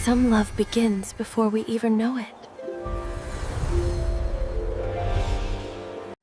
Some love begins before we even know it.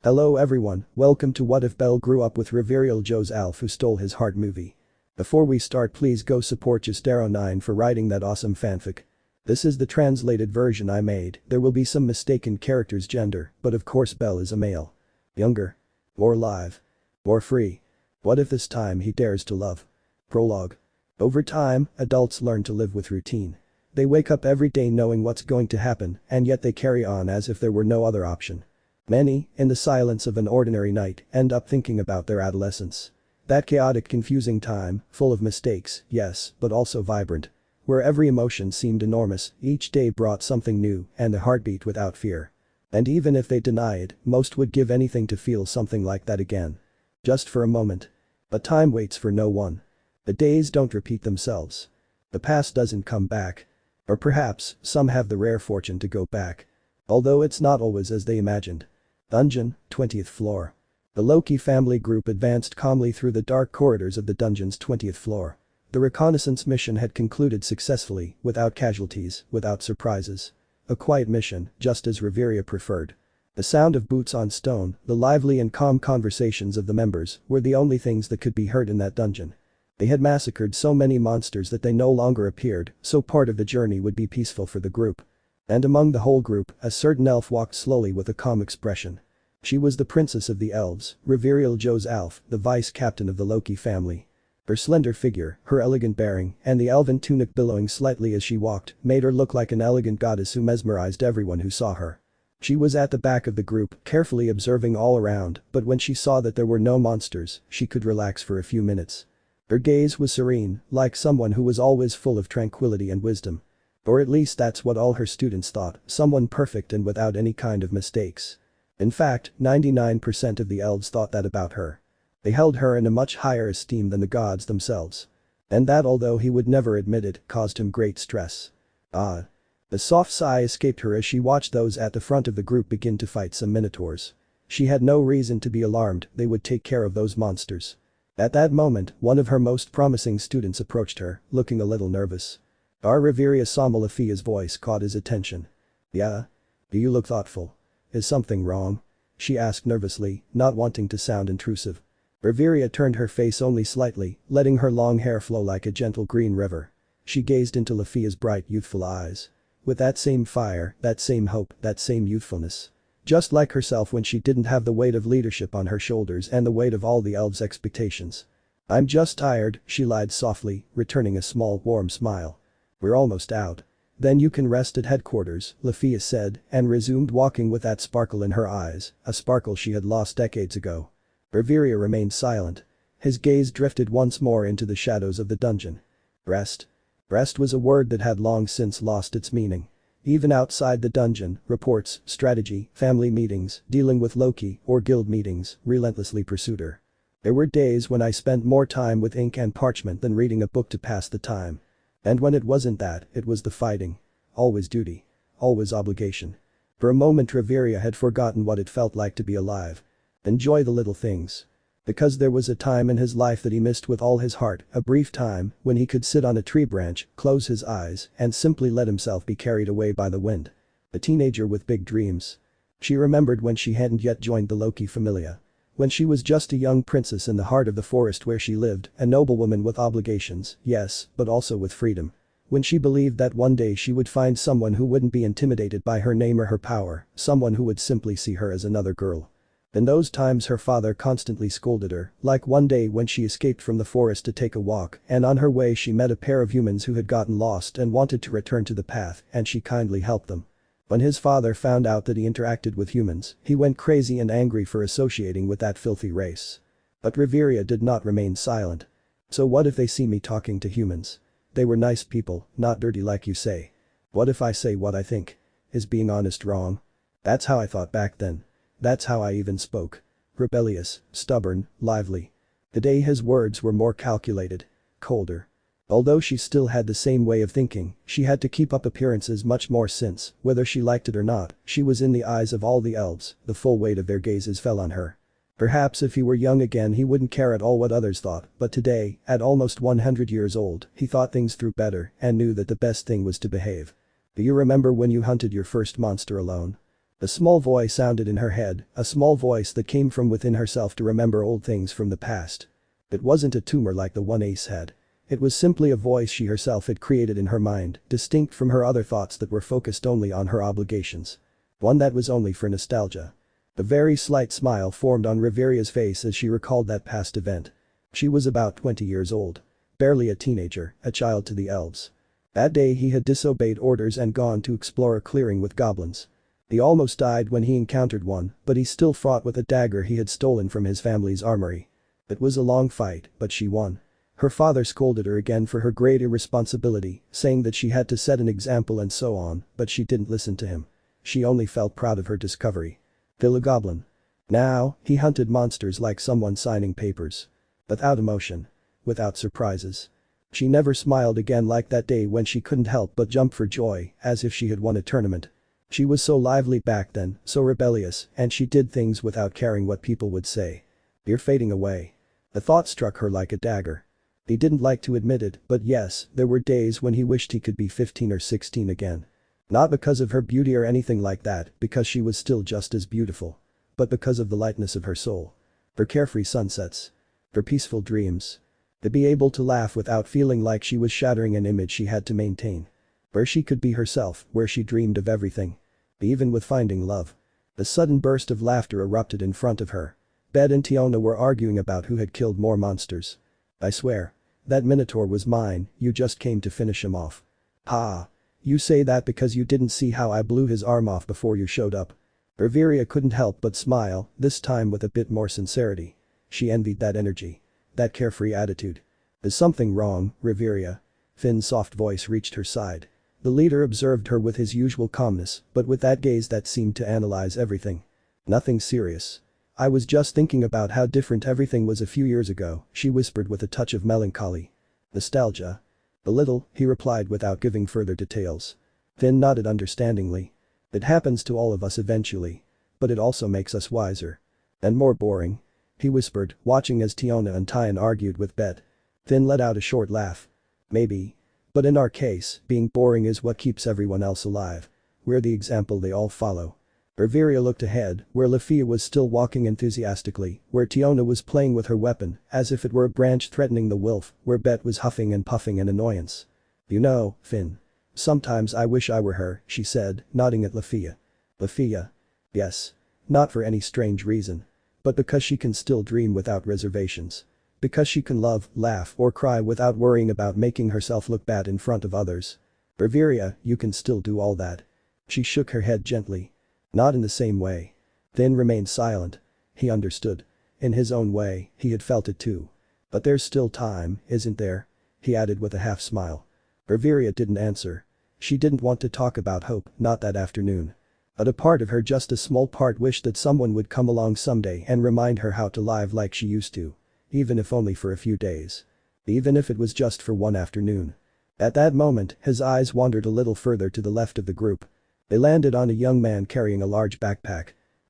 Hello everyone, welcome to What If Belle Grew Up with Riveria Ljos Alf Who Stole His Heart movie. Before we start, please go support Justero9 for writing that awesome fanfic. This is the translated version I made. There will be some mistaken characters' gender, but of course Belle is a male. Younger. More alive. More free. What if this time he dares to love? Prologue. Over time, adults learn to live with routine. They wake up every day knowing what's going to happen, and yet they carry on as if there were no other option. Many, in the silence of an ordinary night, end up thinking about their adolescence. That chaotic, confusing time, full of mistakes, yes, but also vibrant. Where every emotion seemed enormous, each day brought something new, and a heartbeat without fear. And even if they deny it, most would give anything to feel something like that again. Just for a moment. But time waits for no one. The days don't repeat themselves. The past doesn't come back. Or perhaps, some have the rare fortune to go back. Although it's not always as they imagined. Dungeon, 20th floor. The Loki family group advanced calmly through the dark corridors of the dungeon's 20th floor. The reconnaissance mission had concluded successfully, without casualties, without surprises. A quiet mission, just as Riveria preferred. The sound of boots on stone, the lively and calm conversations of the members, were the only things that could be heard in that dungeon. They had massacred so many monsters that they no longer appeared, so part of the journey would be peaceful for the group. And among the whole group, a certain elf walked slowly with a calm expression. She was the princess of the elves, Riveria Ljos Alf, the vice-captain of the Loki family. Her slender figure, her elegant bearing, and the elven tunic billowing slightly as she walked, made her look like an elegant goddess who mesmerized everyone who saw her. She was at the back of the group, carefully observing all around, but when she saw that there were no monsters, she could relax for a few minutes. Her gaze was serene, like someone who was always full of tranquility and wisdom. Or at least that's what all her students thought, someone perfect and without any kind of mistakes. In fact, 99% of the elves thought that about her. They held her in a much higher esteem than the gods themselves. And that, although he would never admit it, caused him great stress. Ah. A soft sigh escaped her as she watched those at the front of the group begin to fight some minotaurs. She had no reason to be alarmed, they would take care of those monsters. At that moment, one of her most promising students approached her, looking a little nervous. Our Riveria Somalafia's voice caught his attention. Yeah? Do you look thoughtful? Is something wrong? She asked nervously, not wanting to sound intrusive. Riveria turned her face only slightly, letting her long hair flow like a gentle green river. She gazed into Lafia's bright, youthful eyes. With that same fire, that same hope, that same youthfulness. Just like herself when she didn't have the weight of leadership on her shoulders and the weight of all the elves' expectations. I'm just tired, she lied softly, returning a small warm smile. We're almost out. Then you can rest at headquarters, Lafia said, and resumed walking with that sparkle in her eyes, a sparkle she had lost decades ago. Riveria remained silent. His gaze drifted once more into the shadows of the dungeon. Rest. Rest was a word that had long since lost its meaning. Even outside the dungeon, reports, strategy, family meetings, dealing with Loki, or guild meetings, relentlessly pursued her. There were days when I spent more time with ink and parchment than reading a book to pass the time. And when it wasn't that, it was the fighting. Always duty. Always obligation. For a moment Riveria had forgotten what it felt like to be alive. Enjoy the little things. Because there was a time in his life that he missed with all his heart, a brief time, when he could sit on a tree branch, close his eyes, and simply let himself be carried away by the wind. A teenager with big dreams. She remembered when she hadn't yet joined the Loki familia. When she was just a young princess in the heart of the forest where she lived, a noblewoman with obligations, yes, but also with freedom. When she believed that one day she would find someone who wouldn't be intimidated by her name or her power, someone who would simply see her as another girl. In those times her father constantly scolded her, like one day when she escaped from the forest to take a walk, and on her way she met a pair of humans who had gotten lost and wanted to return to the path, and she kindly helped them. When his father found out that he interacted with humans, he went crazy and angry for associating with that filthy race. But Riveria did not remain silent. So what if they see me talking to humans? They were nice people, not dirty like you say. What if I say what I think? Is being honest wrong? That's how I thought back then. That's how I even spoke. Rebellious, stubborn, lively. Today his words were more calculated. Colder. Although she still had the same way of thinking, she had to keep up appearances much more since, whether she liked it or not, she was in the eyes of all the elves, the full weight of their gazes fell on her. Perhaps if he were young again he wouldn't care at all what others thought, but today, at almost 100 years old, he thought things through better and knew that the best thing was to behave. Do you remember when you hunted your first monster alone? A small voice sounded in her head, a small voice that came from within herself to remember old things from the past. It wasn't a tumor like the one Ace had. It was simply a voice she herself had created in her mind, distinct from her other thoughts that were focused only on her obligations. One that was only for nostalgia. A very slight smile formed on Riveria's face as she recalled that past event. She was about 20 years old. Barely a teenager, a child to the elves. That day he had disobeyed orders and gone to explore a clearing with goblins. He almost died when he encountered one, but he still fought with a dagger he had stolen from his family's armory. It was a long fight, but she won. Her father scolded her again for her great irresponsibility, saying that she had to set an example and so on, but she didn't listen to him. She only felt proud of her discovery. Kill a goblin. Now, he hunted monsters like someone signing papers. Without emotion. Without surprises. She never smiled again like that day when she couldn't help but jump for joy, as if she had won a tournament. She was so lively back then, so rebellious, and she did things without caring what people would say. You're fading away. The thought struck her like a dagger. He didn't like to admit it, but yes, there were days when he wished he could be 15 or 16 again. Not because of her beauty or anything like that, because she was still just as beautiful. But because of the lightness of her soul. Her carefree sunsets. Her peaceful dreams. To be able to laugh without feeling like she was shattering an image she had to maintain. Where she could be herself, where she dreamed of everything. Even with finding love. A sudden burst of laughter erupted in front of her. Belle and Tiona were arguing about who had killed more monsters. I swear. That minotaur was mine, you just came to finish him off. Ha. You say that because you didn't see how I blew his arm off before you showed up. Riveria couldn't help but smile, this time with a bit more sincerity. She envied that energy. That carefree attitude. Is something wrong, Riveria? Finn's soft voice reached her side. The leader observed her with his usual calmness, but with that gaze that seemed to analyze everything. Nothing serious. I was just thinking about how different everything was a few years ago, she whispered with a touch of melancholy. Nostalgia. A little, he replied without giving further details. Finn nodded understandingly. It happens to all of us eventually. But it also makes us wiser. And more boring. He whispered, watching as Tiona and Tyan argued with Bet. Finn let out a short laugh. Maybe. But in our case, being boring is what keeps everyone else alive. We're the example they all follow. Riveria looked ahead, where Lafia was still walking enthusiastically, where Tiona was playing with her weapon, as if it were a branch threatening the wolf, where Bet was huffing and puffing in annoyance. You know, Finn. Sometimes I wish I were her, she said, nodding at Lafia. Lafia? Yes. Not for any strange reason. But because she can still dream without reservations. Because she can love, laugh or cry without worrying about making herself look bad in front of others. Riveria, you can still do all that. She shook her head gently. Not in the same way. Finn remained silent. He understood. In his own way, he had felt it too. But there's still time, isn't there? He added with a half smile. Riveria didn't answer. She didn't want to talk about hope, not that afternoon. But a part of her, just a small part, wished that someone would come along someday and remind her how to live like she used to. Even if only for a few days. Even if it was just for one afternoon. At that moment, his eyes wandered a little further to the left of the group. They landed on a young man carrying a large backpack.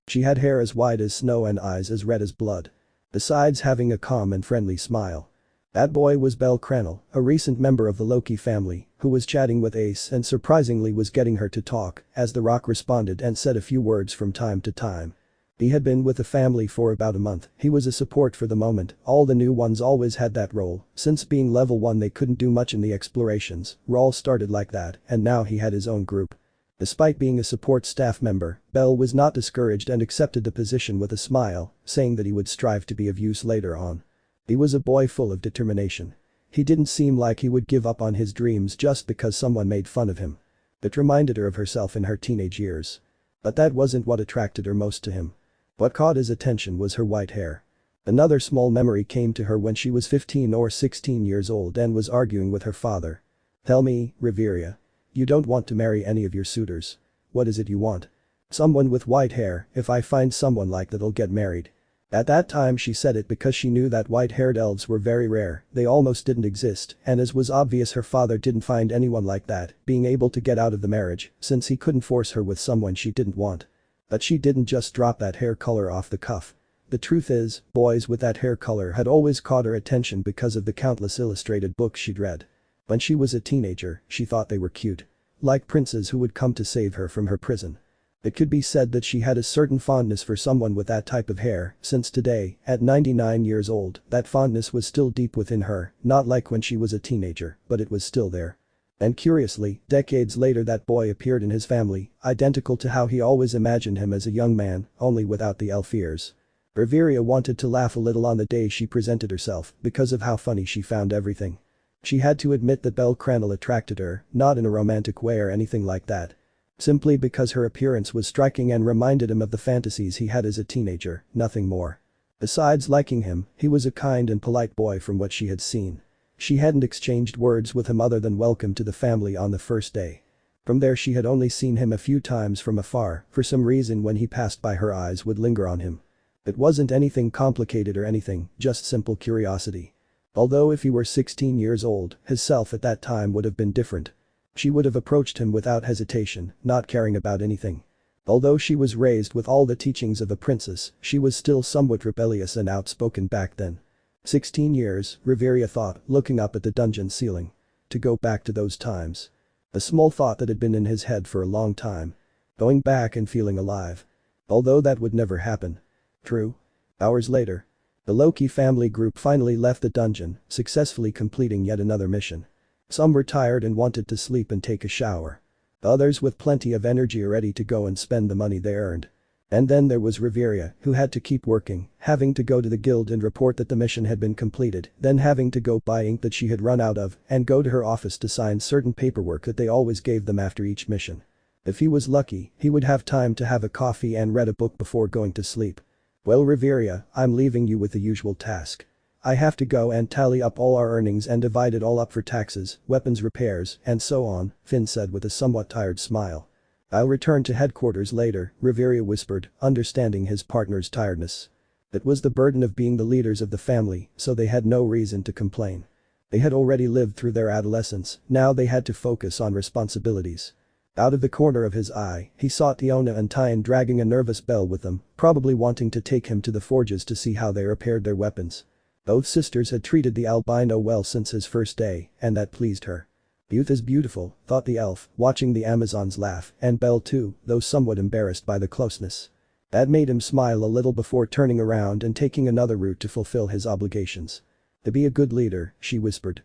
She had hair as white as snow and eyes as red as blood. Besides having a calm and friendly smile. That boy was Belle Krenel, a recent member of the Loki family, who was chatting with Ace and surprisingly was getting her to talk, as the rock responded and said a few words from time to time. He had been with the family for about a month, he was a support for the moment, all the new ones always had that role, since being level 1 they couldn't do much in the explorations, Rawl started like that, and now he had his own group. Despite being a support staff member, Belle was not discouraged and accepted the position with a smile, saying that he would strive to be of use later on. He was a boy full of determination. He didn't seem like he would give up on his dreams just because someone made fun of him. It reminded her of herself in her teenage years. But that wasn't what attracted her most to him. What caught his attention was her white hair. Another small memory came to her when she was 15 or 16 years old and was arguing with her father. Tell me, Riveria. You don't want to marry any of your suitors. What is it you want? Someone with white hair, if I find someone like that I'll get married. At that time she said it because she knew that white-haired elves were very rare, they almost didn't exist, and as was obvious her father didn't find anyone like that, being able to get out of the marriage, since he couldn't force her with someone she didn't want. But she didn't just drop that hair color off the cuff. The truth is, boys with that hair color had always caught her attention because of the countless illustrated books she'd read. When she was a teenager, she thought they were cute. Like princes who would come to save her from her prison. It could be said that she had a certain fondness for someone with that type of hair, since today, at 99 years old, that fondness was still deep within her, not like when she was a teenager, but it was still there. And curiously, decades later that boy appeared in his family, identical to how he always imagined him as a young man, only without the elf ears. Riveria wanted to laugh a little on the day she presented herself because of how funny she found everything. She had to admit that Belle Krenel attracted her, not in a romantic way or anything like that. Simply because her appearance was striking and reminded him of the fantasies he had as a teenager, nothing more. Besides liking him, he was a kind and polite boy from what she had seen. She hadn't exchanged words with him other than welcome to the family on the first day. From there she had only seen him a few times from afar, for some reason when he passed by her eyes would linger on him. It wasn't anything complicated or anything, just simple curiosity. Although if he were 16 years old, his self at that time would have been different. She would have approached him without hesitation, not caring about anything. Although she was raised with all the teachings of a princess, she was still somewhat rebellious and outspoken back then. 16 years, Riveria thought, looking up at the dungeon ceiling. To go back to those times. A small thought that had been in his head for a long time. Going back and feeling alive. Although that would never happen. True. Hours later. The Loki family group finally left the dungeon, successfully completing yet another mission. Some were tired and wanted to sleep and take a shower. Others with plenty of energy are ready to go and spend the money they earned. And then there was Riveria, who had to keep working, having to go to the guild and report that the mission had been completed, then having to go buy ink that she had run out of, and go to her office to sign certain paperwork that they always gave them after each mission. If he was lucky, he would have time to have a coffee and read a book before going to sleep. Well Riveria, I'm leaving you with the usual task. I have to go and tally up all our earnings and divide it all up for taxes, weapons repairs, and so on, Finn said with a somewhat tired smile. I'll return to headquarters later, Riveria whispered, understanding his partner's tiredness. It was the burden of being the leaders of the family, so they had no reason to complain. They had already lived through their adolescence, now they had to focus on responsibilities. Out of the corner of his eye, he saw Tiona and Tyan dragging a nervous Belle with them, probably wanting to take him to the forges to see how they repaired their weapons. Both sisters had treated the albino well since his first day, and that pleased her. Youth is beautiful, thought the elf, watching the Amazons laugh, and Belle too, though somewhat embarrassed by the closeness. That made him smile a little before turning around and taking another route to fulfill his obligations. To be a good leader, she whispered.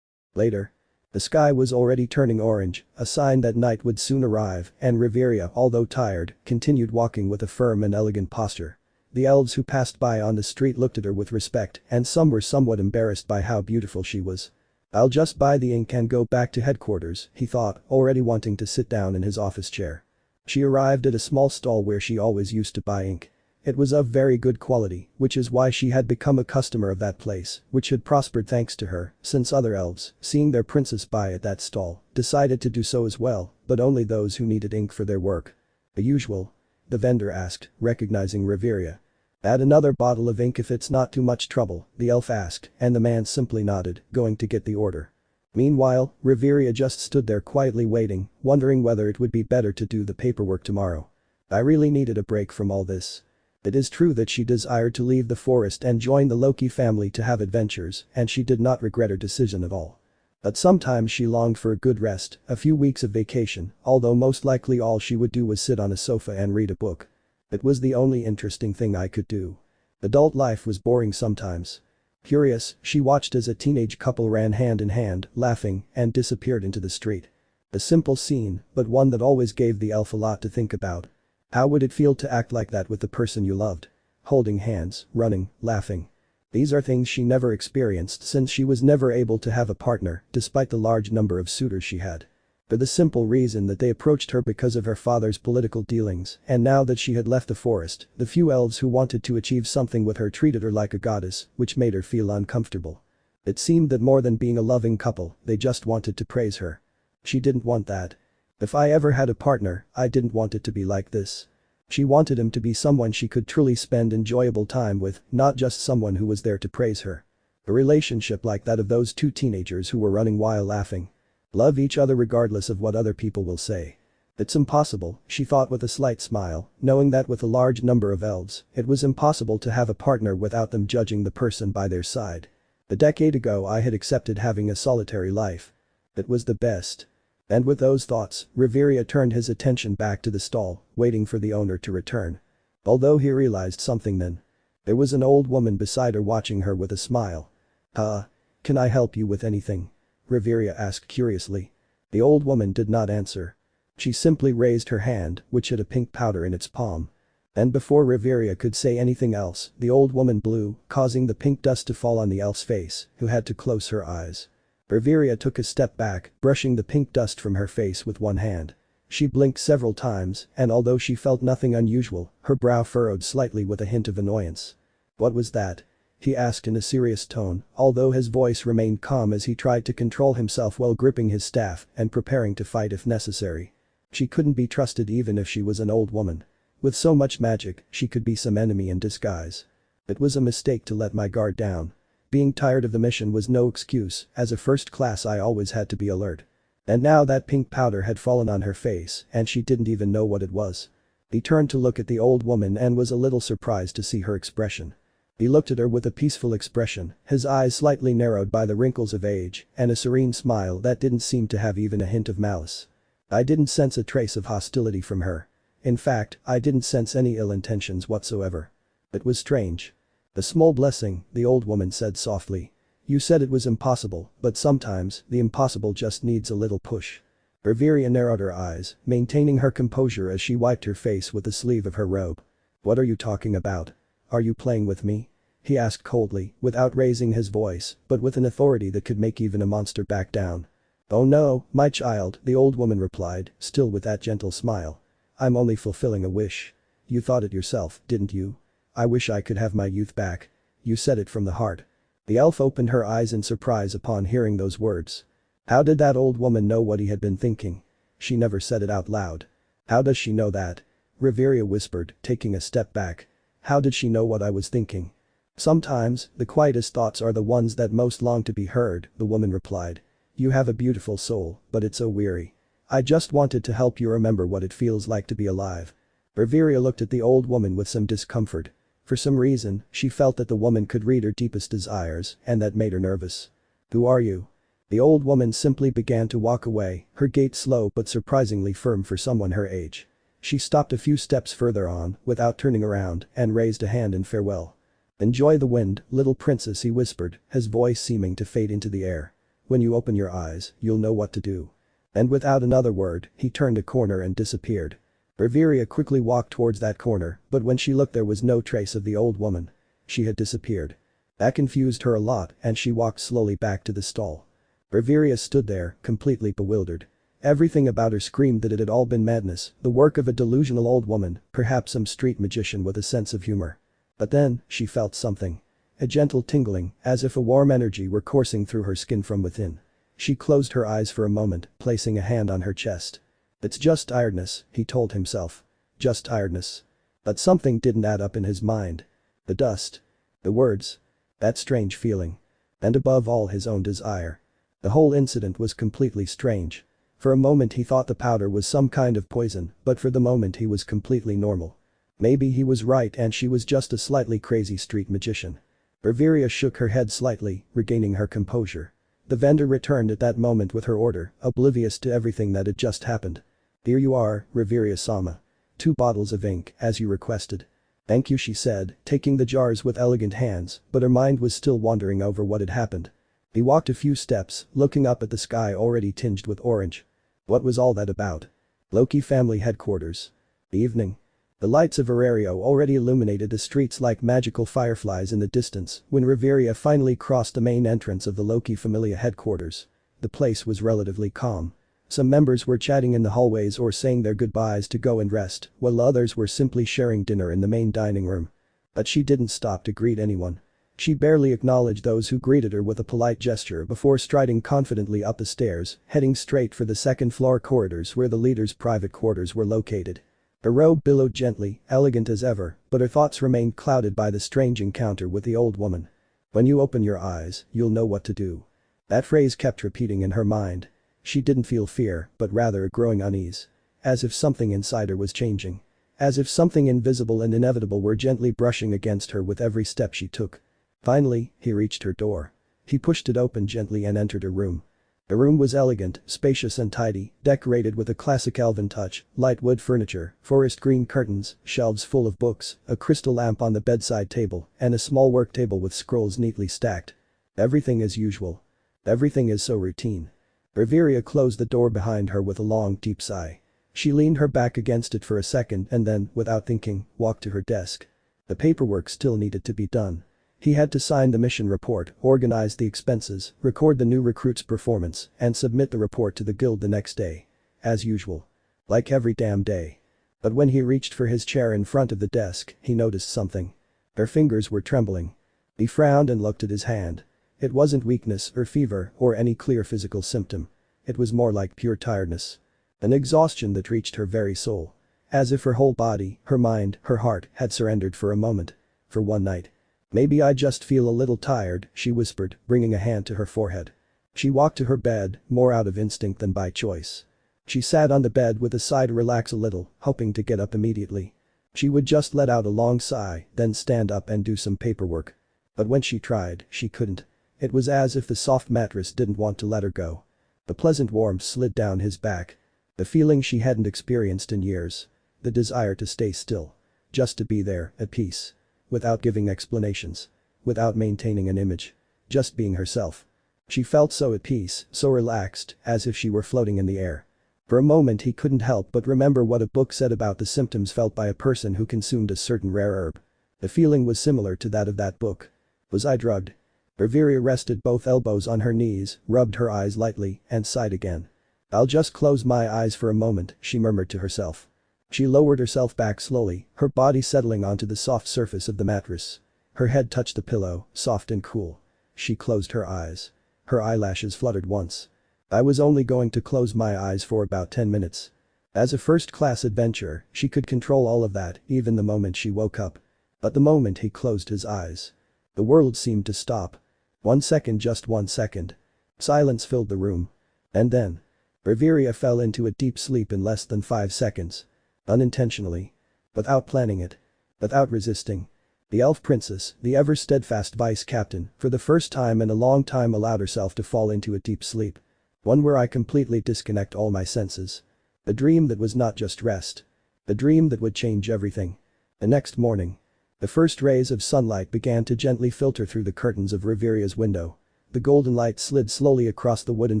Later. The sky was already turning orange, a sign that night would soon arrive, and Riveria, although tired, continued walking with a firm and elegant posture. The elves who passed by on the street looked at her with respect, and some were somewhat embarrassed by how beautiful she was. I'll just buy the ink and go back to headquarters, he thought, already wanting to sit down in his office chair. She arrived at a small stall where she always used to buy ink. It was of very good quality, which is why she had become a customer of that place, which had prospered thanks to her, since other elves, seeing their princess buy at that stall, decided to do so as well, but only those who needed ink for their work. The usual? The vendor asked, recognizing Riveria. Add another bottle of ink if it's not too much trouble, the elf asked, and the man simply nodded, going to get the order. Meanwhile, Riveria just stood there quietly waiting, wondering whether it would be better to do the paperwork tomorrow. I really needed a break from all this. It is true that she desired to leave the forest and join the Loki family to have adventures, and she did not regret her decision at all. But sometimes she longed for a good rest, a few weeks of vacation, although most likely all she would do was sit on a sofa and read a book. It was the only interesting thing I could do. Adult life was boring sometimes. Curious, she watched as a teenage couple ran hand in hand, laughing, and disappeared into the street. A simple scene, but one that always gave the elf a lot to think about. How would it feel to act like that with the person you loved? Holding hands, running, laughing. These are things she never experienced since she was never able to have a partner, despite the large number of suitors she had. For the simple reason that they approached her because of her father's political dealings, and now that she had left the forest, the few elves who wanted to achieve something with her treated her like a goddess, which made her feel uncomfortable. It seemed that more than being a loving couple, they just wanted to praise her. She didn't want that. If I ever had a partner, I didn't want it to be like this. She wanted him to be someone she could truly spend enjoyable time with, not just someone who was there to praise her. A relationship like that of those two teenagers who were running while laughing. Love each other regardless of what other people will say. It's impossible, she thought with a slight smile, knowing that with a large number of elves, it was impossible to have a partner without them judging the person by their side. A decade ago I had accepted having a solitary life. It was the best. And with those thoughts, Riveria turned his attention back to the stall, waiting for the owner to return. Although he realized something then. There was an old woman beside her watching her with a smile. Can I help you with anything?" Riveria asked curiously. The old woman did not answer. She simply raised her hand, which had a pink powder in its palm. And before Riveria could say anything else, the old woman blew, causing the pink dust to fall on the elf's face, who had to close her eyes. Riveria took a step back, brushing the pink dust from her face with one hand. She blinked several times, and although she felt nothing unusual, her brow furrowed slightly with a hint of annoyance. "What was that?" he asked in a serious tone, although his voice remained calm as he tried to control himself while gripping his staff and preparing to fight if necessary. She couldn't be trusted even if she was an old woman. With so much magic, she could be some enemy in disguise. "It was a mistake to let my guard down. Being tired of the mission was no excuse, as a first class I always had to be alert." And now that pink powder had fallen on her face and she didn't even know what it was. He turned to look at the old woman and was a little surprised to see her expression. He looked at her with a peaceful expression, his eyes slightly narrowed by the wrinkles of age, and a serene smile that didn't seem to have even a hint of malice. I didn't sense a trace of hostility from her. In fact, I didn't sense any ill intentions whatsoever. It was strange. "A small blessing," the old woman said softly. "You said it was impossible, but sometimes, the impossible just needs a little push." Riveria narrowed her eyes, maintaining her composure as she wiped her face with the sleeve of her robe. "What are you talking about? Are you playing with me?" he asked coldly, without raising his voice, but with an authority that could make even a monster back down. "Oh no, my child," the old woman replied, still with that gentle smile. "I'm only fulfilling a wish. You thought it yourself, didn't you? I wish I could have my youth back. You said it from the heart." The elf opened her eyes in surprise upon hearing those words. How did that old woman know what he had been thinking? She never said it out loud. "How does she know that?" Riveria whispered, taking a step back. "How did she know what I was thinking?" "Sometimes, the quietest thoughts are the ones that most long to be heard," the woman replied. "You have a beautiful soul, but it's so weary. I just wanted to help you remember what it feels like to be alive." Riveria looked at the old woman with some discomfort. For some reason, she felt that the woman could read her deepest desires, and that made her nervous. "Who are you?" The old woman simply began to walk away, her gait slow but surprisingly firm for someone her age. She stopped a few steps further on, without turning around, and raised a hand in farewell. "Enjoy the wind, little princess," he whispered, his voice seeming to fade into the air. "When you open your eyes, you'll know what to do." And without another word, he turned a corner and disappeared. Riveria quickly walked towards that corner, but when she looked there was no trace of the old woman. She had disappeared. That confused her a lot and she walked slowly back to the stall. Riveria stood there, completely bewildered. Everything about her screamed that it had all been madness, the work of a delusional old woman, perhaps some street magician with a sense of humor. But then, she felt something. A gentle tingling, as if a warm energy were coursing through her skin from within. She closed her eyes for a moment, placing a hand on her chest. "It's just tiredness," he told himself. Just tiredness. But something didn't add up in his mind. The dust. The words. That strange feeling. And above all his own desire. The whole incident was completely strange. For a moment he thought the powder was some kind of poison, but for the moment he was completely normal. Maybe he was right and she was just a slightly crazy street magician. Riveria shook her head slightly, regaining her composure. The vendor returned at that moment with her order, oblivious to everything that had just happened. "Here you are, Riveria-sama. 2 bottles of ink, as you requested." "Thank you," she said, taking the jars with elegant hands, but her mind was still wandering over what had happened. He walked a few steps, looking up at the sky already tinged with orange. What was all that about? Loki family headquarters. Evening. The lights of Aurario already illuminated the streets like magical fireflies in the distance when Riveria finally crossed the main entrance of the Loki Familia headquarters. The place was relatively calm. Some members were chatting in the hallways or saying their goodbyes to go and rest, while others were simply sharing dinner in the main dining room. But she didn't stop to greet anyone. She barely acknowledged those who greeted her with a polite gesture before striding confidently up the stairs, heading straight for the second-floor corridors where the leader's private quarters were located. Her robe billowed gently, elegant as ever, but her thoughts remained clouded by the strange encounter with the old woman. "When you open your eyes, you'll know what to do." That phrase kept repeating in her mind. She didn't feel fear, but rather a growing unease. as if something inside her was changing. As if something invisible and inevitable were gently brushing against her with every step she took. Finally, he reached her door. He pushed it open gently and entered her room. The room was elegant, spacious and tidy, decorated with a classic elven touch, light wood furniture, forest green curtains, shelves full of books, a crystal lamp on the bedside table, and a small work table with scrolls neatly stacked. Everything as usual. Everything is so routine. Riveria closed the door behind her with a long, deep sigh. She leaned her back against it for a second and then, without thinking, walked to her desk. The paperwork still needed to be done. He had to sign the mission report, organize the expenses, record the new recruit's performance, and submit the report to the guild the next day. As usual. Like every damn day. But when he reached for his chair in front of the desk, he noticed something. Her fingers were trembling. He frowned and looked at his hand. It wasn't weakness or fever or any clear physical symptom. It was more like pure tiredness. An exhaustion that reached her very soul. As if her whole body, her mind, her heart had surrendered for a moment. For one night. "Maybe I just feel a little tired," she whispered, bringing a hand to her forehead. She walked to her bed, more out of instinct than by choice. She sat on the bed with a sigh to relax a little, hoping to get up immediately. She would just let out a long sigh, then stand up and do some paperwork. But when she tried, she couldn't. It was as if the soft mattress didn't want to let her go. The pleasant warmth slid down his back. The feeling she hadn't experienced in years. The desire to stay still. Just to be there, at peace. Without giving explanations. Without maintaining an image. Just being herself. She felt so at peace, so relaxed, as if she were floating in the air. For a moment he couldn't help but remember what a book said about the symptoms felt by a person who consumed a certain rare herb. The feeling was similar to that of that book. Was I drugged? Riveria rested both elbows on her knees, rubbed her eyes lightly, and sighed again. "I'll just close my eyes for a moment," she murmured to herself. She lowered herself back slowly, her body settling onto the soft surface of the mattress. Her head touched the pillow, soft and cool. She closed her eyes. Her eyelashes fluttered once. "I was only going to close my eyes for about 10 minutes. As a first-class adventurer, she could control all of that, even the moment she woke up. But the moment he closed his eyes. The world seemed to stop. 1 second, just 1 second. Silence filled the room. And then. Riveria fell into a deep sleep in less than 5 seconds. Unintentionally. Without planning it. Without resisting. The elf princess, the ever-steadfast vice-captain, for the first time in a long time allowed herself to fall into a deep sleep. One where I completely disconnect all my senses. A dream that was not just rest. A dream that would change everything. The next morning. The first rays of sunlight began to gently filter through the curtains of Riveria's window. The golden light slid slowly across the wooden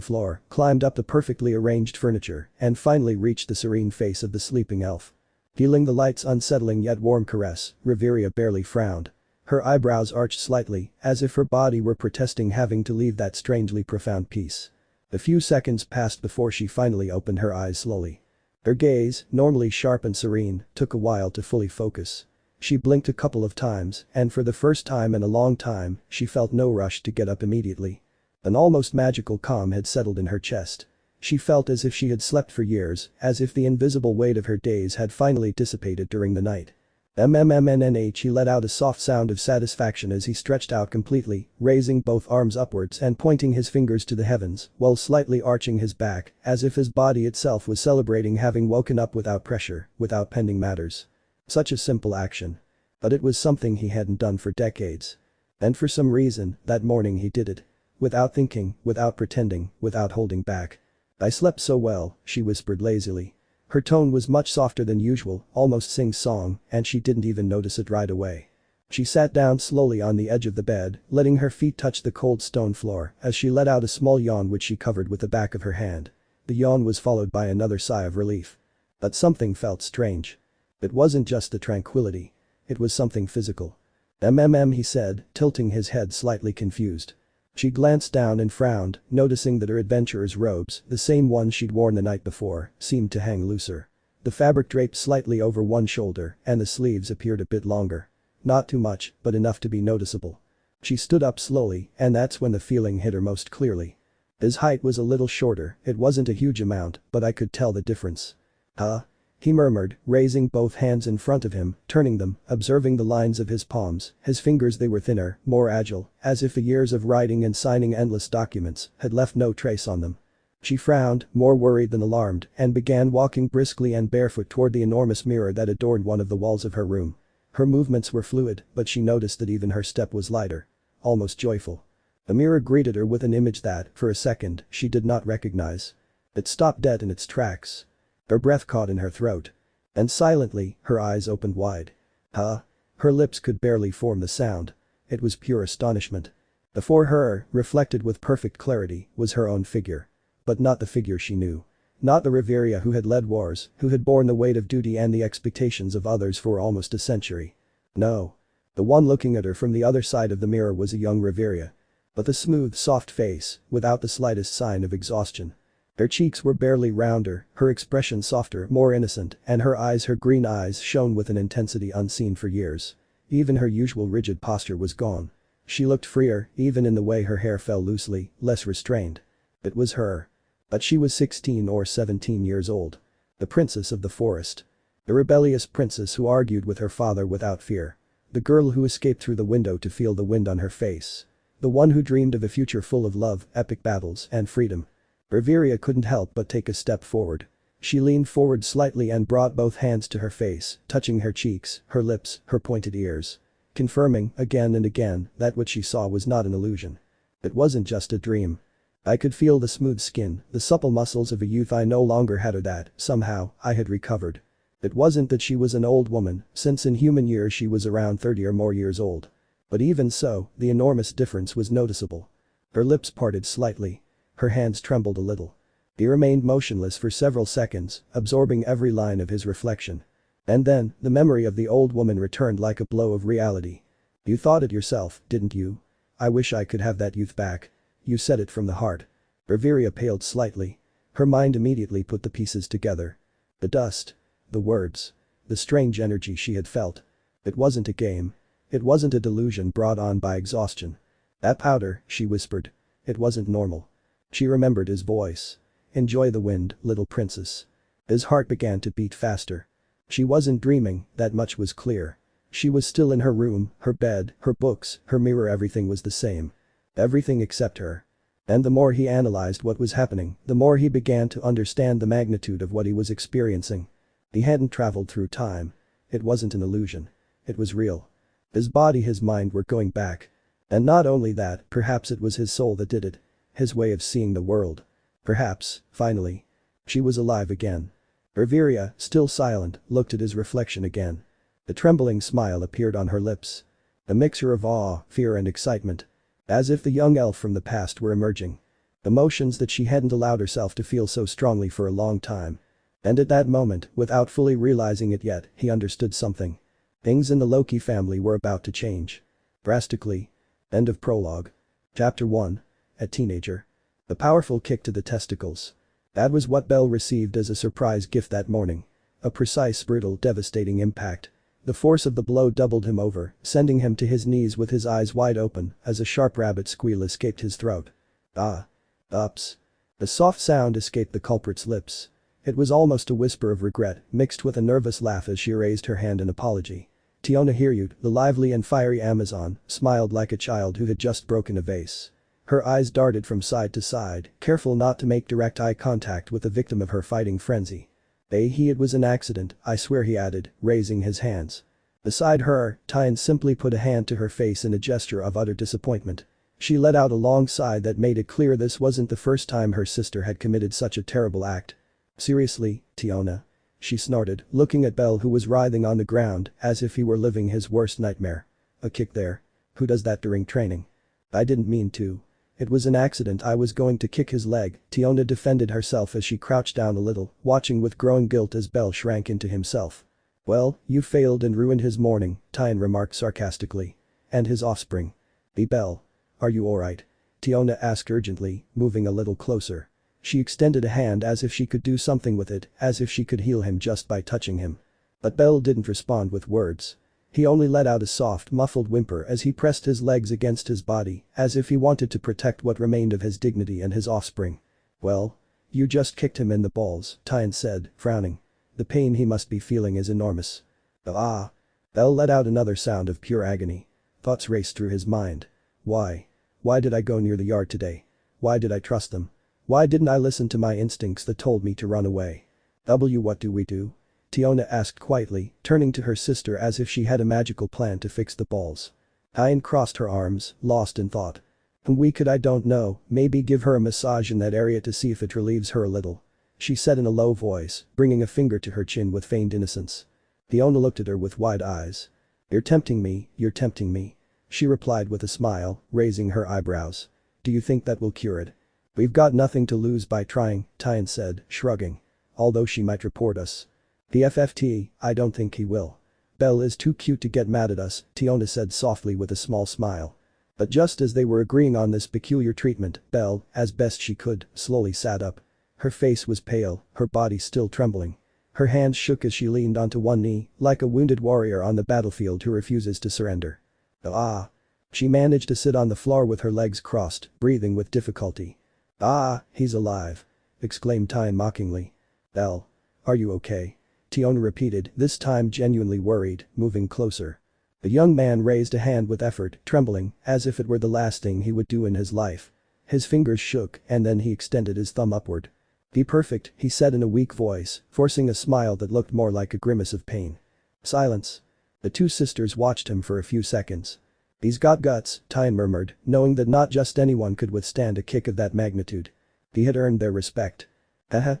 floor, climbed up the perfectly arranged furniture, and finally reached the serene face of the sleeping elf. Feeling the light's unsettling yet warm caress, Riveria barely frowned. Her eyebrows arched slightly, as if her body were protesting having to leave that strangely profound peace. A few seconds passed before she finally opened her eyes slowly. Her gaze, normally sharp and serene, took a while to fully focus. She blinked a couple of times, and for the first time in a long time, she felt no rush to get up immediately. An almost magical calm had settled in her chest. She felt as if she had slept for years, as if the invisible weight of her days had finally dissipated during the night. He let out a soft sound of satisfaction as he stretched out completely, raising both arms upwards and pointing his fingers to the heavens, while slightly arching his back, as if his body itself was celebrating having woken up without pressure, without pending matters. Such a simple action. But it was something he hadn't done for decades. And for some reason, that morning he did it. Without thinking, without pretending, without holding back. "I slept so well," she whispered lazily. Her tone was much softer than usual, almost sing-song, and she didn't even notice it right away. She sat down slowly on the edge of the bed, letting her feet touch the cold stone floor as she let out a small yawn which she covered with the back of her hand. The yawn was followed by another sigh of relief. But something felt strange. It wasn't just the tranquility. It was something physical. He said, tilting his head slightly confused. She glanced down and frowned, noticing that her adventurer's robes, the same ones she'd worn the night before, seemed to hang looser. The fabric draped slightly over one shoulder and the sleeves appeared a bit longer. Not too much, but enough to be noticeable. She stood up slowly, and that's when the feeling hit her most clearly. His height was a little shorter, it wasn't a huge amount, but I could tell the difference. "Huh?" he murmured, raising both hands in front of him, turning them, observing the lines of his palms, his fingers they were thinner, more agile, as if the years of writing and signing endless documents had left no trace on them. She frowned, more worried than alarmed, and began walking briskly and barefoot toward the enormous mirror that adorned one of the walls of her room. Her movements were fluid, but she noticed that even her step was lighter. Almost joyful. The mirror greeted her with an image that, for a second, she did not recognize. It stopped dead in its tracks. Her breath caught in her throat. And silently, her eyes opened wide. Huh? Her lips could barely form the sound. It was pure astonishment. Before her, reflected with perfect clarity, was her own figure. But not the figure she knew. Not the Riveria who had led wars, who had borne the weight of duty and the expectations of others for almost a century. No. The one looking at her from the other side of the mirror was a young Riveria. But the smooth, soft face, without the slightest sign of exhaustion. Her cheeks were barely rounder, her expression softer, more innocent, and her green eyes shone with an intensity unseen for years. Even her usual rigid posture was gone. She looked freer, even in the way her hair fell loosely, less restrained. It was her. But she was 16 or 17 years old. The princess of the forest. The rebellious princess who argued with her father without fear. The girl who escaped through the window to feel the wind on her face. The one who dreamed of a future full of love, epic battles, and freedom. Riveria couldn't help but take a step forward. She leaned forward slightly and brought both hands to her face, touching her cheeks, her lips, her pointed ears. Confirming, again and again, that what she saw was not an illusion. It wasn't just a dream. I could feel the smooth skin, the supple muscles of a youth I no longer had, or that, somehow, I had recovered. It wasn't that she was an old woman, since in human years she was around 30 or more years old. But even so, the enormous difference was noticeable. Her lips parted slightly. Her hands trembled a little. He remained motionless for several seconds, absorbing every line of his reflection. And then, the memory of the old woman returned like a blow of reality. You thought it yourself, didn't you? I wish I could have that youth back. You said it from the heart. Riveria paled slightly. Her mind immediately put the pieces together. The dust. The words. The strange energy she had felt. It wasn't a game. It wasn't a delusion brought on by exhaustion. That powder, she whispered. It wasn't normal. She remembered his voice. Enjoy the wind, little princess. His heart began to beat faster. She wasn't dreaming, that much was clear. She was still in her room, her bed, her books, her mirror, everything was the same. Everything except her. And the more he analyzed what was happening, the more he began to understand the magnitude of what he was experiencing. He hadn't traveled through time. It wasn't an illusion. It was real. His body, his mind were going back. And not only that, perhaps it was his soul that did it. His way of seeing the world. Perhaps, finally. She was alive again. Riveria, still silent, looked at his reflection again. A trembling smile appeared on her lips. A mixture of awe, fear and excitement. As if the young elf from the past were emerging. Emotions that she hadn't allowed herself to feel so strongly for a long time. And at that moment, without fully realizing it yet, he understood something. Things in the Loki family were about to change. Drastically. End of prologue. Chapter 1. A teenager. The powerful kick to the testicles. That was what Belle received as a surprise gift that morning. A precise, brutal, devastating impact. The force of the blow doubled him over, sending him to his knees with his eyes wide open as a sharp rabbit squeal escaped his throat. Ah. Ups. A soft sound escaped the culprit's lips. It was almost a whisper of regret, mixed with a nervous laugh as she raised her hand in apology. Tiona Hiryut, the lively and fiery Amazon, smiled like a child who had just broken a vase. Her eyes darted from side to side, careful not to make direct eye contact with the victim of her fighting frenzy. It was an accident, I swear, he added, raising his hands. Beside her, Tyne simply put a hand to her face in a gesture of utter disappointment. She let out a long sigh that made it clear this wasn't the first time her sister had committed such a terrible act. Seriously, Tiona? She snorted, looking at Belle, who was writhing on the ground as if he were living his worst nightmare. A kick there? Who does that during training? I didn't mean to. It was an accident. I was going to kick his leg. Tiona defended herself as she crouched down a little, watching with growing guilt as Belle shrank into himself. Well, you failed and ruined his morning, Tyne remarked sarcastically. And his offspring. Belle. Are you alright? Tiona asked urgently, moving a little closer. She extended a hand as if she could do something with it, as if she could heal him just by touching him. But Belle didn't respond with words. He only let out a soft, muffled whimper as he pressed his legs against his body, as if he wanted to protect what remained of his dignity and his offspring. Well? You just kicked him in the balls, Tyne said, frowning. The pain he must be feeling is enormous. Ah. Belle let out another sound of pure agony. Thoughts raced through his mind. Why? Why did I go near the yard today? Why did I trust them? Why didn't I listen to my instincts that told me to run away? What do we do? Tiona asked quietly, turning to her sister as if she had a magical plan to fix the balls. Tyne crossed her arms, lost in thought. We could, I don't know, maybe give her a massage in that area to see if it relieves her a little. She said in a low voice, bringing a finger to her chin with feigned innocence. Tiona looked at her with wide eyes. You're tempting me, you're tempting me. She replied with a smile, raising her eyebrows. Do you think that will cure it? We've got nothing to lose by trying, Tyne said, shrugging. Although she might report us. The FFT, I don't think he will. Belle is too cute to get mad at us, Tiona said softly with a small smile. But just as they were agreeing on this peculiar treatment, Belle, as best she could, slowly sat up. Her face was pale, her body still trembling. Her hands shook as she leaned onto one knee, like a wounded warrior on the battlefield who refuses to surrender. Ah. She managed to sit on the floor with her legs crossed, breathing with difficulty. Ah, he's alive. Exclaimed Tyne mockingly. Belle. Are you okay? Tiona repeated, this time genuinely worried, moving closer. The young man raised a hand with effort, trembling, as if it were the last thing he would do in his life. His fingers shook and then he extended his thumb upward. Be perfect, he said in a weak voice, forcing a smile that looked more like a grimace of pain. Silence. The two sisters watched him for a few seconds. He's got guts, Tyne murmured, knowing that not just anyone could withstand a kick of that magnitude. He had earned their respect.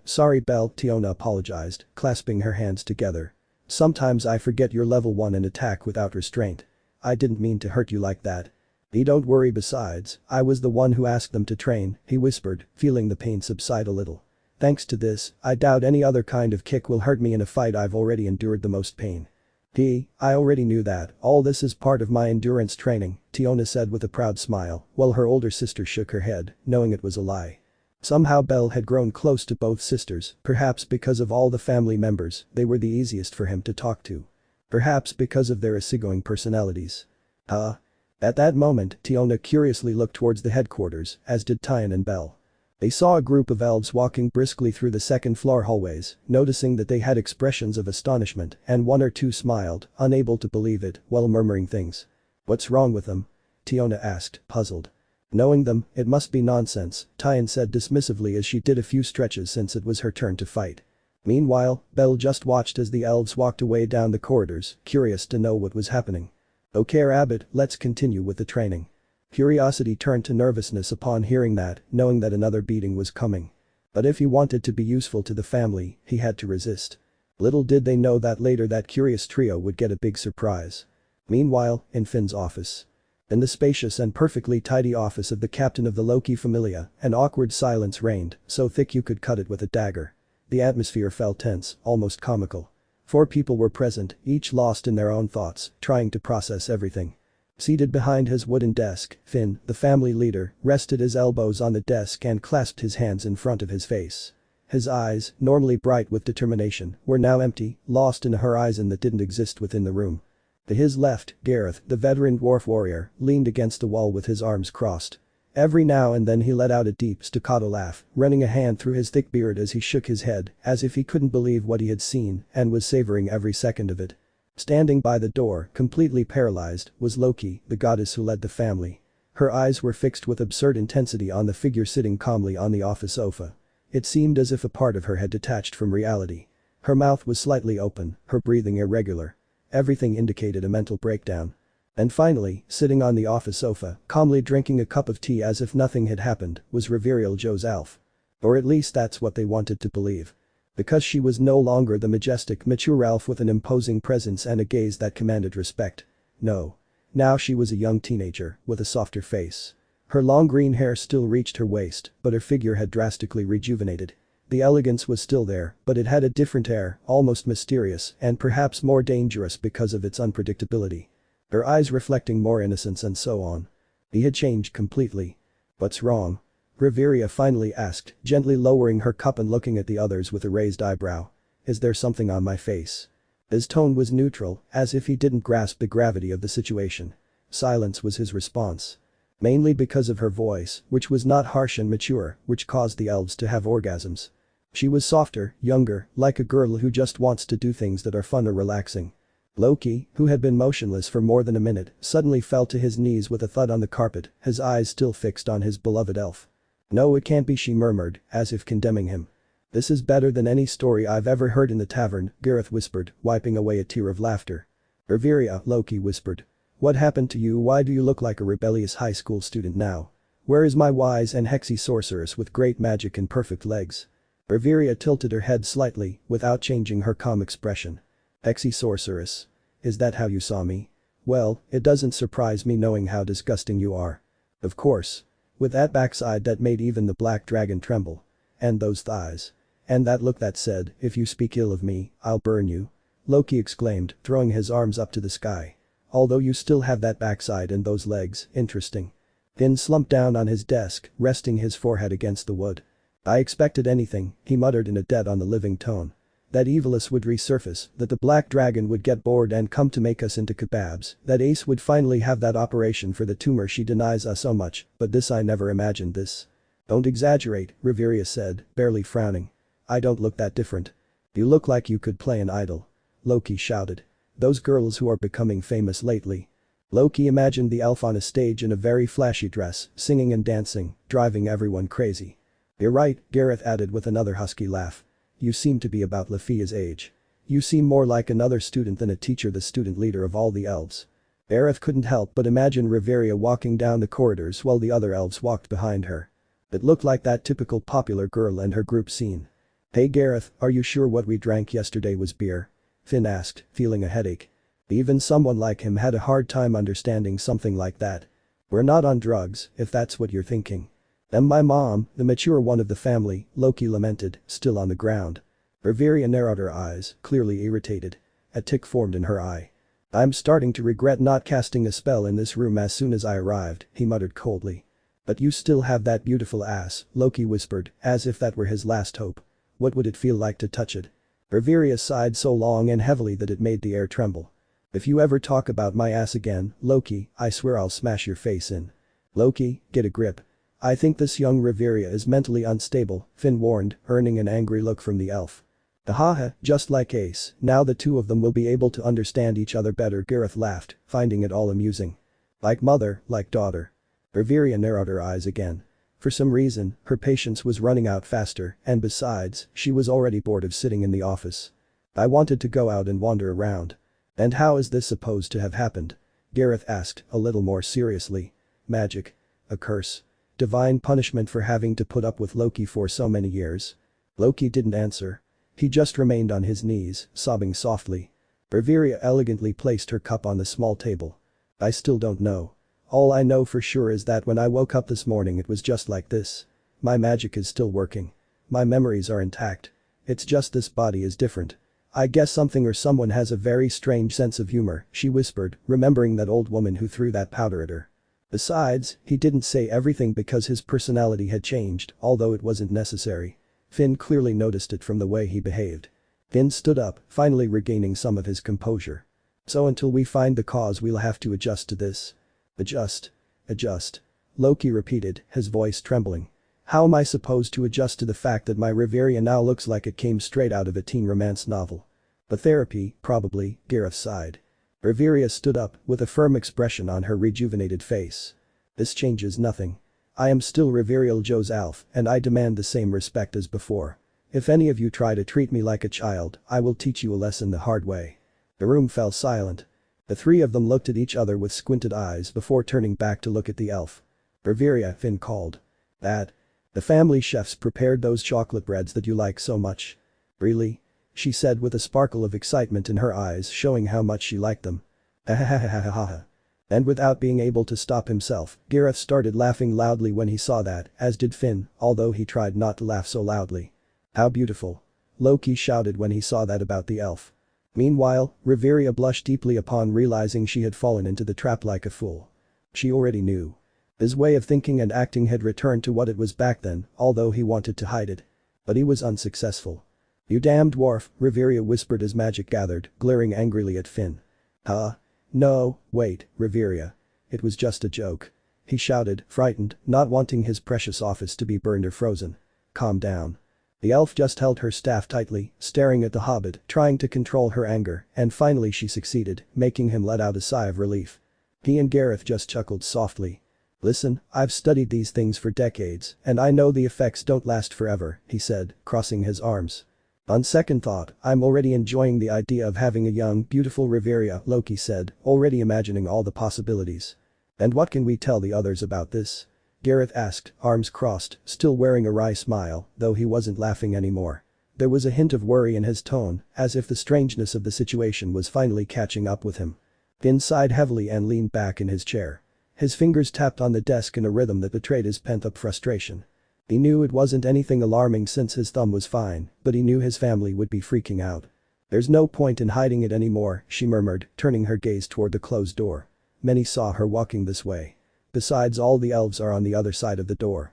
Sorry Belle, Tiona apologized, clasping her hands together. Sometimes I forget you're level 1 and attack without restraint. I didn't mean to hurt you like that. Don't worry besides, I was the one who asked them to train, he whispered, feeling the pain subside a little. Thanks to this, I doubt any other kind of kick will hurt me in a fight I've already endured the most pain. I already knew that, all this is part of my endurance training, Tiona said with a proud smile, while her older sister shook her head, knowing it was a lie. Somehow Belle had grown close to both sisters, perhaps because of all the family members, they were the easiest for him to talk to. Perhaps because of their easygoing personalities. At that moment, Tiona curiously looked towards the headquarters, as did Tyne and Belle. They saw a group of elves walking briskly through the second-floor hallways, noticing that they had expressions of astonishment, and one or two smiled, unable to believe it, while murmuring things. What's wrong with them? Tiona asked, puzzled. Knowing them, it must be nonsense, Tyne said dismissively as she did a few stretches since it was her turn to fight. Meanwhile, Belle just watched as the elves walked away down the corridors, curious to know what was happening. Okay Abbott, let's continue with the training. Curiosity turned to nervousness upon hearing that, knowing that another beating was coming. But if he wanted to be useful to the family, he had to resist. Little did they know that later that curious trio would get a big surprise. Meanwhile, in Finn's office. In the spacious and perfectly tidy office of the captain of the Loki Familia, an awkward silence reigned, so thick you could cut it with a dagger. The atmosphere felt tense, almost comical. 4 people were present, each lost in their own thoughts, trying to process everything. Seated behind his wooden desk, Finn, the family leader, rested his elbows on the desk and clasped his hands in front of his face. His eyes, normally bright with determination, were now empty, lost in a horizon that didn't exist within the room. To his left, Gareth, the veteran dwarf warrior, leaned against the wall with his arms crossed. Every now and then he let out a deep staccato laugh, running a hand through his thick beard as he shook his head, as if he couldn't believe what he had seen and was savoring every second of it. Standing by the door, completely paralyzed, was Loki, the goddess who led the family. Her eyes were fixed with absurd intensity on the figure sitting calmly on the office sofa. It seemed as if a part of her had detached from reality. Her mouth was slightly open, her breathing irregular. Everything indicated a mental breakdown. And finally, sitting on the office sofa, calmly drinking a cup of tea as if nothing had happened, was Riveria Ljos Alf. Or at least that's what they wanted to believe. Because she was no longer the majestic, mature elf with an imposing presence and a gaze that commanded respect. No. Now she was a young teenager, with a softer face. Her long green hair still reached her waist, but her figure had drastically rejuvenated. The elegance was still there, but it had a different air, almost mysterious and perhaps more dangerous because of its unpredictability. Her eyes reflecting more innocence and so on. He had changed completely. What's wrong? Riveria finally asked, gently lowering her cup and looking at the others with a raised eyebrow. Is there something on my face? His tone was neutral, as if he didn't grasp the gravity of the situation. Silence was his response. Mainly because of her voice, which was not harsh and mature, which caused the elves to have orgasms. She was softer, younger, like a girl who just wants to do things that are fun or relaxing. Loki, who had been motionless for more than a minute, suddenly fell to his knees with a thud on the carpet, his eyes still fixed on his beloved elf. No, it can't be, she murmured, as if condemning him. This is better than any story I've ever heard in the tavern, Gareth whispered, wiping away a tear of laughter. Riveria, Loki whispered. What happened to you? Why do you look like a rebellious high school student now? Where is my wise and hexy sorceress with great magic and perfect legs? Riveria tilted her head slightly, without changing her calm expression. Hexy sorceress? Is that how you saw me? Well, it doesn't surprise me knowing how disgusting you are. Of course. With that backside that made even the black dragon tremble. And those thighs. And that look that said, if you speak ill of me, I'll burn you. Loki exclaimed, throwing his arms up to the sky. Although you still have that backside and those legs, interesting. Finn slumped down on his desk, resting his forehead against the wood. I expected anything, he muttered in a dead on the living tone. That Evilus would resurface, that the black dragon would get bored and come to make us into kebabs, that Ace would finally have that operation for the tumor she denies us so much, but this I never imagined this. Don't exaggerate, Riveria said, barely frowning. I don't look that different. You look like you could play an idol. Loki shouted. Those girls who are becoming famous lately. Loki imagined the elf on a stage in a very flashy dress, singing and dancing, driving everyone crazy. You're right, Gareth added with another husky laugh. You seem to be about Lafia's age. You seem more like another student than a teacher, the student leader of all the elves. Gareth couldn't help but imagine Riveria walking down the corridors while the other elves walked behind her. It looked like that typical popular girl and her group scene. Hey Gareth, are you sure what we drank yesterday was beer? Finn asked, feeling a headache. Even someone like him had a hard time understanding something like that. We're not on drugs, if that's what you're thinking. And my mom, the mature one of the family, Loki lamented, still on the ground. Riveria narrowed her eyes, clearly irritated. A tick formed in her eye. I'm starting to regret not casting a spell in this room as soon as I arrived, he muttered coldly. But you still have that beautiful ass, Loki whispered, as if that were his last hope. What would it feel like to touch it? Riveria sighed so long and heavily that it made the air tremble. If you ever talk about my ass again, Loki, I swear I'll smash your face in. Loki, get a grip. I think this young Riveria is mentally unstable, Finn warned, earning an angry look from the elf. Haha, just like Ace, now the two of them will be able to understand each other better, Gareth laughed, finding it all amusing. Like mother, like daughter. Riveria narrowed her eyes again. For some reason, her patience was running out faster, and besides, she was already bored of sitting in the office. I wanted to go out and wander around. And how is this supposed to have happened? Gareth asked, a little more seriously. Magic. A curse. Divine punishment for having to put up with Loki for so many years. Loki didn't answer. He just remained on his knees, sobbing softly. Riveria elegantly placed her cup on the small table. I still don't know. All I know for sure is that when I woke up this morning it was just like this. My magic is still working. My memories are intact. It's just this body is different. I guess something or someone has a very strange sense of humor, she whispered, remembering that old woman who threw that powder at her. Besides, he didn't say everything because his personality had changed, although it wasn't necessary. Finn clearly noticed it from the way he behaved. Finn stood up, finally regaining some of his composure. So until we find the cause we'll have to adjust to this. Adjust. Adjust. Loki repeated, his voice trembling. How am I supposed to adjust to the fact that my Riveria now looks like it came straight out of a teen romance novel? But therapy, probably, Gareth sighed. Riveria stood up, with a firm expression on her rejuvenated face. This changes nothing. I am still Riveria Ljos Alf, and I demand the same respect as before. If any of you try to treat me like a child, I will teach you a lesson the hard way. The room fell silent. The three of them looked at each other with squinted eyes before turning back to look at the elf. Riveria, Finn called. That. The family chefs prepared those chocolate breads that you like so much. Really? She said with a sparkle of excitement in her eyes showing how much she liked them. Ha. And without being able to stop himself, Gareth started laughing loudly when he saw that, as did Finn, although he tried not to laugh so loudly. How beautiful. Loki shouted when he saw that about the elf. Meanwhile, Riveria blushed deeply upon realizing she had fallen into the trap like a fool. She already knew. His way of thinking and acting had returned to what it was back then, although he wanted to hide it. But he was unsuccessful. You damn dwarf, Riveria whispered as magic gathered, glaring angrily at Finn. Huh? No, wait, Riveria. It was just a joke. He shouted, frightened, not wanting his precious office to be burned or frozen. Calm down. The elf just held her staff tightly, staring at the hobbit, trying to control her anger, and finally she succeeded, making him let out a sigh of relief. He and Gareth just chuckled softly. Listen, I've studied these things for decades, and I know the effects don't last forever, he said, crossing his arms. On second thought, I'm already enjoying the idea of having a young, beautiful Riveria, Loki said, already imagining all the possibilities. And what can we tell the others about this? Gareth asked, arms crossed, still wearing a wry smile, though he wasn't laughing anymore. There was a hint of worry in his tone, as if the strangeness of the situation was finally catching up with him. Finn sighed heavily and leaned back in his chair. His fingers tapped on the desk in a rhythm that betrayed his pent-up frustration. He knew it wasn't anything alarming since his thumb was fine, but he knew his family would be freaking out. There's no point in hiding it anymore, she murmured, turning her gaze toward the closed door. Many saw her walking this way. Besides, all the elves are on the other side of the door.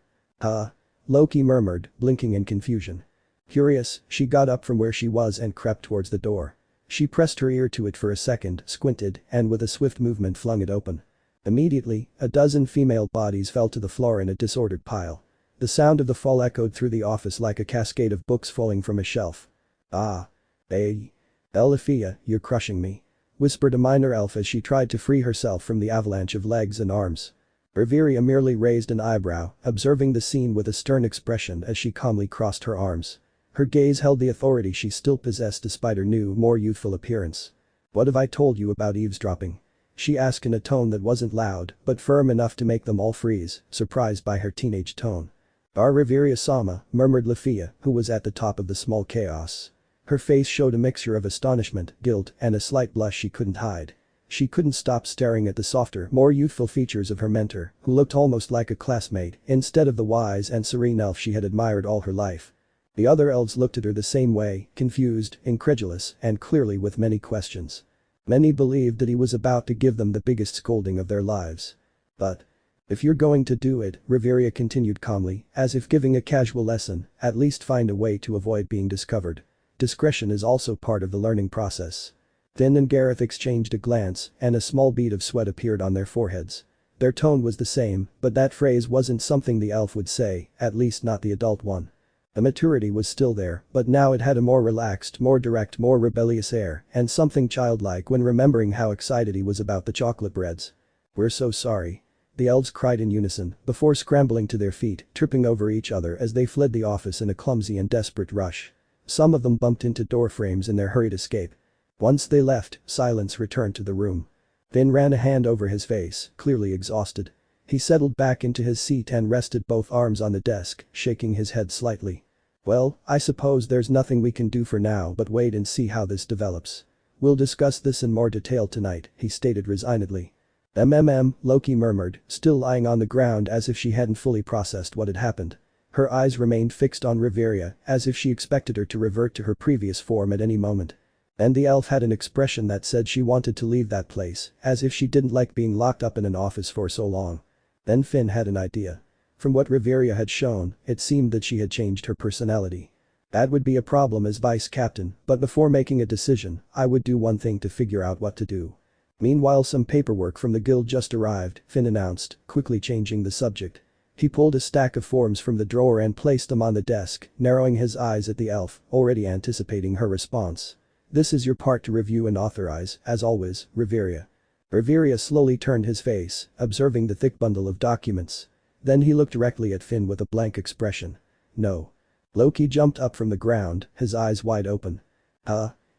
Loki murmured, blinking in confusion. Curious, she got up from where she was and crept towards the door. She pressed her ear to it for a second, squinted, and with a swift movement flung it open. Immediately, a dozen female bodies fell to the floor in a disordered pile. The sound of the fall echoed through the office like a cascade of books falling from a shelf. Hey. Elifia, you're crushing me. Whispered a minor elf as she tried to free herself from the avalanche of legs and arms. Riveria merely raised an eyebrow, observing the scene with a stern expression as she calmly crossed her arms. Her gaze held the authority she still possessed despite her new, more youthful appearance. What have I told you about eavesdropping? She asked in a tone that wasn't loud, but firm enough to make them all freeze, surprised by her teenage tone. Riveria Sama, murmured Lafia, who was at the top of the small chaos. Her face showed a mixture of astonishment, guilt, and a slight blush she couldn't hide. She couldn't stop staring at the softer, more youthful features of her mentor, who looked almost like a classmate, instead of the wise and serene elf she had admired all her life. The other elves looked at her the same way, confused, incredulous, and clearly with many questions. Many believed that he was about to give them the biggest scolding of their lives. But if you're going to do it, Riveria continued calmly, as if giving a casual lesson, at least find a way to avoid being discovered. Discretion is also part of the learning process. Finn and Gareth exchanged a glance, and a small bead of sweat appeared on their foreheads. Their tone was the same, but that phrase wasn't something the elf would say, at least not the adult one. The maturity was still there, but now it had a more relaxed, more direct, more rebellious air, and something childlike when remembering how excited he was about the chocolate breads. We're so sorry. The elves cried in unison, before scrambling to their feet, tripping over each other as they fled the office in a clumsy and desperate rush. Some of them bumped into door frames in their hurried escape. Once they left, silence returned to the room. Finn ran a hand over his face, clearly exhausted. He settled back into his seat and rested both arms on the desk, shaking his head slightly. Well, I suppose there's nothing we can do for now but wait and see how this develops. We'll discuss this in more detail tonight, he stated resignedly. Loki murmured, still lying on the ground as if she hadn't fully processed what had happened. Her eyes remained fixed on Riveria, as if she expected her to revert to her previous form at any moment. And the elf had an expression that said she wanted to leave that place, as if she didn't like being locked up in an office for so long. Then Finn had an idea. From what Riveria had shown, it seemed that she had changed her personality. That would be a problem as vice captain, but before making a decision, I would do one thing to figure out what to do. Meanwhile, some paperwork from the guild just arrived, Finn announced, quickly changing the subject. He pulled a stack of forms from the drawer and placed them on the desk, narrowing his eyes at the elf, already anticipating her response. This is your part to review and authorize, as always, Riveria. Riveria slowly turned his face, observing the thick bundle of documents. Then he looked directly at Finn with a blank expression. No. Loki jumped up from the ground, his eyes wide open.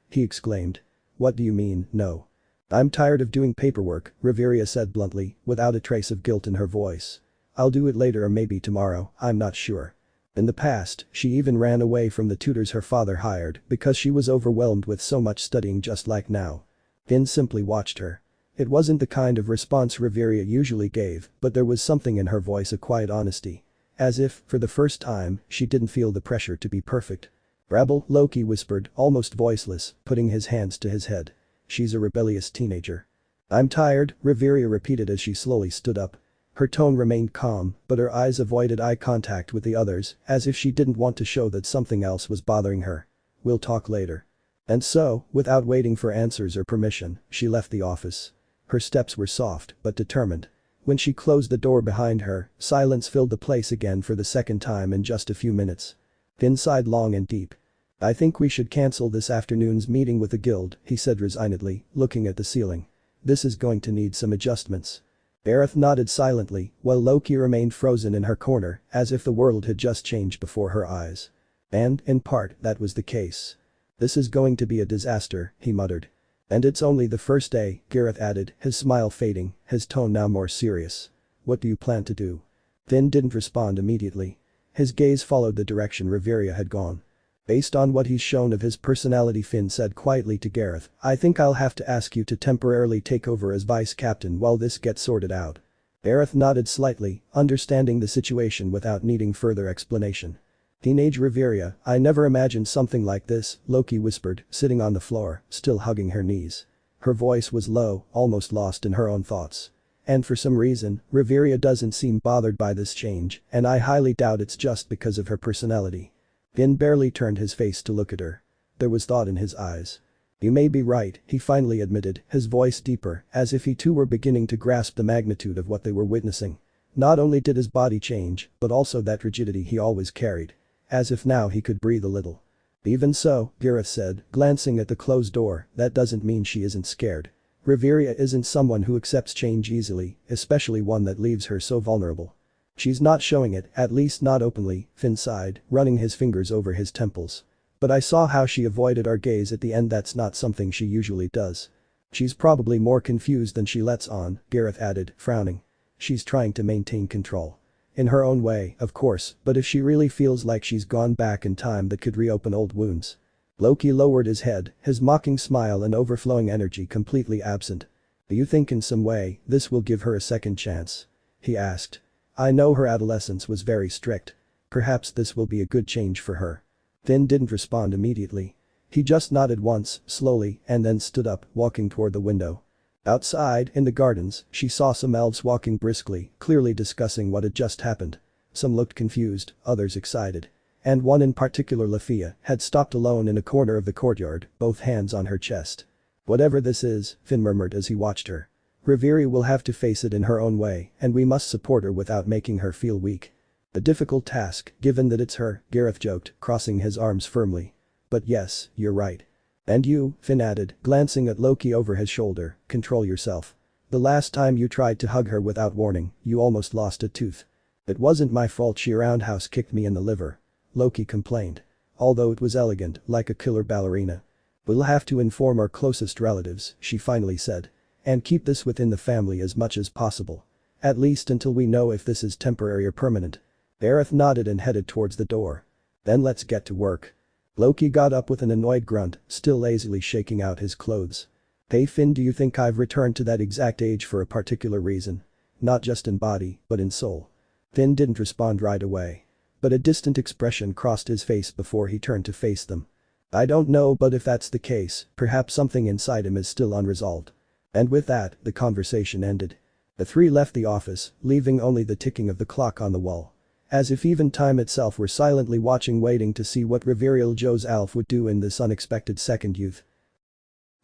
He exclaimed. What do you mean, no? I'm tired of doing paperwork, Riveria said bluntly, without a trace of guilt in her voice. I'll do it later or maybe tomorrow, I'm not sure. In the past, she even ran away from the tutors her father hired because she was overwhelmed with so much studying just like now. Finn simply watched her. It wasn't the kind of response Riveria usually gave, but there was something in her voice, a quiet honesty. As if, for the first time, she didn't feel the pressure to be perfect. Rebel, Loki whispered, almost voiceless, putting his hands to his head. She's a rebellious teenager. I'm tired, Riveria repeated as she slowly stood up. Her tone remained calm, but her eyes avoided eye contact with the others, as if she didn't want to show that something else was bothering her. We'll talk later. And so, without waiting for answers or permission, she left the office. Her steps were soft, but determined. When she closed the door behind her, silence filled the place again for the second time in just a few minutes. Finn sighed long and deep. I think we should cancel this afternoon's meeting with the guild, he said resignedly, looking at the ceiling. This is going to need some adjustments. Aerith nodded silently, while Loki remained frozen in her corner, as if the world had just changed before her eyes. And, in part, that was the case. "This is going to be a disaster," he muttered. "And it's only the first day," Gareth added, his smile fading, his tone now more serious. "What do you plan to do?" Finn didn't respond immediately. His gaze followed the direction Riveria had gone. "Based on what he's shown of his personality," Finn said quietly to Gareth, "I think I'll have to ask you to temporarily take over as vice captain while this gets sorted out." Gareth nodded slightly, understanding the situation without needing further explanation. "Teenage Riveria, I never imagined something like this," Loki whispered, sitting on the floor, still hugging her knees. Her voice was low, almost lost in her own thoughts. "And for some reason, Riveria doesn't seem bothered by this change, and I highly doubt it's just because of her personality." Finn barely turned his face to look at her. There was thought in his eyes. "You may be right," he finally admitted, his voice deeper, as if he too were beginning to grasp the magnitude of what they were witnessing. Not only did his body change, but also that rigidity he always carried. As if now he could breathe a little. "Even so," Gareth said, glancing at the closed door, "that doesn't mean she isn't scared. Riveria isn't someone who accepts change easily, especially one that leaves her so vulnerable." "She's not showing it, at least not openly," Finn sighed, running his fingers over his temples. "But I saw how she avoided our gaze at the end. That's not something she usually does." "She's probably more confused than she lets on," Gareth added, frowning. "She's trying to maintain control. In her own way, of course, but if she really feels like she's gone back in time, that could reopen old wounds." Loki lowered his head, his mocking smile and overflowing energy completely absent. "Do you think in some way, this will give her a second chance?" he asked. "I know her adolescence was very strict. Perhaps this will be a good change for her." Finn didn't respond immediately. He just nodded once, slowly, and then stood up, walking toward the window. Outside, in the gardens, she saw some elves walking briskly, clearly discussing what had just happened. Some looked confused, others excited. And one in particular, Lafia, had stopped alone in a corner of the courtyard, both hands on her chest. "Whatever this is," Finn murmured as he watched her. "Riveria will have to face it in her own way, and we must support her without making her feel weak." "A difficult task, given that it's her," Gareth joked, crossing his arms firmly. "But yes, you're right." "And you," Finn added, glancing at Loki over his shoulder, "control yourself. The last time you tried to hug her without warning, you almost lost a tooth." "It wasn't my fault she roundhouse kicked me in the liver," Loki complained. "Although it was elegant, like a killer ballerina." "We'll have to inform our closest relatives," she finally said. "And keep this within the family as much as possible. At least until we know if this is temporary or permanent." Aerith nodded and headed towards the door. "Then let's get to work." Loki got up with an annoyed grunt, still lazily shaking out his clothes. "Hey Finn, do you think I've returned to that exact age for a particular reason? Not just in body, but in soul?" Finn didn't respond right away. But a distant expression crossed his face before he turned to face them. "I don't know, but if that's the case, perhaps something inside him is still unresolved." And with that, the conversation ended. The three left the office, leaving only the ticking of the clock on the wall. As if even time itself were silently watching, waiting to see what Riveria Ljos Alf would do in this unexpected second youth.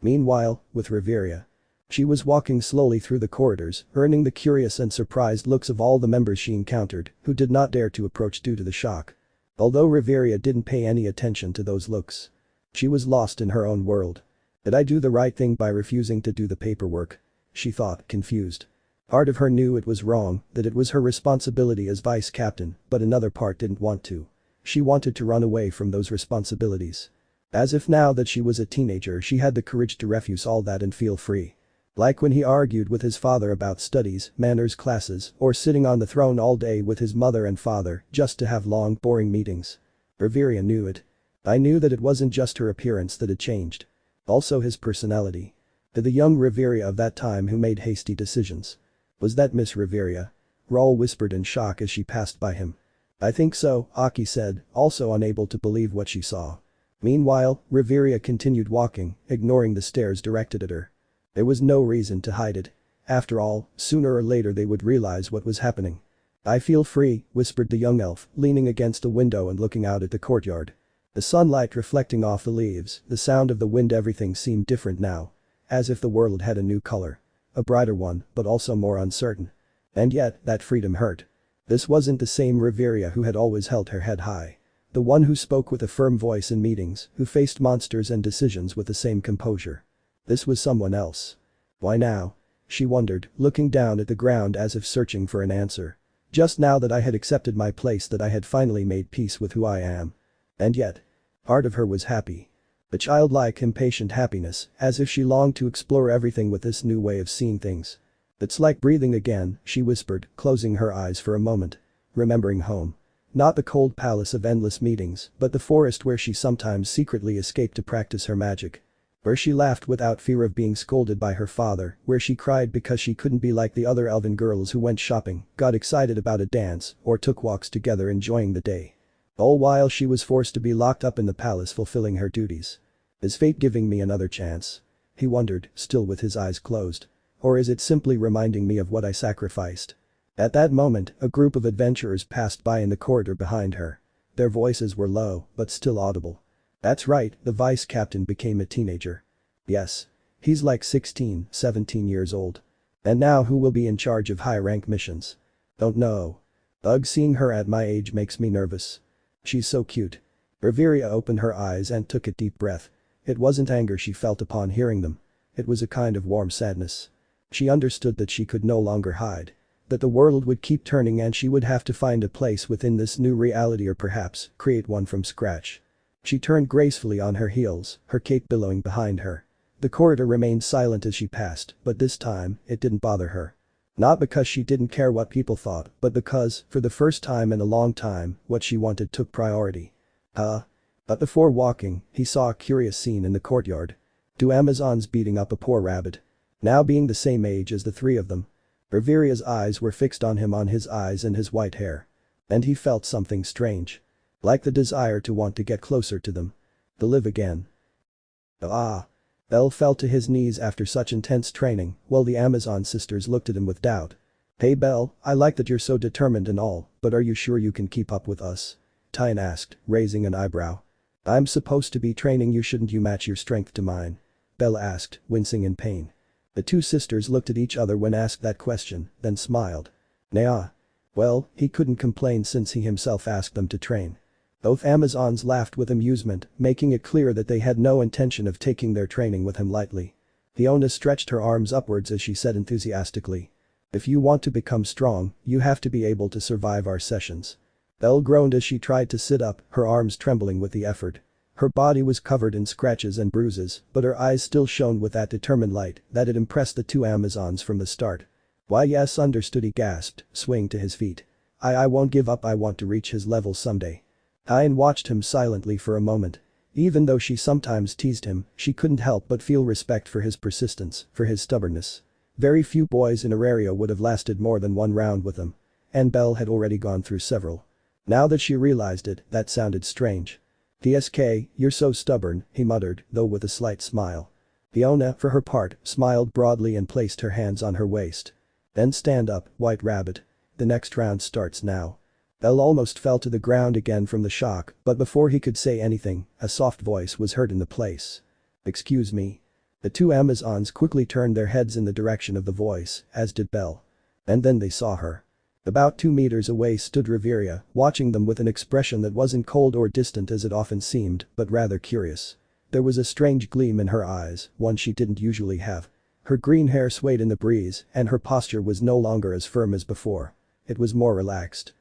Meanwhile, with Riveria. She was walking slowly through the corridors, earning the curious and surprised looks of all the members she encountered, who did not dare to approach due to the shock. Although Riveria didn't pay any attention to those looks. She was lost in her own world. "Did I do the right thing by refusing to do the paperwork?" she thought, confused. Part of her knew it was wrong, that it was her responsibility as vice captain, but another part didn't want to. She wanted to run away from those responsibilities. As if now that she was a teenager she had the courage to refuse all that and feel free. Like when he argued with his father about studies, manners classes, or sitting on the throne all day with his mother and father just to have long, boring meetings. Riveria knew it. I knew that it wasn't just her appearance that had changed. Also his personality. To the young Riveria of that time who made hasty decisions. "Was that Miss Riveria?" Raul whispered in shock as she passed by him. "I think so," Aki said, also unable to believe what she saw. Meanwhile, Riveria continued walking, ignoring the stares directed at her. There was no reason to hide it. After all, sooner or later they would realize what was happening. "I feel free," whispered the young elf, leaning against a window and looking out at the courtyard. The sunlight reflecting off the leaves, the sound of the wind, everything seemed different now. As if the world had a new color. A brighter one, but also more uncertain. And yet, that freedom hurt. This wasn't the same Riveria who had always held her head high. The one who spoke with a firm voice in meetings, who faced monsters and decisions with the same composure. This was someone else. Why now? She wondered, looking down at the ground as if searching for an answer. Just now that I had accepted my place, that I had finally made peace with who I am. And yet. Part of her was happy. A childlike, impatient happiness, as if she longed to explore everything with this new way of seeing things. "It's like breathing again," she whispered, closing her eyes for a moment. Remembering home. Not the cold palace of endless meetings, but the forest where she sometimes secretly escaped to practice her magic. Where she laughed without fear of being scolded by her father, where she cried because she couldn't be like the other elven girls who went shopping, got excited about a dance, or took walks together enjoying the day. All while she was forced to be locked up in the palace fulfilling her duties. Is fate giving me another chance? He wondered, still with his eyes closed. Or is it simply reminding me of what I sacrificed? At that moment, a group of adventurers passed by in the corridor behind her. Their voices were low, but still audible. "That's right, the vice captain became a teenager." "Yes. He's like 16, 17 years old. And now who will be in charge of high-rank missions?" "Don't know. Ugh, seeing her at my age makes me nervous. She's so cute." Riveria opened her eyes and took a deep breath. It wasn't anger she felt upon hearing them. It was a kind of warm sadness. She understood that she could no longer hide. That the world would keep turning and she would have to find a place within this new reality, or perhaps create one from scratch. She turned gracefully on her heels, her cape billowing behind her. The corridor remained silent as she passed, but this time, it didn't bother her. Not because she didn't care what people thought, but because, for the first time in a long time, what she wanted took priority. But before walking, he saw a curious scene in the courtyard. Two Amazons beating up a poor rabbit. Now being the same age as the three of them. Riveria's eyes were fixed on him, on his eyes and his white hair. And he felt something strange. Like the desire to want to get closer to them. To live again. Belle fell to his knees after such intense training, while the Amazon sisters looked at him with doubt. "Hey Belle, I like that you're so determined and all, but are you sure you can keep up with us?" Tyne asked, raising an eyebrow. "I'm supposed to be training you, shouldn't you match your strength to mine?" Belle asked, wincing in pain. The two sisters looked at each other when asked that question, then smiled. Nah. Well, he couldn't complain since he himself asked them to train. Both Amazons laughed with amusement, making it clear that they had no intention of taking their training with him lightly. Fiona stretched her arms upwards as she said enthusiastically. "If you want to become strong, you have to be able to survive our sessions." Belle groaned as she tried to sit up, her arms trembling with the effort. Her body was covered in scratches and bruises, but her eyes still shone with that determined light that had impressed the two Amazons from the start. "Why yes, understood," he gasped, swaying to his feet. I won't give up, I want to reach his level someday." Tyne watched him silently for a moment. Even though she sometimes teased him, she couldn't help but feel respect for his persistence, for his stubbornness. Very few boys in Riveria would have lasted more than one round with him. And Belle had already gone through several. Now that she realized it, that sounded strange. "TSK, you're so stubborn," he muttered, though with a slight smile. Fiona, for her part, smiled broadly and placed her hands on her waist. "Then stand up, White Rabbit. The next round starts now." Belle almost fell to the ground again from the shock, but before he could say anything, a soft voice was heard in the place. "Excuse me." The two Amazons quickly turned their heads in the direction of the voice, as did Belle. And then they saw her. About 2 meters away stood Riveria, watching them with an expression that wasn't cold or distant as it often seemed, but rather curious. There was a strange gleam in her eyes, one she didn't usually have. Her green hair swayed in the breeze, and her posture was no longer as firm as before. It was more relaxed.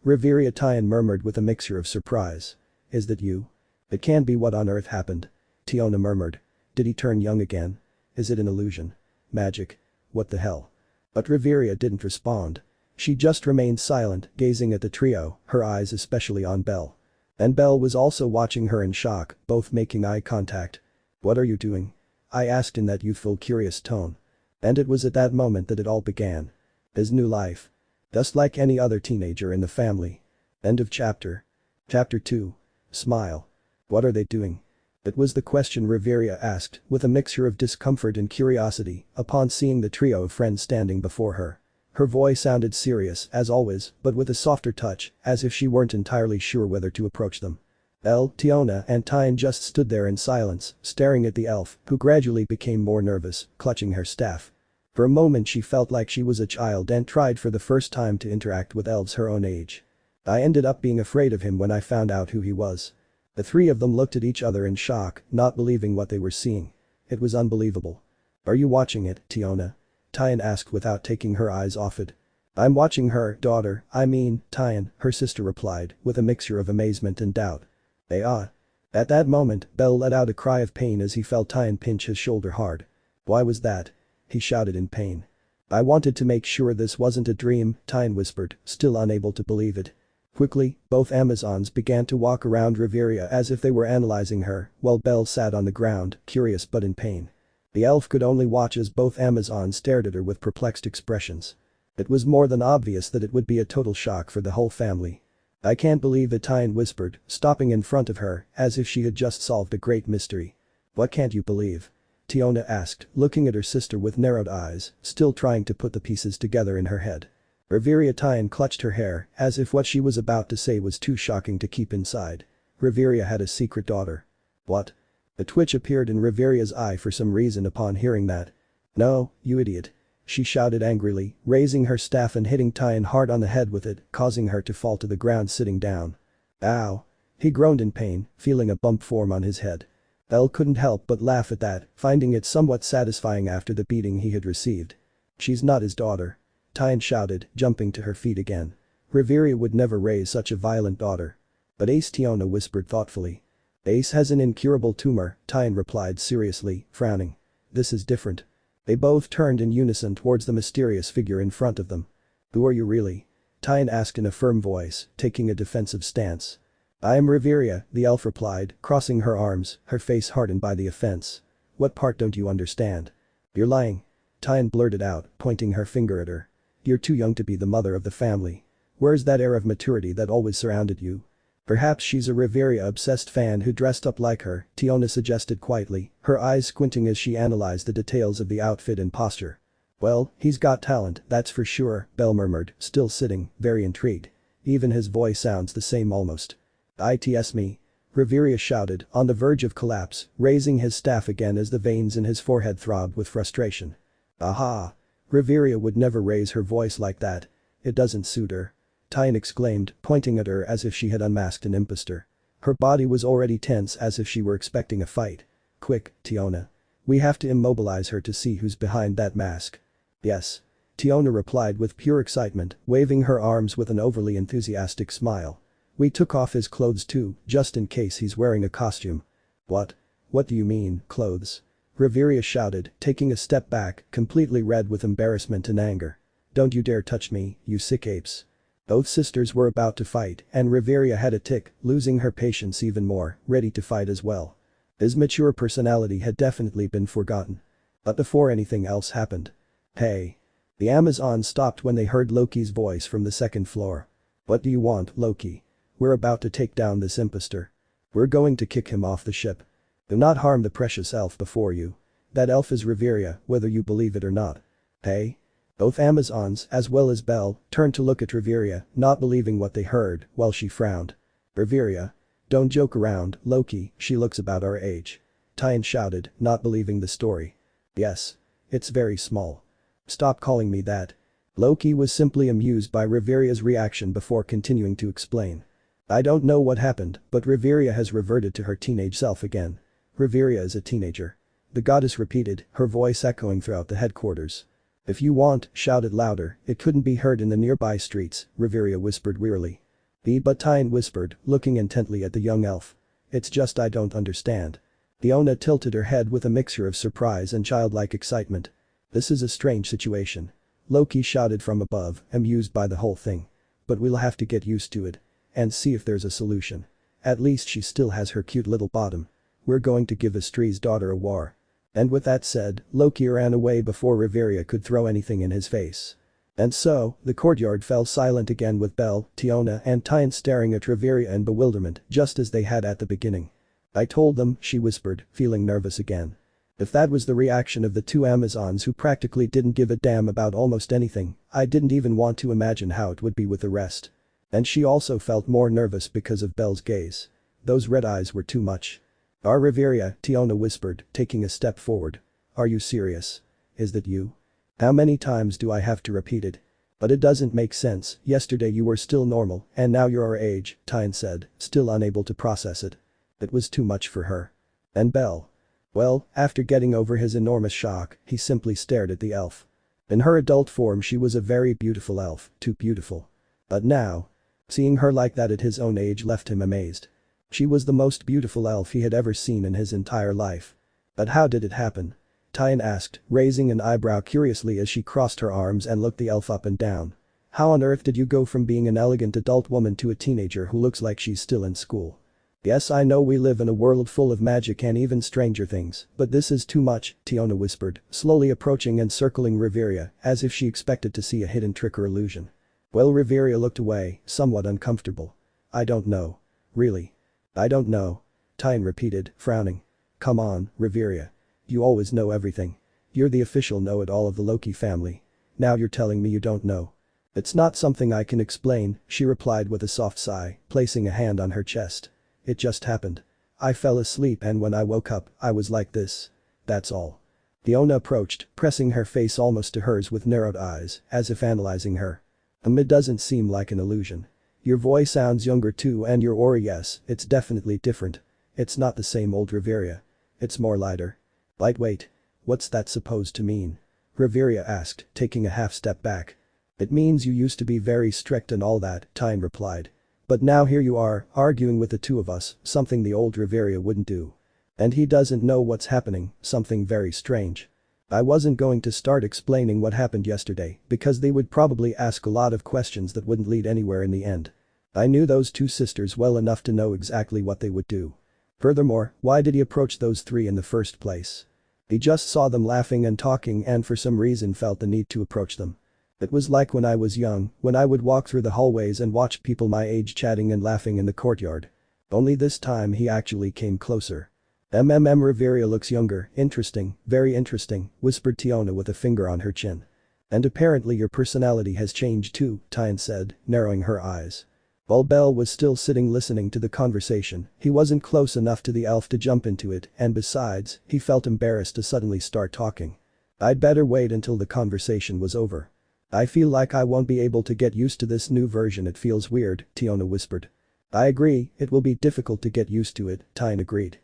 Riveria, Tyne murmured with a mixture of surprise. "Is that you?" "It can't be, what on earth happened?" Fiona murmured. "Did he turn young again? Is it an illusion? Magic? What the hell?" But Riveria didn't respond. She just remained silent, gazing at the trio, her eyes especially on Belle. And Belle was also watching her in shock, both making eye contact. "What are you doing?" I asked in that youthful, curious tone. And it was at that moment that it all began. His new life. Just like any other teenager in the family. End of chapter. Chapter 2. Smile. What are they doing? It was the question Riveria asked, with a mixture of discomfort and curiosity, upon seeing the trio of friends standing before her. Her voice sounded serious, as always, but with a softer touch, as if she weren't entirely sure whether to approach them. Belle, Fiona and Tyne just stood there in silence, staring at the elf, who gradually became more nervous, clutching her staff. For a moment she felt like she was a child and tried for the first time to interact with elves her own age. I ended up being afraid of him when I found out who he was. The three of them looked at each other in shock, not believing what they were seeing. It was unbelievable. Are you watching it, Tiona? Tyan asked without taking her eyes off it. I'm watching her, daughter, Tyan, her sister replied, with a mixture of amazement and doubt. They are. At that moment, Belle let out a cry of pain as he felt Tyan pinch his shoulder hard. Why was that? He shouted in pain. I wanted to make sure this wasn't a dream, Tyan whispered, still unable to believe it. Quickly, both Amazons began to walk around Riveria as if they were analyzing her, while Belle sat on the ground, curious but in pain. The elf could only watch as both Amazons stared at her with perplexed expressions. It was more than obvious that it would be a total shock for the whole family. I can't believe it, Tyan whispered, stopping in front of her, as if she had just solved a great mystery. What can't you believe? Tiona asked, looking at her sister with narrowed eyes, still trying to put the pieces together in her head. Riveria Tyan clutched her hair, as if what she was about to say was too shocking to keep inside. Riveria had a secret daughter. What? A twitch appeared in Riveria's eye for some reason upon hearing that. No, you idiot. She shouted angrily, raising her staff and hitting Tyan hard on the head with it, causing her to fall to the ground sitting down. Ow. He groaned in pain, feeling a bump form on his head. Elle couldn't help but laugh at that, finding it somewhat satisfying after the beating he had received. She's not his daughter. Tyan shouted, jumping to her feet again. Riveria would never raise such a violent daughter. But Ace, Tiona whispered thoughtfully. Ace has an incurable tumor, Tyan replied seriously, frowning. This is different. They both turned in unison towards the mysterious figure in front of them. Who are you really? Tyan asked in a firm voice, taking a defensive stance. I am Riveria, the elf replied, crossing her arms, her face hardened by the offense. What part don't you understand? You're lying. Tyan blurted out, pointing her finger at her. You're too young to be the mother of the family. Where's that air of maturity that always surrounded you? Perhaps she's a Riveria-obsessed fan who dressed up like her, Tiona suggested quietly, her eyes squinting as she analyzed the details of the outfit and posture. Well, he's got talent, that's for sure, Belle murmured, still sitting, very intrigued. Even his voice sounds the same almost. It's me. Riveria shouted, on the verge of collapse, raising his staff again as the veins in his forehead throbbed with frustration. Aha! Riveria would never raise her voice like that. It doesn't suit her. Tyan exclaimed, pointing at her as if she had unmasked an impostor. Her body was already tense as if she were expecting a fight. Quick, Tiona. We have to immobilize her to see who's behind that mask. Yes. Tiona replied with pure excitement, waving her arms with an overly enthusiastic smile. We took off his clothes too, just in case he's wearing a costume. What? What do you mean, clothes? Riveria shouted, taking a step back, completely red with embarrassment and anger. Don't you dare touch me, you sick apes. Both sisters were about to fight, and Riveria had a tick, losing her patience even more, ready to fight as well. His mature personality had definitely been forgotten. But before anything else happened. Hey. The Amazon stopped when they heard Loki's voice from the second floor. What do you want, Loki? We're about to take down this impostor. We're going to kick him off the ship. Do not harm the precious elf before you. That elf is Riveria, whether you believe it or not. Hey? Both Amazons, as well as Belle, turned to look at Riveria, not believing what they heard, while she frowned. Riveria? Don't joke around, Loki, she looks about our age. Tyan shouted, not believing the story. Yes. It's very small. Stop calling me that. Loki was simply amused by Riveria's reaction before continuing to explain. I don't know what happened, but Riveria has reverted to her teenage self again. Riveria is a teenager. The goddess repeated, her voice echoing throughout the headquarters. If you want, shout it louder, it couldn't be heard in the nearby streets, Riveria whispered wearily. But Tyan whispered, looking intently at the young elf. It's just I don't understand. Tiona tilted her head with a mixture of surprise and childlike excitement. This is a strange situation. Loki shouted from above, amused by the whole thing. But we'll have to get used to it. And see if there's a solution. At least she still has her cute little bottom. We're going to give Estree's daughter a war. And with that said, Loki ran away before Riveria could throw anything in his face. And so, the courtyard fell silent again with Belle, Tiona and Tyan staring at Riveria in bewilderment just as they had at the beginning. I told them, she whispered, feeling nervous again. If that was the reaction of the two Amazons who practically didn't give a damn about almost anything, I didn't even want to imagine how it would be with the rest. And she also felt more nervous because of Belle's gaze. Those red eyes were too much. Our Riveria, Tiona whispered, taking a step forward. Are you serious? Is that you? How many times do I have to repeat it? But it doesn't make sense, yesterday you were still normal, and now you're our age, Tyan said, still unable to process it. It was too much for her. And Belle. Well, after getting over his enormous shock, he simply stared at the elf. In her adult form she was a very beautiful elf, too beautiful. But now, seeing her like that at his own age left him amazed. She was the most beautiful elf he had ever seen in his entire life. But how did it happen? Tyan asked, raising an eyebrow curiously as she crossed her arms and looked the elf up and down. How on earth did you go from being an elegant adult woman to a teenager who looks like she's still in school? Yes, I know we live in a world full of magic and even stranger things, but this is too much, Tiona whispered, slowly approaching and circling Riveria, as if she expected to see a hidden trick or illusion. Well, Riveria looked away, somewhat uncomfortable. I don't know. Really. I don't know. Tyan repeated, frowning. Come on, Riveria. You always know everything. You're the official know-it-all of the Loki family. Now you're telling me you don't know. It's not something I can explain, she replied with a soft sigh, placing a hand on her chest. It just happened. I fell asleep and when I woke up, I was like this. That's all. Tiona approached, pressing her face almost to hers with narrowed eyes, as if analyzing her. It doesn't seem like an illusion. Your voice sounds younger too and your aura, yes, it's definitely different. It's not the same old Riveria. It's more lighter. Lightweight. What's that supposed to mean? Riveria asked, taking a half step back. It means you used to be very strict and all that, Tyan replied. But now here you are, arguing with the two of us, something the old Riveria wouldn't do. And he doesn't know what's happening, something very strange. I wasn't going to start explaining what happened yesterday, because they would probably ask a lot of questions that wouldn't lead anywhere in the end. I knew those two sisters well enough to know exactly what they would do. Furthermore, why did he approach those three in the first place? He just saw them laughing and talking and for some reason felt the need to approach them. It was like when I was young, when I would walk through the hallways and watch people my age chatting and laughing in the courtyard. Only this time he actually came closer. Riveria looks younger, interesting, very interesting, whispered Tiona with a finger on her chin. And apparently your personality has changed too, Tyan said, narrowing her eyes. While Belle was still sitting listening to the conversation, he wasn't close enough to the elf to jump into it and besides, he felt embarrassed to suddenly start talking. I'd better wait until the conversation was over. I feel like I won't be able to get used to this new version, it feels weird, Tiona whispered. I agree, it will be difficult to get used to it, Tyan agreed.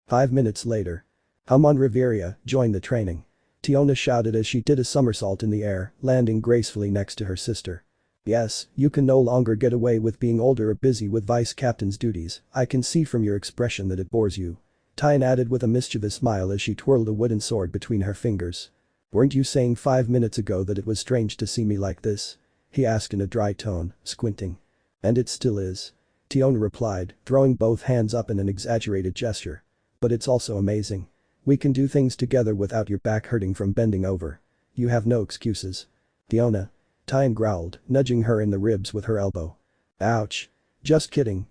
5 minutes later. Come on Riveria, join the training. Tiona shouted as she did a somersault in the air, landing gracefully next to her sister. Yes, you can no longer get away with being older or busy with vice captain's duties, I can see from your expression that it bores you. Tyan added with a mischievous smile as she twirled a wooden sword between her fingers. Weren't you saying 5 minutes ago that it was strange to see me like this? He asked in a dry tone, squinting. And it still is. Tiona replied, throwing both hands up in an exaggerated gesture. But it's also amazing. We can do things together without your back hurting from bending over. You have no excuses. Tiona. Tyan growled, nudging her in the ribs with her elbow. Ouch. Just kidding,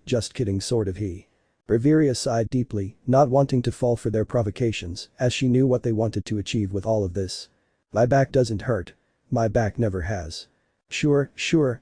sort of he. Riveria sighed deeply, not wanting to fall for their provocations, as she knew what they wanted to achieve with all of this. My back doesn't hurt. My back never has. Sure,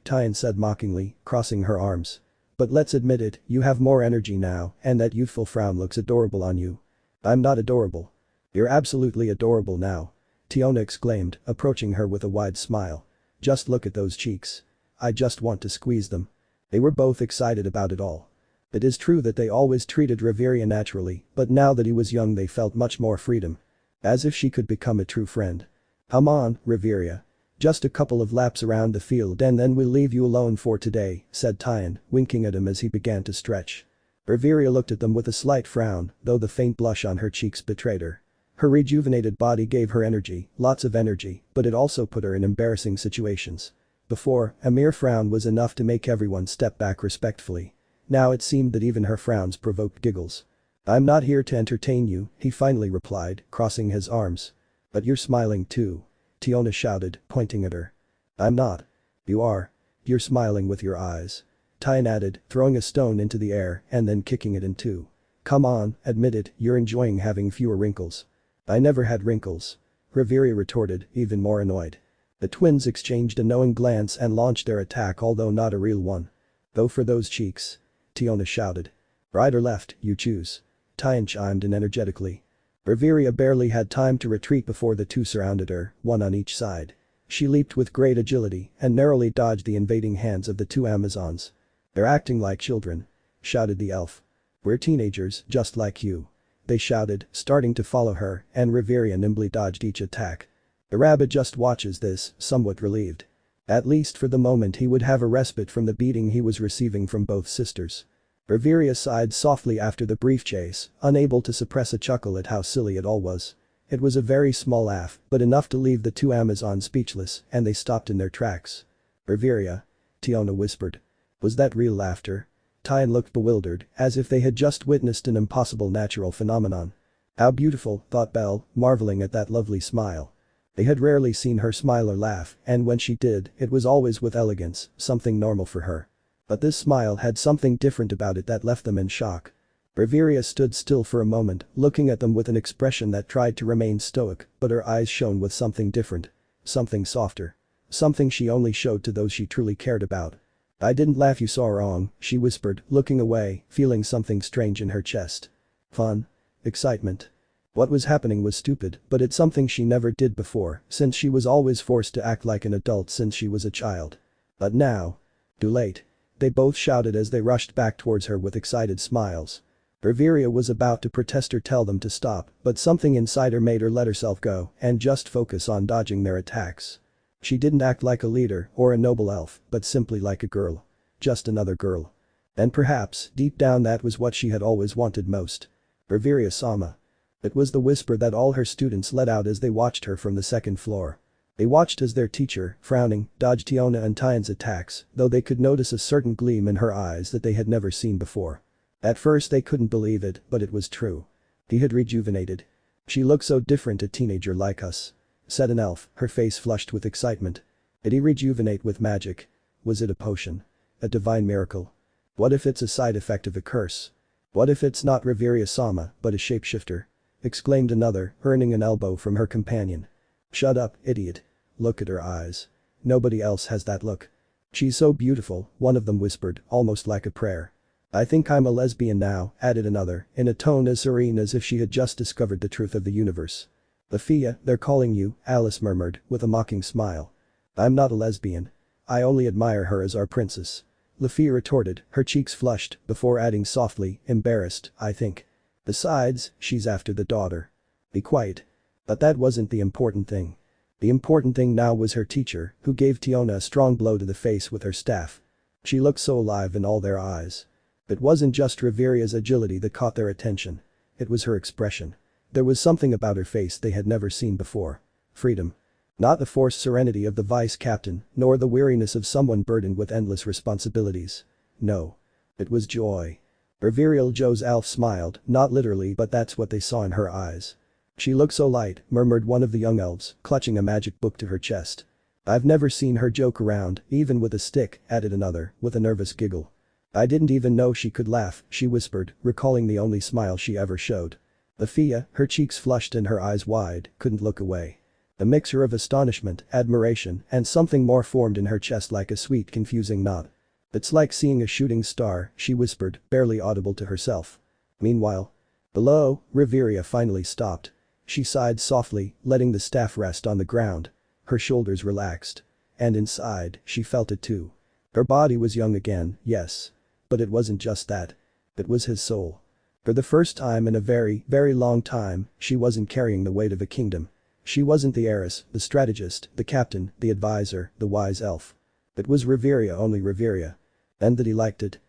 Tyan said mockingly, crossing her arms. But let's admit it, you have more energy now, and that youthful frown looks adorable on you. I'm not adorable. You're absolutely adorable now. Tiona exclaimed, approaching her with a wide smile. Just look at those cheeks. I just want to squeeze them. They were both excited about it all. It is true that they always treated Riveria naturally, but now that he was young they felt much more freedom. As if she could become a true friend. Come on, Riveria. Just a couple of laps around the field and then we'll leave you alone for today, said Tyan, winking at him as he began to stretch. Riveria looked at them with a slight frown, though the faint blush on her cheeks betrayed her. Her rejuvenated body gave her energy, lots of energy, but it also put her in embarrassing situations. Before, a mere frown was enough to make everyone step back respectfully. Now it seemed that even her frowns provoked giggles. I'm not here to entertain you, he finally replied, crossing his arms. But you're smiling too. Tiona shouted, pointing at her. I'm not. You are. You're smiling with your eyes. Tyan added, throwing a stone into the air and then kicking it in two. Come on, admit it, you're enjoying having fewer wrinkles. I never had wrinkles. Riveria retorted, even more annoyed. The twins exchanged a knowing glance and launched their attack, although not a real one. Go for those cheeks. Tiona shouted. Right or left, you choose. Tyan chimed in energetically. Riveria barely had time to retreat before the two surrounded her, one on each side. She leaped with great agility and narrowly dodged the invading hands of the two Amazons. They're acting like children. Shouted the elf. We're teenagers, just like you. they shouted, starting to follow her, and Riveria nimbly dodged each attack. The rabbit just watches this, somewhat relieved. At least for the moment he would have a respite from the beating he was receiving from both sisters. Riveria sighed softly after the brief chase, unable to suppress a chuckle at how silly it all was. It was a very small laugh, but enough to leave the two Amazons speechless, and they stopped in their tracks. "Riveria?" Tiona whispered. Was that real laughter? Tyan looked bewildered, as if they had just witnessed an impossible natural phenomenon. How beautiful, thought Belle, marveling at that lovely smile. They had rarely seen her smile or laugh, and when she did, it was always with elegance, something normal for her. But this smile had something different about it that left them in shock. Riveria stood still for a moment, looking at them with an expression that tried to remain stoic, but her eyes shone with something different. Something softer. Something she only showed to those she truly cared about. "I didn't laugh, you saw wrong," she whispered, looking away, feeling something strange in her chest. Fun? Excitement? What was happening was stupid, but it's something she never did before, since she was always forced to act like an adult since she was a child. But now. Too late. They both shouted as they rushed back towards her with excited smiles. Riveria was about to protest or tell them to stop, but something inside her made her let herself go and just focus on dodging their attacks. She didn't act like a leader or a noble elf, but simply like a girl. Just another girl. And perhaps, deep down, that was what she had always wanted most. Riveria-sama. It was the whisper that all her students let out as they watched her from the second floor. They watched as their teacher, frowning, dodged Tiona and Tyan's attacks, though they could notice a certain gleam in her eyes that they had never seen before. At first they couldn't believe it, but it was true. He had rejuvenated. "She looks so different, a teenager like us," said an elf, her face flushed with excitement. Did he rejuvenate with magic? Was it a potion? A divine miracle? What if it's a side effect of a curse? What if it's not Riveria-sama, but a shapeshifter? Exclaimed another, earning an elbow from her companion. "Shut up, idiot. Look at her eyes. Nobody else has that look. She's so beautiful," one of them whispered, almost like a prayer. "I think I'm a lesbian now," added another, in a tone as serene as if she had just discovered the truth of the universe. "Lafia, they're calling you," Alice murmured, with a mocking smile. "I'm not a lesbian. I only admire her as our princess," Lafia retorted, her cheeks flushed, before adding softly, embarrassed, "I think. Besides, she's after the daughter." "Be quiet." But that wasn't the important thing. The important thing now was her teacher, who gave Tiona a strong blow to the face with her staff. She looked so alive in all their eyes. It wasn't just Riveria's agility that caught their attention. It was her expression. There was something about her face they had never seen before. Freedom. Not the forced serenity of the vice captain, nor the weariness of someone burdened with endless responsibilities. No. It was joy. Riveria Ljos Alf smiled, not literally, but that's what they saw in her eyes. "She looks so light," murmured one of the young elves, clutching a magic book to her chest. "I've never seen her joke around, even with a stick," added another, with a nervous giggle. "I didn't even know she could laugh," she whispered, recalling the only smile she ever showed. Lafia, her cheeks flushed and her eyes wide, couldn't look away. A mixture of astonishment, admiration, and something more formed in her chest like a sweet confusing knot. "It's like seeing a shooting star," she whispered, barely audible to herself. Meanwhile. Below, Riveria finally stopped. She sighed softly, letting the staff rest on the ground. Her shoulders relaxed. And inside, she felt it too. Her body was young again, yes. But it wasn't just that. It was his soul. For the first time in a very, very long time, she wasn't carrying the weight of a kingdom. She wasn't the heiress, the strategist, the captain, the advisor, the wise elf. It was Riveria, only Riveria. And that he liked it.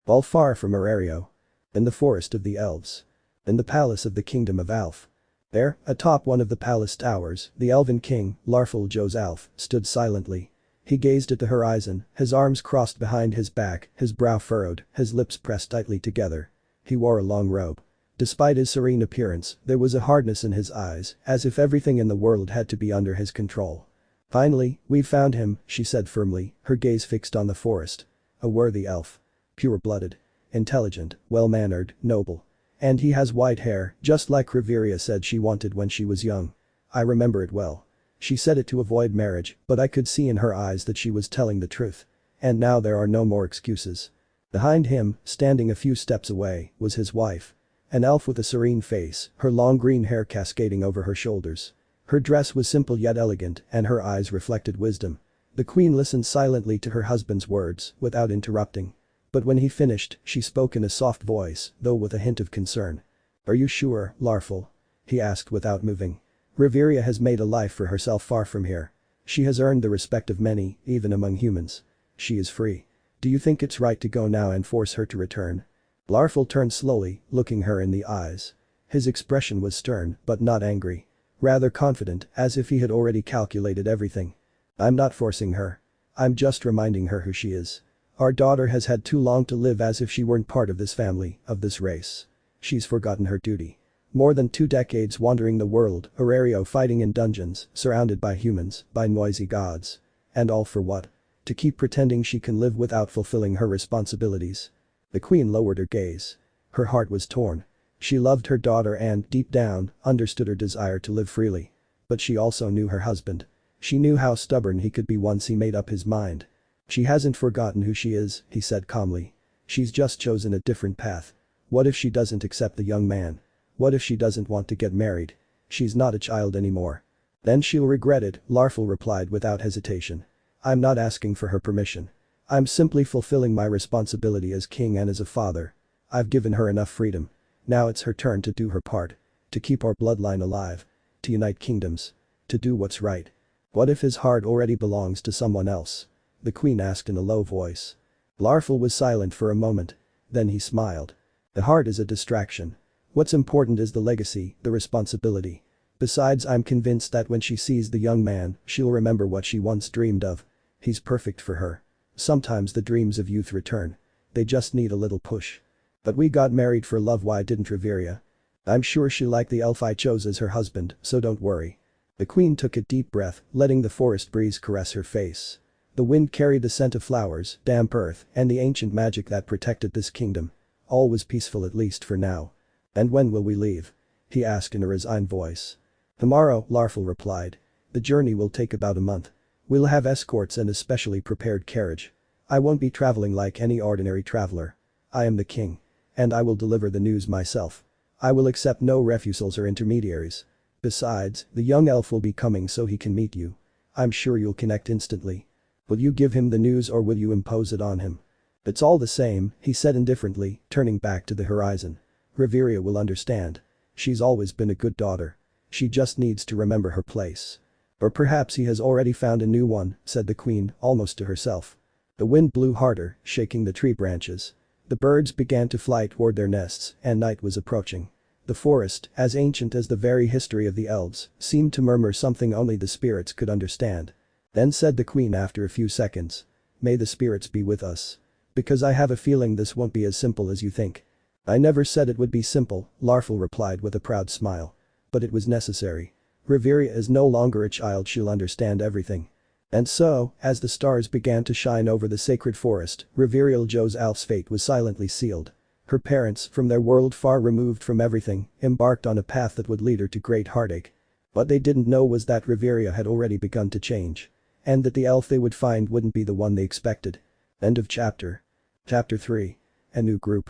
All far from Arario. In the forest of the elves. In the palace of the kingdom of Alf. There, atop one of the palace towers, the elven king, Riveria Ljos Alf, stood silently. He gazed at the horizon, his arms crossed behind his back, his brow furrowed, his lips pressed tightly together. He wore a long robe. Despite his serene appearance, there was a hardness in his eyes, as if everything in the world had to be under his control. "Finally, we've found him," she said firmly, her gaze fixed on the forest. "A worthy elf. Pure-blooded. Intelligent, well-mannered, noble. And he has white hair, just like Riveria said she wanted when she was young. I remember it well. She said it to avoid marriage, but I could see in her eyes that she was telling the truth. And now there are no more excuses." Behind him, standing a few steps away, was his wife. An elf with a serene face, her long green hair cascading over her shoulders. Her dress was simple yet elegant, and her eyes reflected wisdom. The queen listened silently to her husband's words, without interrupting. But when he finished, she spoke in a soft voice, though with a hint of concern. "Are you sure, Larful?" he asked without moving. "Riveria has made a life for herself far from here. She has earned the respect of many, even among humans. She is free. Do you think it's right to go now and force her to return?" Larful turned slowly, looking her in the eyes. His expression was stern, but not angry. Rather confident, as if he had already calculated everything. "I'm not forcing her. I'm just reminding her who she is. Our daughter has had too long to live as if she weren't part of this family, of this race. She's forgotten her duty. More than 2 decades wandering the world, Aurario fighting in dungeons, surrounded by humans, by noisy gods. And all for what? To keep pretending she can live without fulfilling her responsibilities." The queen lowered her gaze. Her heart was torn. She loved her daughter and, deep down, understood her desire to live freely. But she also knew her husband. She knew how stubborn he could be once he made up his mind. "She hasn't forgotten who she is," he said calmly. "She's just chosen a different path. What if she doesn't accept the young man? What if she doesn't want to get married? She's not a child anymore." "Then she'll regret it," Larful replied without hesitation. "I'm not asking for her permission. I'm simply fulfilling my responsibility as king and as a father. I've given her enough freedom. Now it's her turn to do her part. To keep our bloodline alive. To unite kingdoms. To do what's right." "What if his heart already belongs to someone else?" the queen asked in a low voice. Larful was silent for a moment. Then he smiled. "The heart is a distraction. What's important is the legacy, the responsibility. Besides, I'm convinced that when she sees the young man, she'll remember what she once dreamed of. He's perfect for her. Sometimes the dreams of youth return. They just need a little push. But we got married for love, why didn't Riveria? I'm sure she'll like the elf I chose as her husband, so don't worry." The queen took a deep breath, letting the forest breeze caress her face. The wind carried the scent of flowers, damp earth, and the ancient magic that protected this kingdom. All was peaceful, at least for now. "And when will we leave?" he asked in a resigned voice. "Tomorrow," Larful replied. "The journey will take about a month. We'll have escorts and a specially prepared carriage. I won't be traveling like any ordinary traveler. I am the king. And I will deliver the news myself. I will accept no refusals or intermediaries. Besides, the young elf will be coming so he can meet you. I'm sure you'll connect instantly. Will you give him the news or will you impose it on him?" "It's all the same," he said indifferently, turning back to the horizon. "Riveria will understand. She's always been a good daughter. She just needs to remember her place." "Or perhaps he has already found a new one," said the queen, almost to herself. The wind blew harder, shaking the tree branches. The birds began to fly toward their nests, and night was approaching. The forest, as ancient as the very history of the elves, seemed to murmur something only the spirits could understand. Then said the queen after a few seconds. "May the spirits be with us. Because I have a feeling this won't be as simple as you think." "I never said it would be simple," Larful replied with a proud smile. "But it was necessary. Riveria is no longer a child, she'll understand everything." And so, as the stars began to shine over the sacred forest, Riveria Ljos Alf's fate was silently sealed. Her parents, from their world far removed from everything, embarked on a path that would lead her to great heartache. What they didn't know was that Riveria had already begun to change. And that the elf they would find wouldn't be the one they expected. End of chapter. Chapter 3. A new group.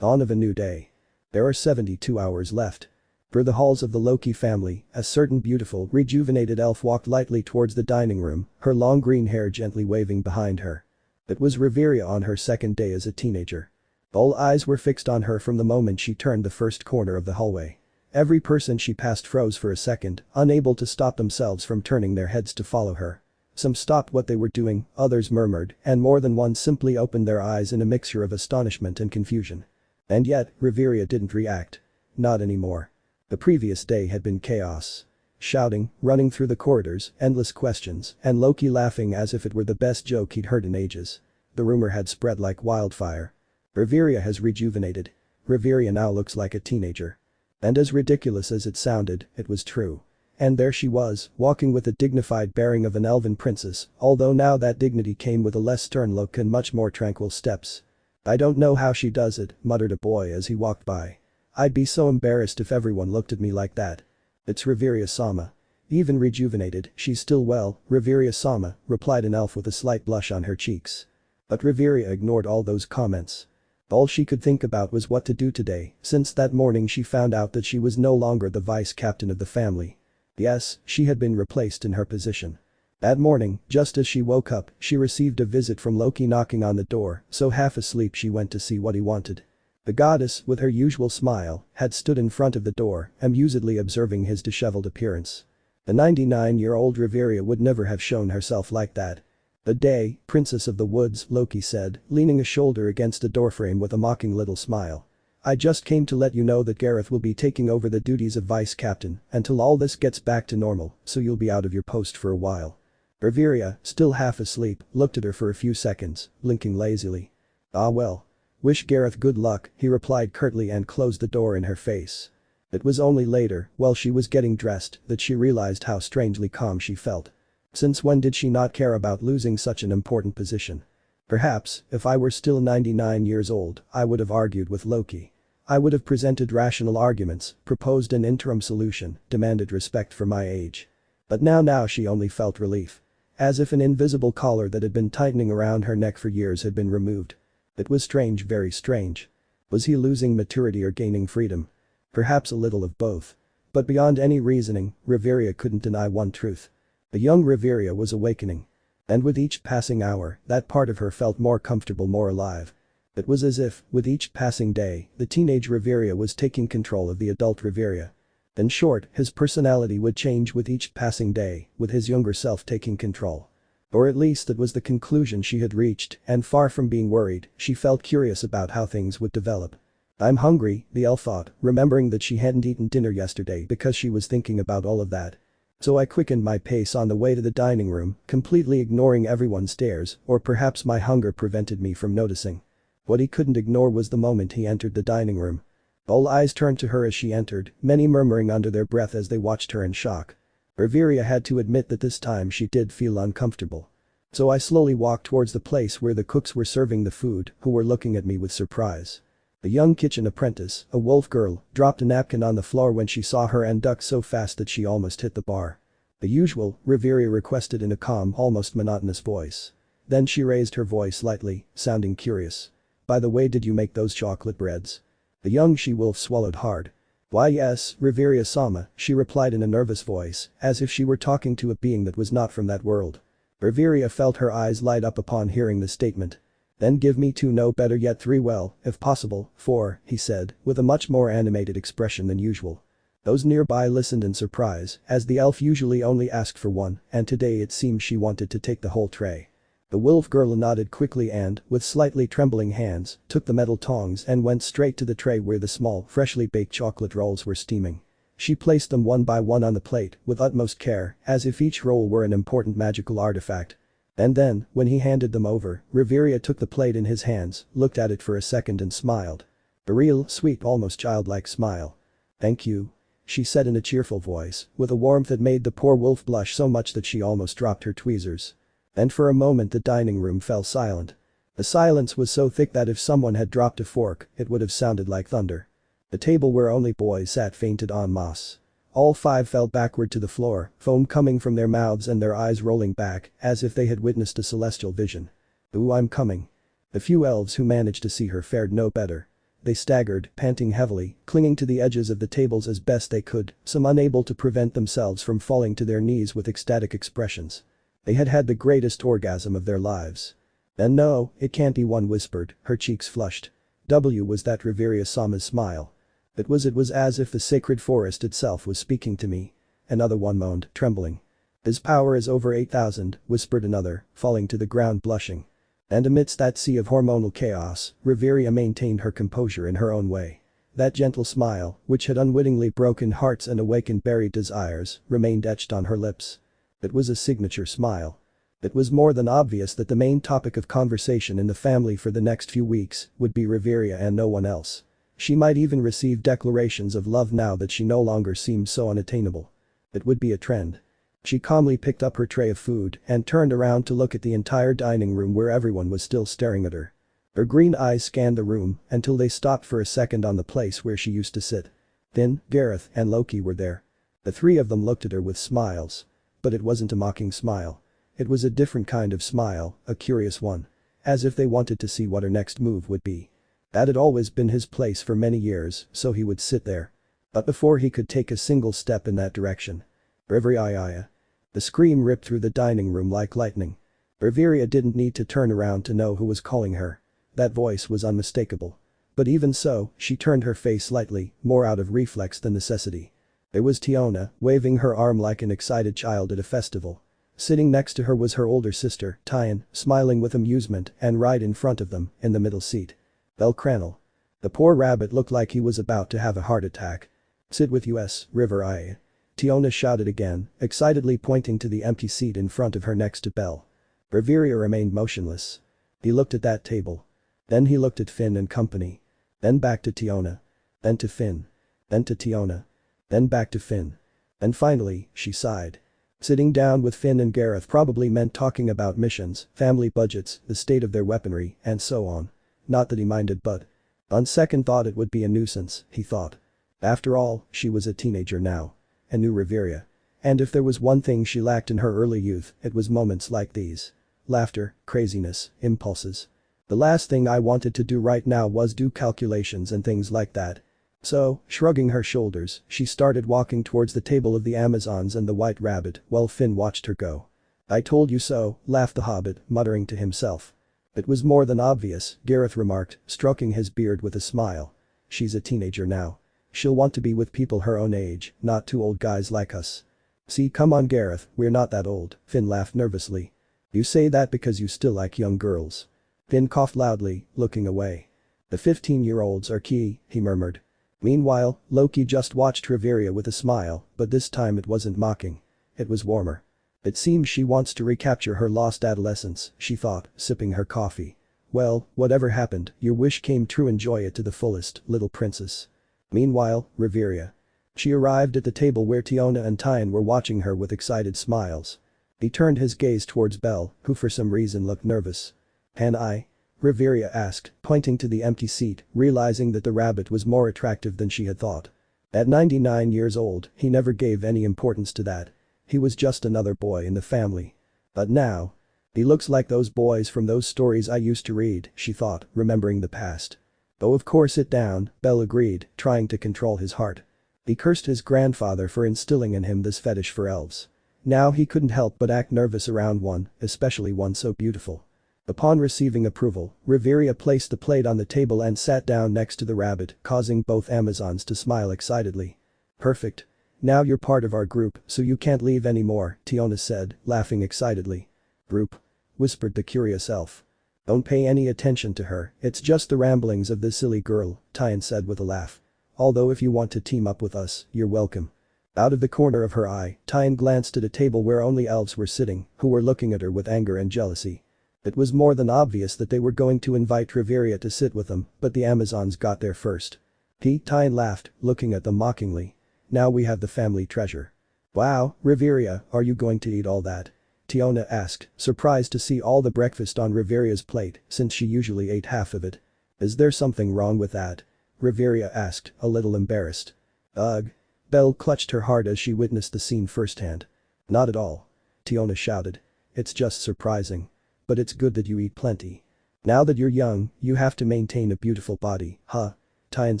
Dawn of a new day. There are 72 hours left. Through the halls of the Loki family, a certain beautiful, rejuvenated elf walked lightly towards the dining room, her long green hair gently waving behind her. It was Riveria on her second day as a teenager. All eyes were fixed on her from the moment she turned the first corner of the hallway. Every person she passed froze for a second, unable to stop themselves from turning their heads to follow her. Some stopped what they were doing, others murmured, and more than one simply opened their eyes in a mixture of astonishment and confusion. And yet, Riveria didn't react. Not anymore. The previous day had been chaos. Shouting, running through the corridors, endless questions, and Loki laughing as if it were the best joke he'd heard in ages. The rumor had spread like wildfire. Riveria has rejuvenated. Riveria now looks like a teenager. And as ridiculous as it sounded, it was true. And there she was, walking with the dignified bearing of an elven princess, although now that dignity came with a less stern look and much more tranquil steps. "I don't know how she does it," muttered a boy as he walked by. "I'd be so embarrassed if everyone looked at me like that." "It's Riveria Sama. Even rejuvenated, she's still well, Riveria Sama," replied an elf with a slight blush on her cheeks. But Riveria ignored all those comments. All she could think about was what to do today, since that morning she found out that she was no longer the vice captain of the family. Yes, she had been replaced in her position. That morning, just as she woke up, she received a visit from Loki knocking on the door, so half asleep she went to see what he wanted. The goddess, with her usual smile, had stood in front of the door, amusedly observing his disheveled appearance. The 99-year-old Riveria would never have shown herself like that. "Good day, Princess of the Woods," Loki said, leaning a shoulder against the doorframe with a mocking little smile. "I just came to let you know that Gareth will be taking over the duties of vice captain until all this gets back to normal, so you'll be out of your post for a while." Riveria, still half asleep, looked at her for a few seconds, blinking lazily. "Ah well. Wish Gareth good luck," he replied curtly and closed the door in her face. It was only later, while she was getting dressed, that she realized how strangely calm she felt. Since when did she not care about losing such an important position? Perhaps, if I were still 99 years old, I would have argued with Loki. I would have presented rational arguments, proposed an interim solution, demanded respect for my age. But now she only felt relief. As if an invisible collar that had been tightening around her neck for years had been removed. It was strange, very strange. Was he losing maturity or gaining freedom? Perhaps a little of both. But beyond any reasoning, Riveria couldn't deny one truth. The young Riveria was awakening. And with each passing hour, that part of her felt more comfortable, more alive. It was as if, with each passing day, the teenage Riveria was taking control of the adult Riveria. In short, his personality would change with each passing day, with his younger self taking control. Or at least that was the conclusion she had reached, and far from being worried, she felt curious about how things would develop. "I'm hungry," the elf thought, remembering that she hadn't eaten dinner yesterday because she was thinking about all of that. "So I quickened my pace on the way to the dining room, completely ignoring everyone's stares, or perhaps my hunger prevented me from noticing." What he couldn't ignore was the moment he entered the dining room. All eyes turned to her as she entered, many murmuring under their breath as they watched her in shock. Riveria had to admit that this time she did feel uncomfortable. "So I slowly walked towards the place where the cooks were serving the food, who were looking at me with surprise." The young kitchen apprentice, a wolf girl, dropped a napkin on the floor when she saw her and ducked so fast that she almost hit the bar. "The usual," Riveria requested in a calm, almost monotonous voice. Then she raised her voice slightly, sounding curious. "By the way, did you make those chocolate breads?" The young she-wolf swallowed hard. "Why yes, Riveria-sama," she replied in a nervous voice, as if she were talking to a being that was not from that world. Riveria felt her eyes light up upon hearing the statement. "Then give me 2, no better yet 3, well, if possible, 4, he said, with a much more animated expression than usual. Those nearby listened in surprise, as the elf usually only asked for 1, and today it seemed she wanted to take the whole tray. The wolf girl nodded quickly and, with slightly trembling hands, took the metal tongs and went straight to the tray where the small, freshly baked chocolate rolls were steaming. She placed them one by one on the plate, with utmost care, as if each roll were an important magical artifact. And then, when he handed them over, Riveria took the plate in his hands, looked at it for a second and smiled. A real, sweet, almost childlike smile. "Thank you," she said in a cheerful voice, with a warmth that made the poor wolf blush so much that she almost dropped her tweezers. And for a moment the dining room fell silent. The silence was so thick that if someone had dropped a fork, it would have sounded like thunder. The table where only boys sat fainted en masse. All 5 fell backward to the floor, foam coming from their mouths and their eyes rolling back, as if they had witnessed a celestial vision. "Ooh, I'm coming." The few elves who managed to see her fared no better. They staggered, panting heavily, clinging to the edges of the tables as best they could, some unable to prevent themselves from falling to their knees with ecstatic expressions. They had had the greatest orgasm of their lives. "And no, it can't be," one whispered, her cheeks flushed. Was that Riveria-sama's smile. It was as if the sacred forest itself was speaking to me. Another one moaned, trembling. "His power is over 8,000, whispered another, falling to the ground blushing. And amidst that sea of hormonal chaos, Riveria maintained her composure in her own way. That gentle smile, which had unwittingly broken hearts and awakened buried desires, remained etched on her lips. It was a signature smile. It was more than obvious that the main topic of conversation in the family for the next few weeks would be Riveria and no one else. She might even receive declarations of love now that she no longer seemed so unattainable. It would be a trend. She calmly picked up her tray of food and turned around to look at the entire dining room where everyone was still staring at her. Her green eyes scanned the room until they stopped for a second on the place where she used to sit. Then, Gareth and Loki were there. The 3 of them looked at her with smiles. But it wasn't a mocking smile. It was a different kind of smile, a curious one. As if they wanted to see what her next move would be. That had always been his place for many years, so he would sit there. But before he could take a single step in that direction. Riveria. The scream ripped through the dining room like lightning. Riveria didn't need to turn around to know who was calling her. That voice was unmistakable. But even so, she turned her face slightly, more out of reflex than necessity. It was Tiona, waving her arm like an excited child at a festival. Sitting next to her was her older sister, Tyan, smiling with amusement, and right in front of them, in the middle seat. Belle Krenel. The poor rabbit looked like he was about to have a heart attack. "Sit with us, Riveria," Tiona shouted again, excitedly pointing to the empty seat in front of her next to Belle. Riveria remained motionless. He looked at that table. Then he looked at Finn and company. Then back to Tiona. Then to Finn. Then to Tiona. Then back to Finn. And finally, she sighed. Sitting down with Finn and Gareth probably meant talking about missions, family budgets, the state of their weaponry, and so on. Not that he minded, but on second thought it would be a nuisance, he thought. After all, she was a teenager now. And knew Riveria. And if there was one thing she lacked in her early youth, it was moments like these. Laughter, craziness, impulses. The last thing I wanted to do right now was do calculations and things like that. So, shrugging her shoulders, she started walking towards the table of the Amazons and the White Rabbit while Finn watched her go. "I told you so," laughed the Hobbit, muttering to himself. "It was more than obvious," Gareth remarked, stroking his beard with a smile. "She's a teenager now. She'll want to be with people her own age, not two old guys like us." "See, come on Gareth, we're not that old," Finn laughed nervously. "You say that because you still like young girls." Finn coughed loudly, looking away. "The 15-year-olds are key," he murmured. Meanwhile, Loki just watched Riveria with a smile, but this time it wasn't mocking. It was warmer. "It seems she wants to recapture her lost adolescence," she thought, sipping her coffee. "Well, whatever happened, your wish came true, enjoy it to the fullest, little princess." Meanwhile, Riveria. She arrived at the table where Tiona and Tyan were watching her with excited smiles. He turned his gaze towards Belle, who for some reason looked nervous. "Can I?" Riveria asked, pointing to the empty seat, realizing that the rabbit was more attractive than she had thought. At 99 years old, he never gave any importance to that. He was just another boy in the family. But now. He looks like those boys from those stories I used to read, she thought, remembering the past. "Oh, of course, sit down," Belle agreed, trying to control his heart. He cursed his grandfather for instilling in him this fetish for elves. Now he couldn't help but act nervous around one, especially one so beautiful. Upon receiving approval, Riveria placed the plate on the table and sat down next to the rabbit, causing both Amazons to smile excitedly. "Perfect. Now you're part of our group, so you can't leave anymore," Tiona said, laughing excitedly. "Group?" whispered the curious elf. "Don't pay any attention to her, it's just the ramblings of this silly girl," Tyan said with a laugh. "Although if you want to team up with us, you're welcome." Out of the corner of her eye, Tyan glanced at a table where only elves were sitting, who were looking at her with anger and jealousy. It was more than obvious that they were going to invite Riveria to sit with them, but the Amazons got there first. Tyan laughed, looking at them mockingly. "Now we have the family treasure." "Wow, Riveria, are you going to eat all that?" Tiona asked, surprised to see all the breakfast on Riveria's plate, since she usually ate half of it. "Is there something wrong with that?" Riveria asked, a little embarrassed. "Ugh." Belle clutched her heart as she witnessed the scene firsthand. "Not at all," Tiona shouted. "It's just surprising. But it's good that you eat plenty. Now that you're young, you have to maintain a beautiful body, huh?" Tyan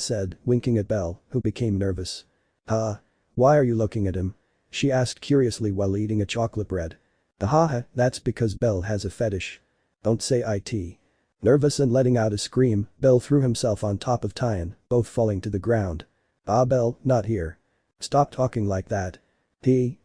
said, winking at Belle, who became nervous. "Huh? Why are you looking at him?" she asked curiously while eating a chocolate bread. "Haha, that's because Belle has a fetish." "Don't say it." Nervous and letting out a scream, Belle threw himself on top of Tyan, both falling to the ground. "Ah, Belle, not here. Stop talking like that.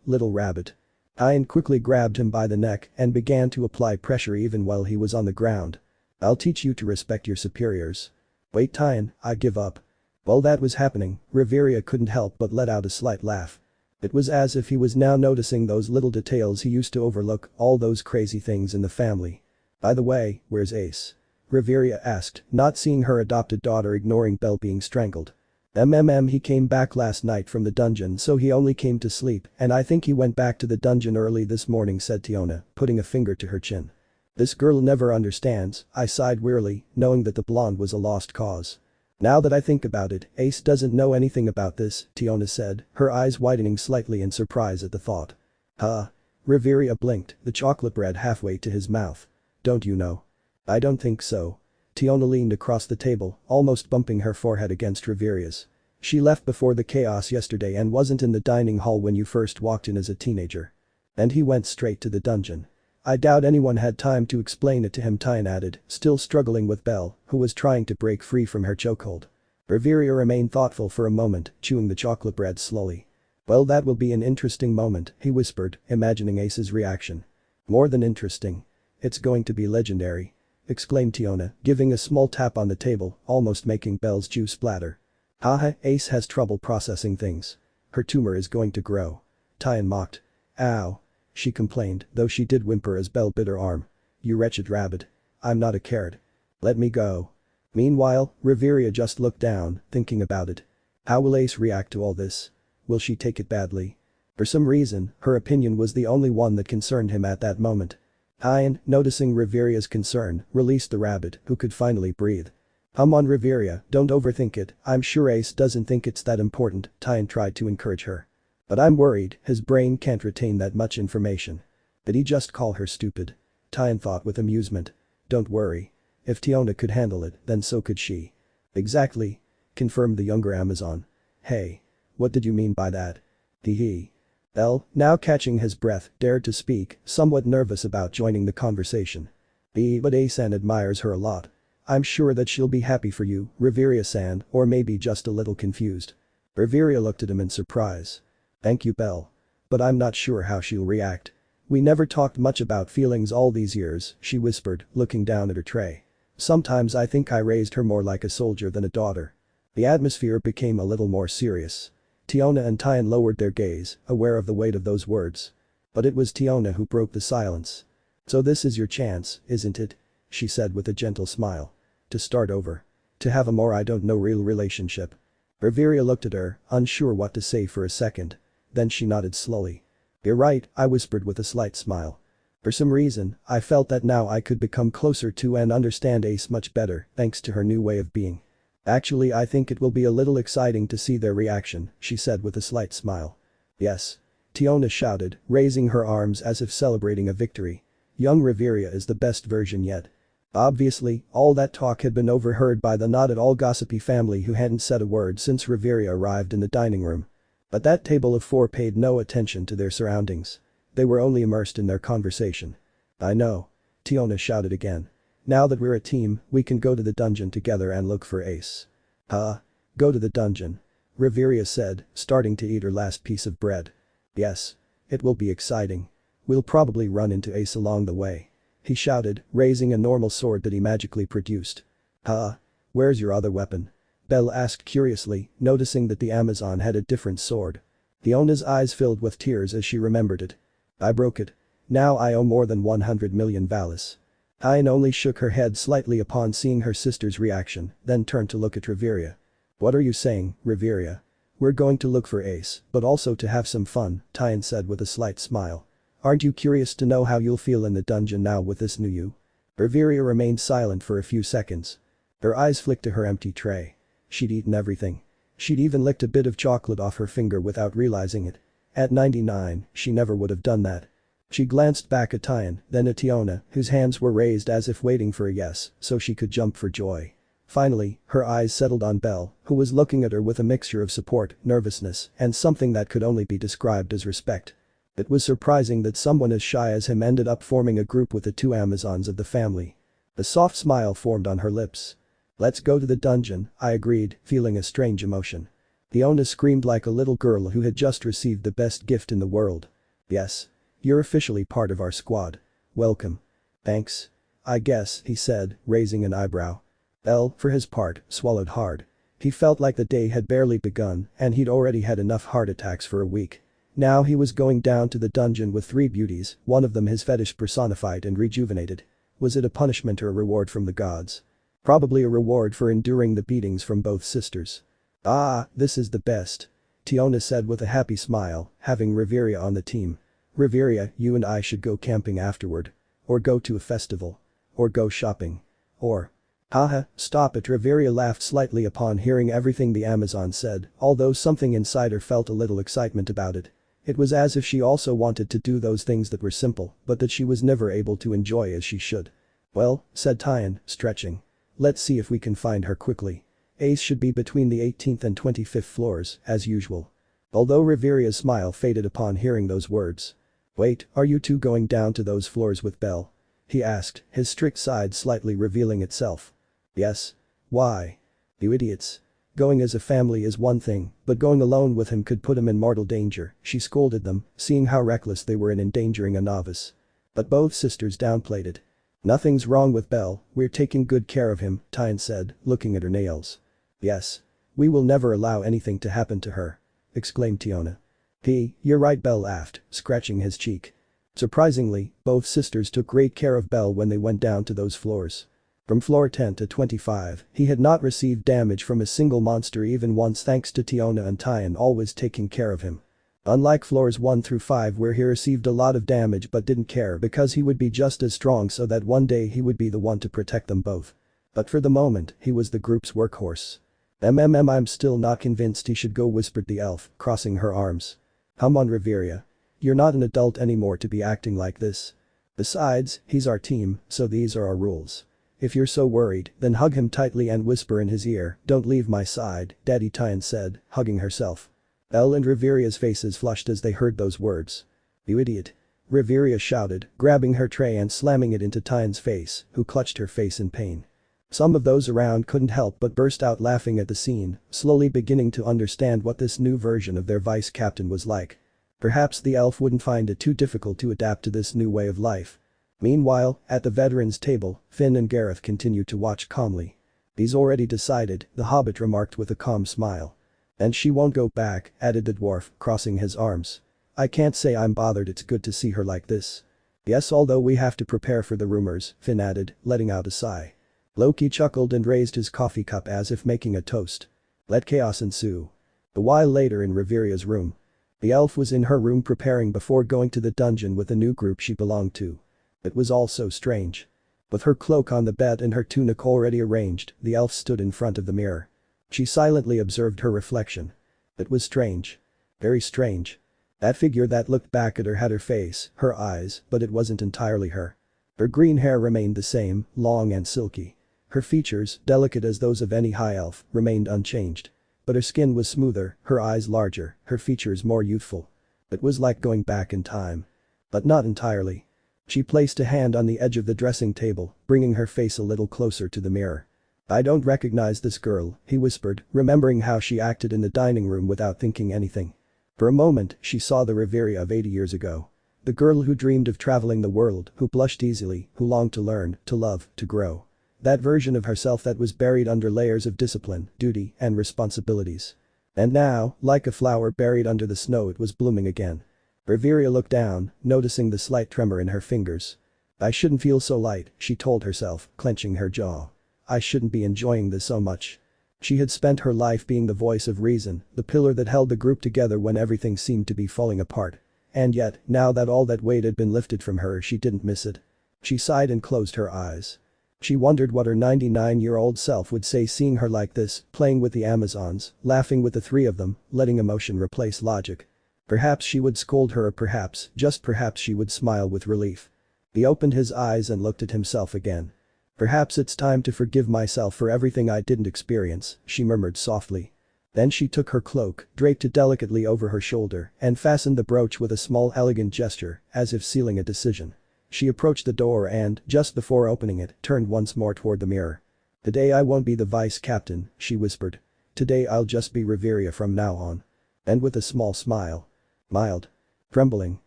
Little rabbit." Tyan quickly grabbed him by the neck and began to apply pressure even while he was on the ground. "I'll teach you to respect your superiors." "Wait, Tyan, I give up." While that was happening, Riveria couldn't help but let out a slight laugh. It was as if he was now noticing those little details he used to overlook, all those crazy things in the family. "By the way, where's Ace?" Riveria asked, not seeing her adopted daughter ignoring Belle being strangled. He came back last night from the dungeon, so he only came to sleep, and I think he went back to the dungeon early this morning," said Tiona, putting a finger to her chin. "This girl never understands," I sighed wearily, knowing that the blonde was a lost cause. "Now that I think about it, Ace doesn't know anything about this," Tiona said, her eyes widening slightly in surprise at the thought. "Huh?" Riveria blinked, the chocolate bread halfway to his mouth. "Don't you know?" "I don't think so." Tiona leaned across the table, almost bumping her forehead against Riveria's. "She left before the chaos yesterday and wasn't in the dining hall when you first walked in as a teenager." And he went straight to the dungeon. I doubt anyone had time to explain it to him, Tyan added, still struggling with Belle, who was trying to break free from her chokehold. Riveria remained thoughtful for a moment, chewing the chocolate bread slowly. Well, that will be an interesting moment, he whispered, imagining Ace's reaction. More than interesting. It's going to be legendary, exclaimed Tiona, giving a small tap on the table, almost making Belle's juice splatter. Haha, Ace has trouble processing things. Her tumor is going to grow. Tyan mocked. Ow. She complained, though she did whimper as Belle bit her arm. You wretched rabbit. I'm not a carrot. Let me go. Meanwhile, Riveria just looked down, thinking about it. How will Ace react to all this? Will she take it badly? For some reason, her opinion was the only one that concerned him at that moment. Tyan, noticing Riveria's concern, released the rabbit, who could finally breathe. Come on Riveria, don't overthink it, I'm sure Ace doesn't think it's that important, Tyan tried to encourage her. But I'm worried, his brain can't retain that much information. Did he just call her stupid? Tyan thought with amusement. Don't worry. If Tiona could handle it, then so could she. Exactly, confirmed the younger Amazon. Hey. What did you mean by that? Hee. Belle, now catching his breath, dared to speak, somewhat nervous about joining the conversation. But Ace-san admires her a lot. I'm sure that she'll be happy for you, Riveria-san, or maybe just a little confused. Riveria looked at him in surprise. Thank you, Belle. But I'm not sure how she'll react. We never talked much about feelings all these years, she whispered, looking down at her tray. Sometimes I think I raised her more like a soldier than a daughter. The atmosphere became a little more serious. Tiona and Tyan lowered their gaze, aware of the weight of those words. But it was Tiona who broke the silence. So this is your chance, isn't it? She said with a gentle smile. To start over. To have a more I don't know real relationship. Riveria looked at her, unsure what to say for a second. Then she nodded slowly. You're right, I whispered with a slight smile. For some reason, I felt that now I could become closer to and understand Ace much better, thanks to her new way of being. Actually, I think it will be a little exciting to see their reaction, she said with a slight smile. Yes. Tiona shouted, raising her arms as if celebrating a victory. Young Riveria is the best version yet. Obviously, all that talk had been overheard by the not-at-all gossipy family who hadn't said a word since Riveria arrived in the dining room. But that table of four paid no attention to their surroundings. They were only immersed in their conversation. I know. Tiona shouted again. Now that we're a team, we can go to the dungeon together and look for Ace. Huh? Go to the dungeon? Riveria said, starting to eat her last piece of bread. Yes. It will be exciting. We'll probably run into Ace along the way. He shouted, raising a normal sword that he magically produced. Huh? Where's your other weapon? Belle asked curiously, noticing that the Amazon had a different sword. Fiona's eyes filled with tears as she remembered it. I broke it. Now I owe more than 100 million valis. Tyan only shook her head slightly upon seeing her sister's reaction, then turned to look at Riveria. What are you saying, Riveria? We're going to look for Ace, but also to have some fun, Tyan said with a slight smile. Aren't you curious to know how you'll feel in the dungeon now with this new you? Riveria remained silent for a few seconds. Her eyes flicked to her empty tray. She'd eaten everything. She'd even licked a bit of chocolate off her finger without realizing it. At 99, she never would have done that. She glanced back at Tyan, then at Tiona, whose hands were raised as if waiting for a yes, so she could jump for joy. Finally, her eyes settled on Belle, who was looking at her with a mixture of support, nervousness, and something that could only be described as respect. It was surprising that someone as shy as him ended up forming a group with the two Amazons of the family. A soft smile formed on her lips. Let's go to the dungeon, I agreed, feeling a strange emotion. Tiona screamed like a little girl who had just received the best gift in the world. Yes. You're officially part of our squad. Welcome. Thanks. I guess, he said, raising an eyebrow. Belle, for his part, swallowed hard. He felt like the day had barely begun and he'd already had enough heart attacks for a week. Now he was going down to the dungeon with three beauties, one of them his fetish personified and rejuvenated. Was it a punishment or a reward from the gods? Probably a reward for enduring the beatings from both sisters. Ah, this is the best. Tiona said with a happy smile, having Riveria on the team. Riveria, you and I should go camping afterward. Or go to a festival. Or go shopping. Or. Haha, stop it, Riveria laughed slightly upon hearing everything the Amazon said, although something inside her felt a little excitement about it. It was as if she also wanted to do those things that were simple, but that she was never able to enjoy as she should. Well, said Tyan, stretching. Let's see if we can find her quickly. Ace should be between the 18th and 25th floors, as usual. Although Riveria's smile faded upon hearing those words. "Wait, are you two going down to those floors with Belle?" he asked, his strict side slightly revealing itself. "Yes. Why? You idiots. Going as a family is one thing, but going alone with him could put him in mortal danger," she scolded them, seeing how reckless they were in endangering a novice. But both sisters downplayed it. "Nothing's wrong with Belle, we're taking good care of him," Tyne said, looking at her nails. "Yes. We will never allow anything to happen to her," exclaimed Tiona. You're right," Belle laughed, scratching his cheek. Surprisingly, both sisters took great care of Belle when they went down to those floors. From floor 10 to 25, he had not received damage from a single monster even once thanks to Tiona and Tyne always taking care of him. Unlike floors 1 through 5 where he received a lot of damage but didn't care because he would be just as strong so that one day he would be the one to protect them both. But for the moment, he was the group's workhorse. I'm still not convinced he should go," whispered the elf, crossing her arms. "Come on, Riveria. You're not an adult anymore to be acting like this. Besides, he's our team, so these are our rules. If you're so worried, then hug him tightly and whisper in his ear, 'Don't leave my side,'" Daddy Tyne said, hugging herself. Belle and Riveria's faces flushed as they heard those words. "You idiot." Riveria shouted, grabbing her tray and slamming it into Tyne's face, who clutched her face in pain. Some of those around couldn't help but burst out laughing at the scene, slowly beginning to understand what this new version of their vice captain was like. Perhaps the elf wouldn't find it too difficult to adapt to this new way of life. Meanwhile, at the veterans' table, Finn and Gareth continued to watch calmly. "He's already decided," the hobbit remarked with a calm smile. "And she won't go back," added the dwarf, crossing his arms. "I can't say I'm bothered, it's good to see her like this." "Yes, although we have to prepare for the rumors," Finn added, letting out a sigh. Loki chuckled and raised his coffee cup as if making a toast. Let chaos ensue. A while later in Riveria's room. The elf was in her room preparing before going to the dungeon with the new group she belonged to. It was all so strange. With her cloak on the bed and her tunic already arranged, the elf stood in front of the mirror. She silently observed her reflection. It was strange. Very strange. That figure that looked back at her had her face, her eyes, but it wasn't entirely her. Her green hair remained the same, long and silky. Her features, delicate as those of any high elf, remained unchanged. But her skin was smoother, her eyes larger, her features more youthful. It was like going back in time. But not entirely. She placed a hand on the edge of the dressing table, bringing her face a little closer to the mirror. "I don't recognize this girl," he whispered, remembering how she acted in the dining room without thinking anything. For a moment, she saw the Riveria of 80 years ago. The girl who dreamed of traveling the world, who blushed easily, who longed to learn, to love, to grow. That version of herself that was buried under layers of discipline, duty, and responsibilities. And now, like a flower buried under the snow, it was blooming again. Riveria looked down, noticing the slight tremor in her fingers. "I shouldn't feel so light," she told herself, clenching her jaw. "I shouldn't be enjoying this so much." She had spent her life being the voice of reason, the pillar that held the group together when everything seemed to be falling apart. And yet, now that all that weight had been lifted from her, she didn't miss it. She sighed and closed her eyes. She wondered what her 99-year-old self would say seeing her like this, playing with the Amazons, laughing with the three of them, letting emotion replace logic. Perhaps she would scold her or perhaps, just perhaps she would smile with relief. He opened his eyes and looked at himself again. "Perhaps it's time to forgive myself for everything I didn't experience," she murmured softly. Then she took her cloak, draped it delicately over her shoulder, and fastened the brooch with a small elegant gesture, as if sealing a decision. She approached the door and, just before opening it, turned once more toward the mirror. "Today I won't be the vice captain," she whispered. "Today I'll just be Riveria from now on." And with a small smile. Mild. Trembling.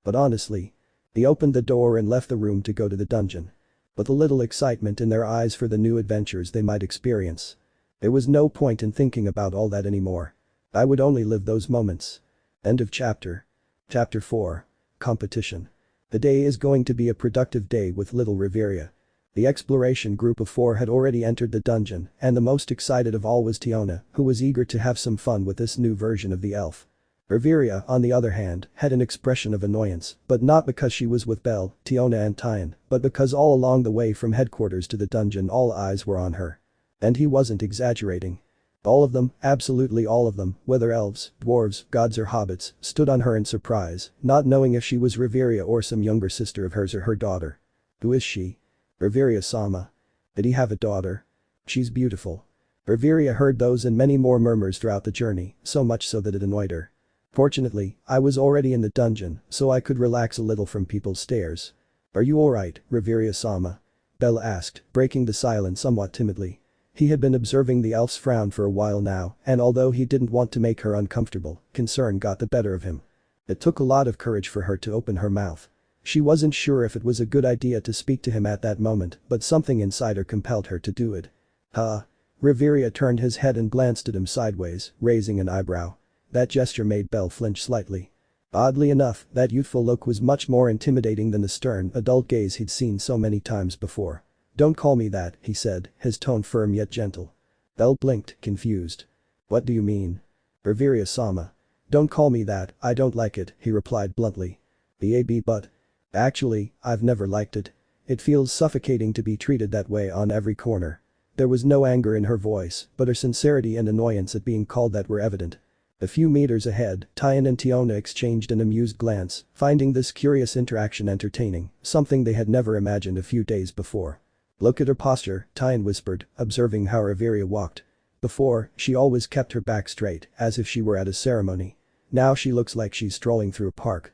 But honestly. He opened the door and left the room to go to the dungeon. With a little excitement in their eyes for the new adventures they might experience. There was no point in thinking about all that anymore. I would only live those moments. End of chapter. Chapter 4. Competition. The day is going to be a productive day with little Riveria. The exploration group of 4 had already entered the dungeon, and the most excited of all was Tiona, who was eager to have some fun with this new version of the elf. Riveria, on the other hand, had an expression of annoyance, but not because she was with Belle, Tiona and Tyne, but because all along the way from headquarters to the dungeon all eyes were on her. And he wasn't exaggerating. All of them, absolutely all of them, whether elves, dwarves, gods or hobbits, stood on her in surprise, not knowing if she was Riveria or some younger sister of hers or her daughter. Who is she? Riveria-sama. Did he have a daughter? She's beautiful. Riveria heard those and many more murmurs throughout the journey, so much so that it annoyed her. Fortunately, I was already in the dungeon, so I could relax a little from people's stares. Are you alright, Riveria-sama? Belle asked, breaking the silence somewhat timidly. He had been observing the elf's frown for a while now, and although he didn't want to make her uncomfortable, concern got the better of him. It took a lot of courage for her to open her mouth. She wasn't sure if it was a good idea to speak to him at that moment, but something inside her compelled her to do it. Huh? Riveria turned his head and glanced at him sideways, raising an eyebrow. That gesture made Belle flinch slightly. Oddly enough, that youthful look was much more intimidating than the stern, adult gaze he'd seen so many times before. Don't call me that, he said, his tone firm yet gentle. Belle blinked, confused. What do you mean? Riveria-sama. Don't call me that, I don't like it, he replied bluntly. But. Actually, I've never liked it. It feels suffocating to be treated that way on every corner. There was no anger in her voice, but her sincerity and annoyance at being called that were evident. A few meters ahead, Tyan and Tiona exchanged an amused glance, finding this curious interaction entertaining, something they had never imagined a few days before. Look at her posture, Tyan whispered, observing how Riveria walked. Before, she always kept her back straight, as if she were at a ceremony. Now she looks like she's strolling through a park.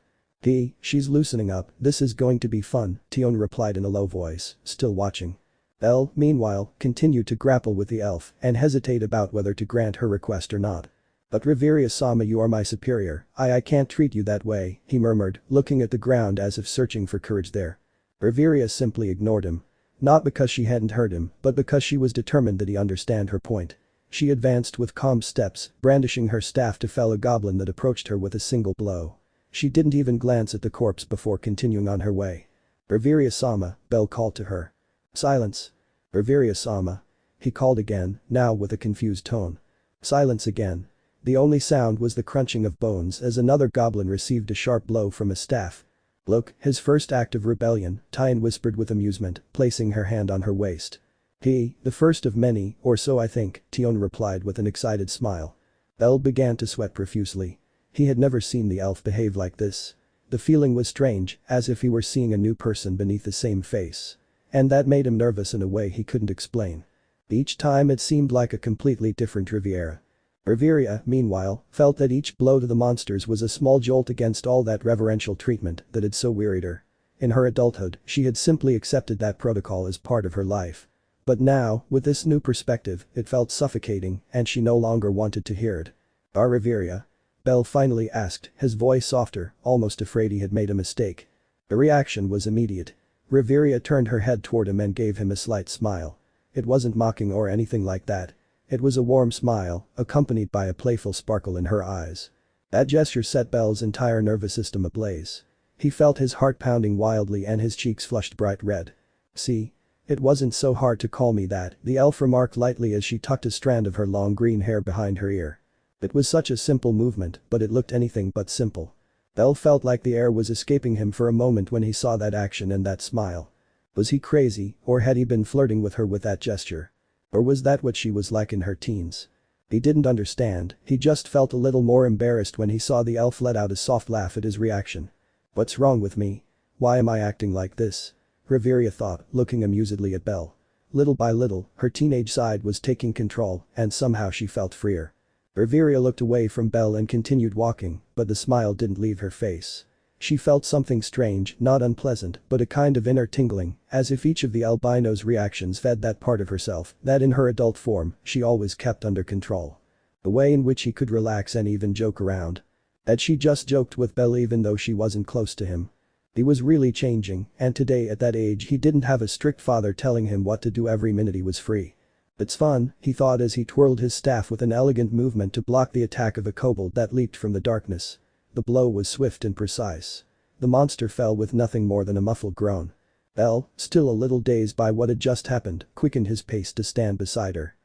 She's loosening up, this is going to be fun, Tiona replied in a low voice, still watching. Belle, meanwhile, continued to grapple with the elf and hesitate about whether to grant her request or not. But Riveria-sama, you are my superior, I can't treat you that way, he murmured, looking at the ground as if searching for courage there. Riveria simply ignored him. Not because she hadn't heard him, but because she was determined that he understand her point. She advanced with calm steps, brandishing her staff to fell a goblin that approached her with a single blow. She didn't even glance at the corpse before continuing on her way. Riveria-sama, Belle called to her. Silence. Riveria-sama. He called again, now with a confused tone. Silence again. The only sound was the crunching of bones as another goblin received a sharp blow from a staff. Look, his first act of rebellion, Tyan whispered with amusement, placing her hand on her waist. The first of many, or so I think, Tiona replied with an excited smile. Belle began to sweat profusely. He had never seen the elf behave like this. The feeling was strange, as if he were seeing a new person beneath the same face. And that made him nervous in a way he couldn't explain. Each time it seemed like a completely different Riviera. Riveria, meanwhile, felt that each blow to the monsters was a small jolt against all that reverential treatment that had so wearied her. In her adulthood, she had simply accepted that protocol as part of her life. But now, with this new perspective, it felt suffocating and she no longer wanted to hear it. Riveria? Belle finally asked, his voice softer, almost afraid he had made a mistake. The reaction was immediate. Riveria turned her head toward him and gave him a slight smile. It wasn't mocking or anything like that. It was a warm smile, accompanied by a playful sparkle in her eyes. That gesture set Belle's entire nervous system ablaze. He felt his heart pounding wildly and his cheeks flushed bright red. See? It wasn't so hard to call me that, the elf remarked lightly as she tucked a strand of her long green hair behind her ear. It was such a simple movement, but it looked anything but simple. Belle felt like the air was escaping him for a moment when he saw that action and that smile. Was he crazy, or had he been flirting with her with that gesture? Or was that what she was like in her teens? He didn't understand, he just felt a little more embarrassed when he saw the elf let out a soft laugh at his reaction. What's wrong with me? Why am I acting like this? Riveria thought, looking amusedly at Belle. Little by little, her teenage side was taking control, and somehow she felt freer. Riveria looked away from Belle and continued walking, but the smile didn't leave her face. She felt something strange, not unpleasant, but a kind of inner tingling, as if each of the albino's reactions fed that part of herself that in her adult form, she always kept under control. A way in which he could relax and even joke around. That she just joked with Belle even though she wasn't close to him. He was really changing, and today at that age he didn't have a strict father telling him what to do every minute he was free. It's fun, he thought as he twirled his staff with an elegant movement to block the attack of a kobold that leaped from the darkness. The blow was swift and precise. The monster fell with nothing more than a muffled groan. Belle, still a little dazed by what had just happened, quickened his pace to stand beside her.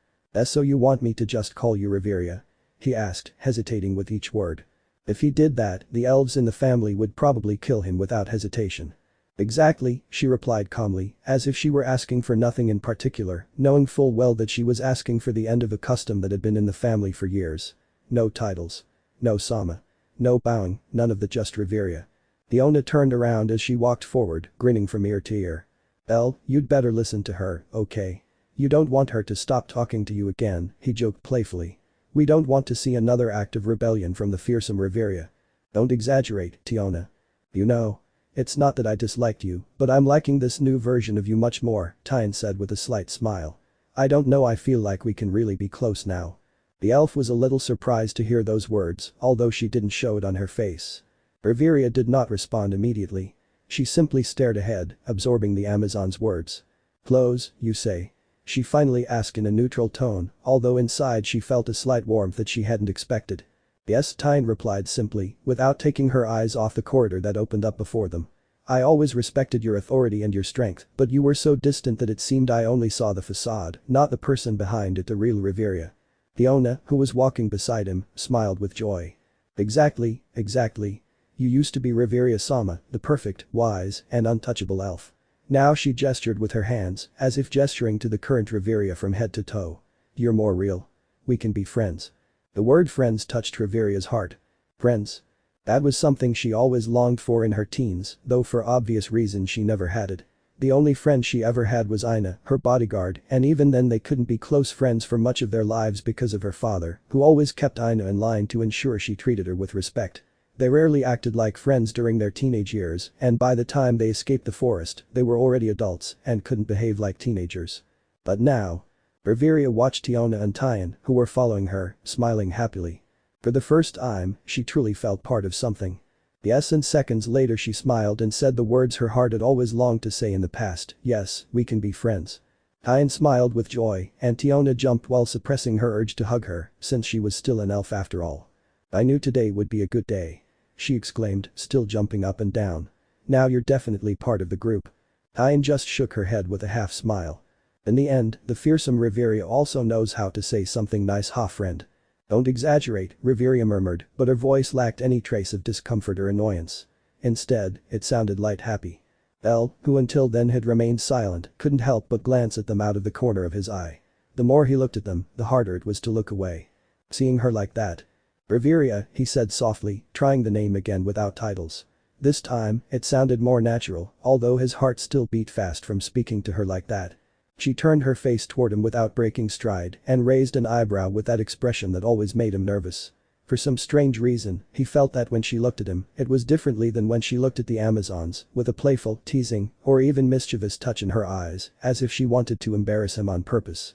So you want me to just call you Riveria? He asked, hesitating with each word. If he did that, the elves in the family would probably kill him without hesitation. Exactly, she replied calmly, as if she were asking for nothing in particular, knowing full well that she was asking for the end of a custom that had been in the family for years. No titles. No sama. No bowing, none of the just Riveria. Tiona turned around as she walked forward, grinning from ear to ear. Belle, you'd better listen to her, okay? You don't want her to stop talking to you again, he joked playfully. We don't want to see another act of rebellion from the fearsome Riveria. Don't exaggerate, Tiona. You know. It's not that I disliked you, but I'm liking this new version of you much more, Tyne said with a slight smile. I don't know, I feel like we can really be close now. The elf was a little surprised to hear those words, although she didn't show it on her face. Riveria did not respond immediately. She simply stared ahead, absorbing the Amazon's words. Close, you say? She finally asked in a neutral tone, although inside she felt a slight warmth that she hadn't expected. Yes, Tyne replied simply, without taking her eyes off the corridor that opened up before them. I always respected your authority and your strength, but you were so distant that it seemed I only saw the facade, not the person behind it, the real Riveria. Tiona, who was walking beside him, smiled with joy. Exactly. You used to be Riveria-sama, the perfect, wise, and untouchable elf. Now she gestured with her hands, as if gesturing to the current Riveria from head to toe. You're more real. We can be friends. The word friends touched Riveria's heart. Friends. That was something she always longed for in her teens, though for obvious reasons she never had it. The only friend she ever had was Ina, her bodyguard, and even then they couldn't be close friends for much of their lives because of her father, who always kept Ina in line to ensure she treated her with respect. They rarely acted like friends during their teenage years, and by the time they escaped the forest, they were already adults and couldn't behave like teenagers. But now. Riveria watched Tiona and Tyne, who were following her, smiling happily. For the first time, she truly felt part of something. Yes, and seconds later she smiled and said the words her heart had always longed to say in the past, yes, we can be friends. Tyne smiled with joy, and Tiona jumped while suppressing her urge to hug her, since she was still an elf after all. I knew today would be a good day. She exclaimed, still jumping up and down. Now you're definitely part of the group. Tyne just shook her head with a half smile. In the end, the fearsome Riveria also knows how to say something nice, ha friend. Don't exaggerate, Riveria murmured, but her voice lacked any trace of discomfort or annoyance. Instead, it sounded light happy. Belle, who until then had remained silent, couldn't help but glance at them out of the corner of his eye. The more he looked at them, the harder it was to look away. Seeing her like that. Riveria, he said softly, trying the name again without titles. This time, it sounded more natural, although his heart still beat fast from speaking to her like that. She turned her face toward him without breaking stride and raised an eyebrow with that expression that always made him nervous. For some strange reason, he felt that when she looked at him, it was differently than when she looked at the Amazons, with a playful, teasing, or even mischievous touch in her eyes, as if she wanted to embarrass him on purpose.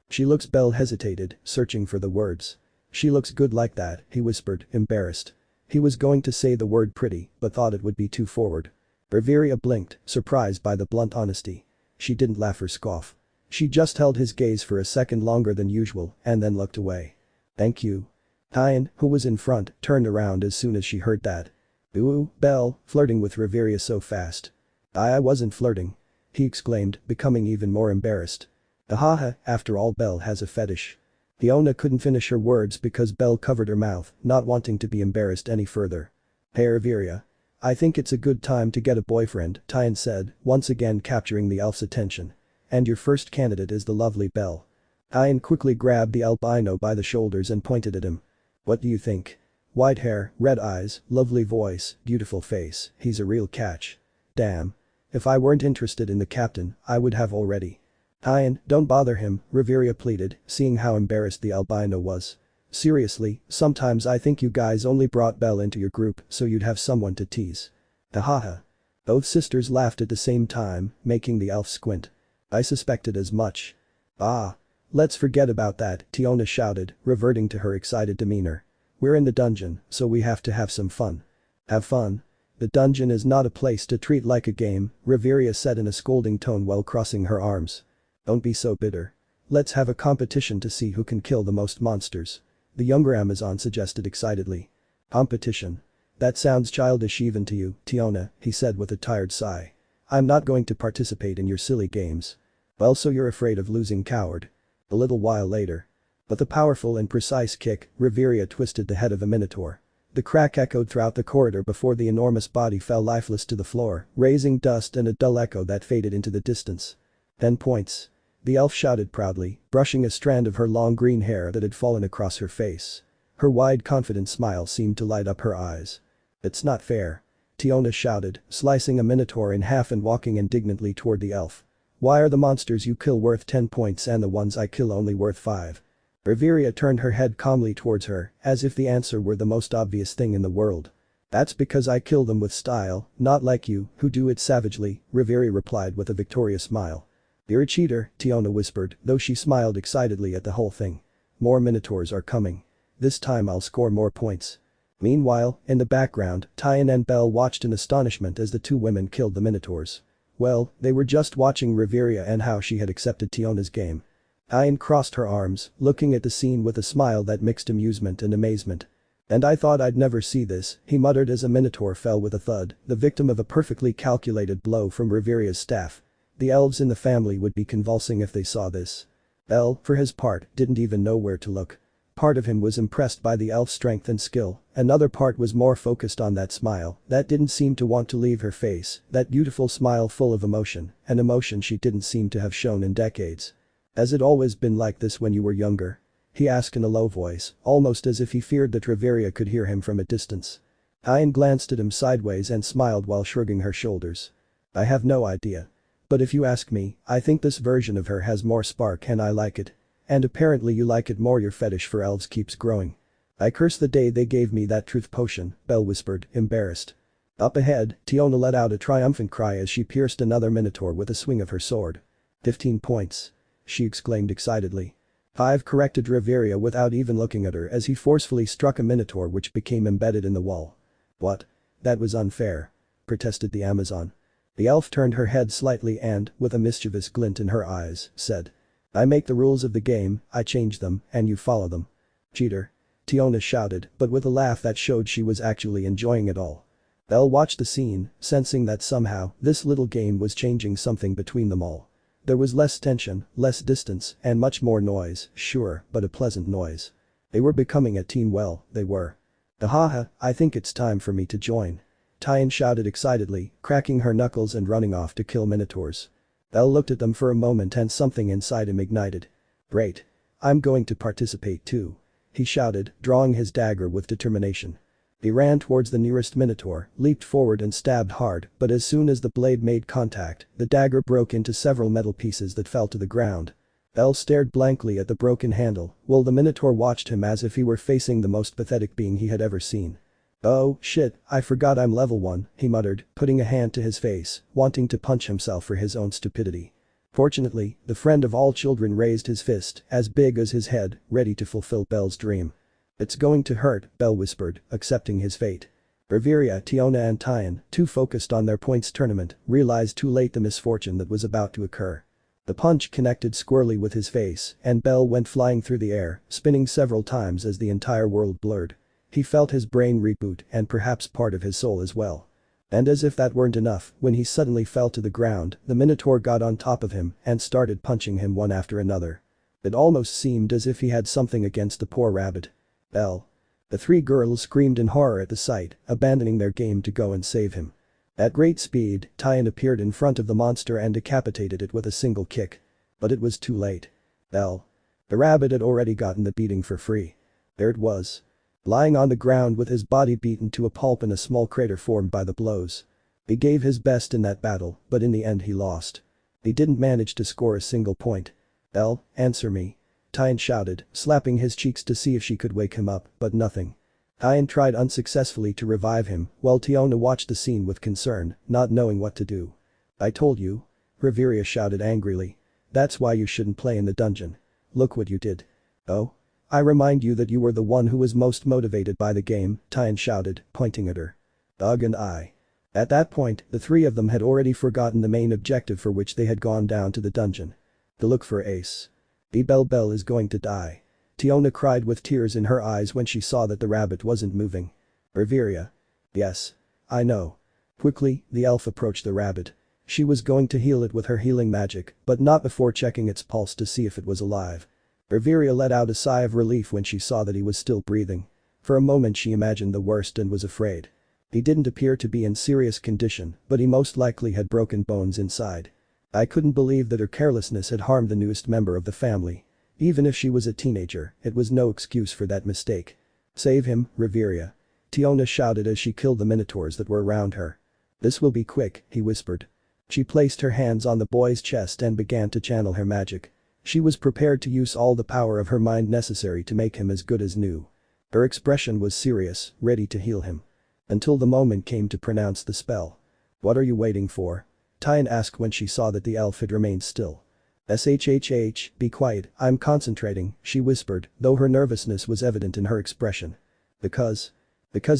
She looks. Belle hesitated, searching for the words. She looks good like that, he whispered, embarrassed. He was going to say the word pretty, but thought it would be too forward. Riveria blinked, surprised by the blunt honesty. She didn't laugh or scoff. She just held his gaze for a second longer than usual and then looked away. Thank you. Tyne, who was in front, turned around as soon as she heard that. Ooh, Belle, flirting with Riveria so fast. I wasn't flirting. He exclaimed, becoming even more embarrassed. Ahaha, after all, Belle has a fetish. Tiona couldn't finish her words because Belle covered her mouth, not wanting to be embarrassed any further. Hey Riveria. I think it's a good time to get a boyfriend, Tyne said, once again capturing the elf's attention. And your first candidate is the lovely Belle. Tyne quickly grabbed the albino by the shoulders and pointed at him. What do you think? White hair, red eyes, lovely voice, beautiful face, he's a real catch. Damn. If I weren't interested in the captain, I would have already. Tyne, don't bother him, Riveria pleaded, seeing how embarrassed the albino was. Seriously, sometimes I think you guys only brought Belle into your group so you'd have someone to tease. Ahaha. Both sisters laughed at the same time, making the elf squint. I suspected as much. Ah. Let's forget about that, Tiona shouted, reverting to her excited demeanor. We're in the dungeon, so we have to have some fun. Have fun? The dungeon is not a place to treat like a game, Riveria said in a scolding tone while crossing her arms. Don't be so bitter. Let's have a competition to see who can kill the most monsters. The younger Amazon suggested excitedly. Competition. That sounds childish even to you, Tiona, he said with a tired sigh. I'm not going to participate in your silly games. Well, so you're afraid of losing, coward. A little while later. With a powerful and precise kick, Riveria twisted the head of a minotaur. The crack echoed throughout the corridor before the enormous body fell lifeless to the floor, raising dust and a dull echo that faded into the distance. 10 points. The elf shouted proudly, brushing a strand of her long green hair that had fallen across her face. Her wide confident smile seemed to light up her eyes. It's not fair. Tiona shouted, slicing a minotaur in half and walking indignantly toward the elf. Why are the monsters you kill worth 10 points and the ones I kill only worth 5? Riveria turned her head calmly towards her, as if the answer were the most obvious thing in the world. That's because I kill them with style, not like you, who do it savagely, Riveria replied with a victorious smile. You're a cheater, Tiona whispered, though she smiled excitedly at the whole thing. More minotaurs are coming. This time I'll score more points. Meanwhile, in the background, Tyan and Belle watched in astonishment as the two women killed the minotaurs. Well, they were just watching Riveria and how she had accepted Tiona's game. Tyan crossed her arms, looking at the scene with a smile that mixed amusement and amazement. And I thought I'd never see this, he muttered as a minotaur fell with a thud, the victim of a perfectly calculated blow from Riveria's staff. The elves in the family would be convulsing if they saw this. Belle, for his part, didn't even know where to look. Part of him was impressed by the elf's strength and skill, another part was more focused on that smile that didn't seem to want to leave her face, that beautiful smile full of emotion, an emotion she didn't seem to have shown in decades. Has it always been like this when you were younger? He asked in a low voice, almost as if he feared that Riveria could hear him from a distance. Tyan glanced at him sideways and smiled while shrugging her shoulders. I have no idea. But if you ask me, I think this version of her has more spark and I like it. And apparently you like it more. Your fetish for elves keeps growing. I curse the day they gave me that truth potion, Belle whispered, embarrassed. Up ahead, Tiona let out a triumphant cry as she pierced another minotaur with a swing of her sword. 15 points. She exclaimed excitedly. 5, corrected Riveria without even looking at her as he forcefully struck a minotaur which became embedded in the wall. What? That was unfair. Protested the Amazon. The elf turned her head slightly and, with a mischievous glint in her eyes, said. I make the rules of the game, I change them, and you follow them. Cheater. Tiona shouted, but with a laugh that showed she was actually enjoying it all. Belle watched the scene, sensing that somehow, this little game was changing something between them all. There was less tension, less distance, and much more noise, sure, but a pleasant noise. They were becoming a team. Well, they were. Ahaha, I think it's time for me to join. Tyan shouted excitedly, cracking her knuckles and running off to kill minotaurs. Belle looked at them for a moment and something inside him ignited. Great. I'm going to participate too. He shouted, drawing his dagger with determination. He ran towards the nearest minotaur, leaped forward and stabbed hard, but as soon as the blade made contact, the dagger broke into several metal pieces that fell to the ground. Belle stared blankly at the broken handle, while the minotaur watched him as if he were facing the most pathetic being he had ever seen. Oh, shit, I forgot I'm level 1, he muttered, putting a hand to his face, wanting to punch himself for his own stupidity. Fortunately, the friend of all children raised his fist, as big as his head, ready to fulfill Belle's dream. It's going to hurt, Belle whispered, accepting his fate. Riveria, Tiona and Tyan, too focused on their points tournament, realized too late the misfortune that was about to occur. The punch connected squarely with his face, and Belle went flying through the air, spinning several times as the entire world blurred. He felt his brain reboot and perhaps part of his soul as well. And as if that weren't enough, when he suddenly fell to the ground, the minotaur got on top of him and started punching him one after another. It almost seemed as if he had something against the poor rabbit. Belle. The three girls screamed in horror at the sight, abandoning their game to go and save him. At great speed, Tyan appeared in front of the monster and decapitated it with a single kick. But it was too late. Belle. The rabbit had already gotten the beating for free. There it was. Lying on the ground with his body beaten to a pulp in a small crater formed by the blows. He gave his best in that battle, but in the end he lost. He didn't manage to score a single point. Belle, answer me. Tyan shouted, slapping his cheeks to see if she could wake him up, but nothing. Tyan tried unsuccessfully to revive him, while Tiona watched the scene with concern, not knowing what to do. I told you. Riveria shouted angrily. That's why you shouldn't play in the dungeon. Look what you did. Oh? I remind you that you were the one who was most motivated by the game, Tyan shouted, pointing at her. Ugh and I. At that point, the three of them had already forgotten the main objective for which they had gone down to the dungeon. To look for Ace. Belle is going to die. Tiona cried with tears in her eyes when she saw that the rabbit wasn't moving. Riveria. Yes. I know. Quickly, the elf approached the rabbit. She was going to heal it with her healing magic, but not before checking its pulse to see if it was alive. Riveria let out a sigh of relief when she saw that he was still breathing. For a moment she imagined the worst and was afraid. He didn't appear to be in serious condition, but he most likely had broken bones inside. I couldn't believe that her carelessness had harmed the newest member of the family. Even if she was a teenager, it was no excuse for that mistake. Save him, Riveria. Tiona shouted as she killed the minotaurs that were around her. This will be quick, he whispered. She placed her hands on the boy's chest and began to channel her magic. She was prepared to use all the power of her mind necessary to make him as good as new. Her expression was serious, ready to heal him. Until the moment came to pronounce the spell. "What are you waiting for?" Tyan asked when she saw that the elf had remained still. "Shhh, be quiet, I'm concentrating," she whispered, though her nervousness was evident in her expression. Because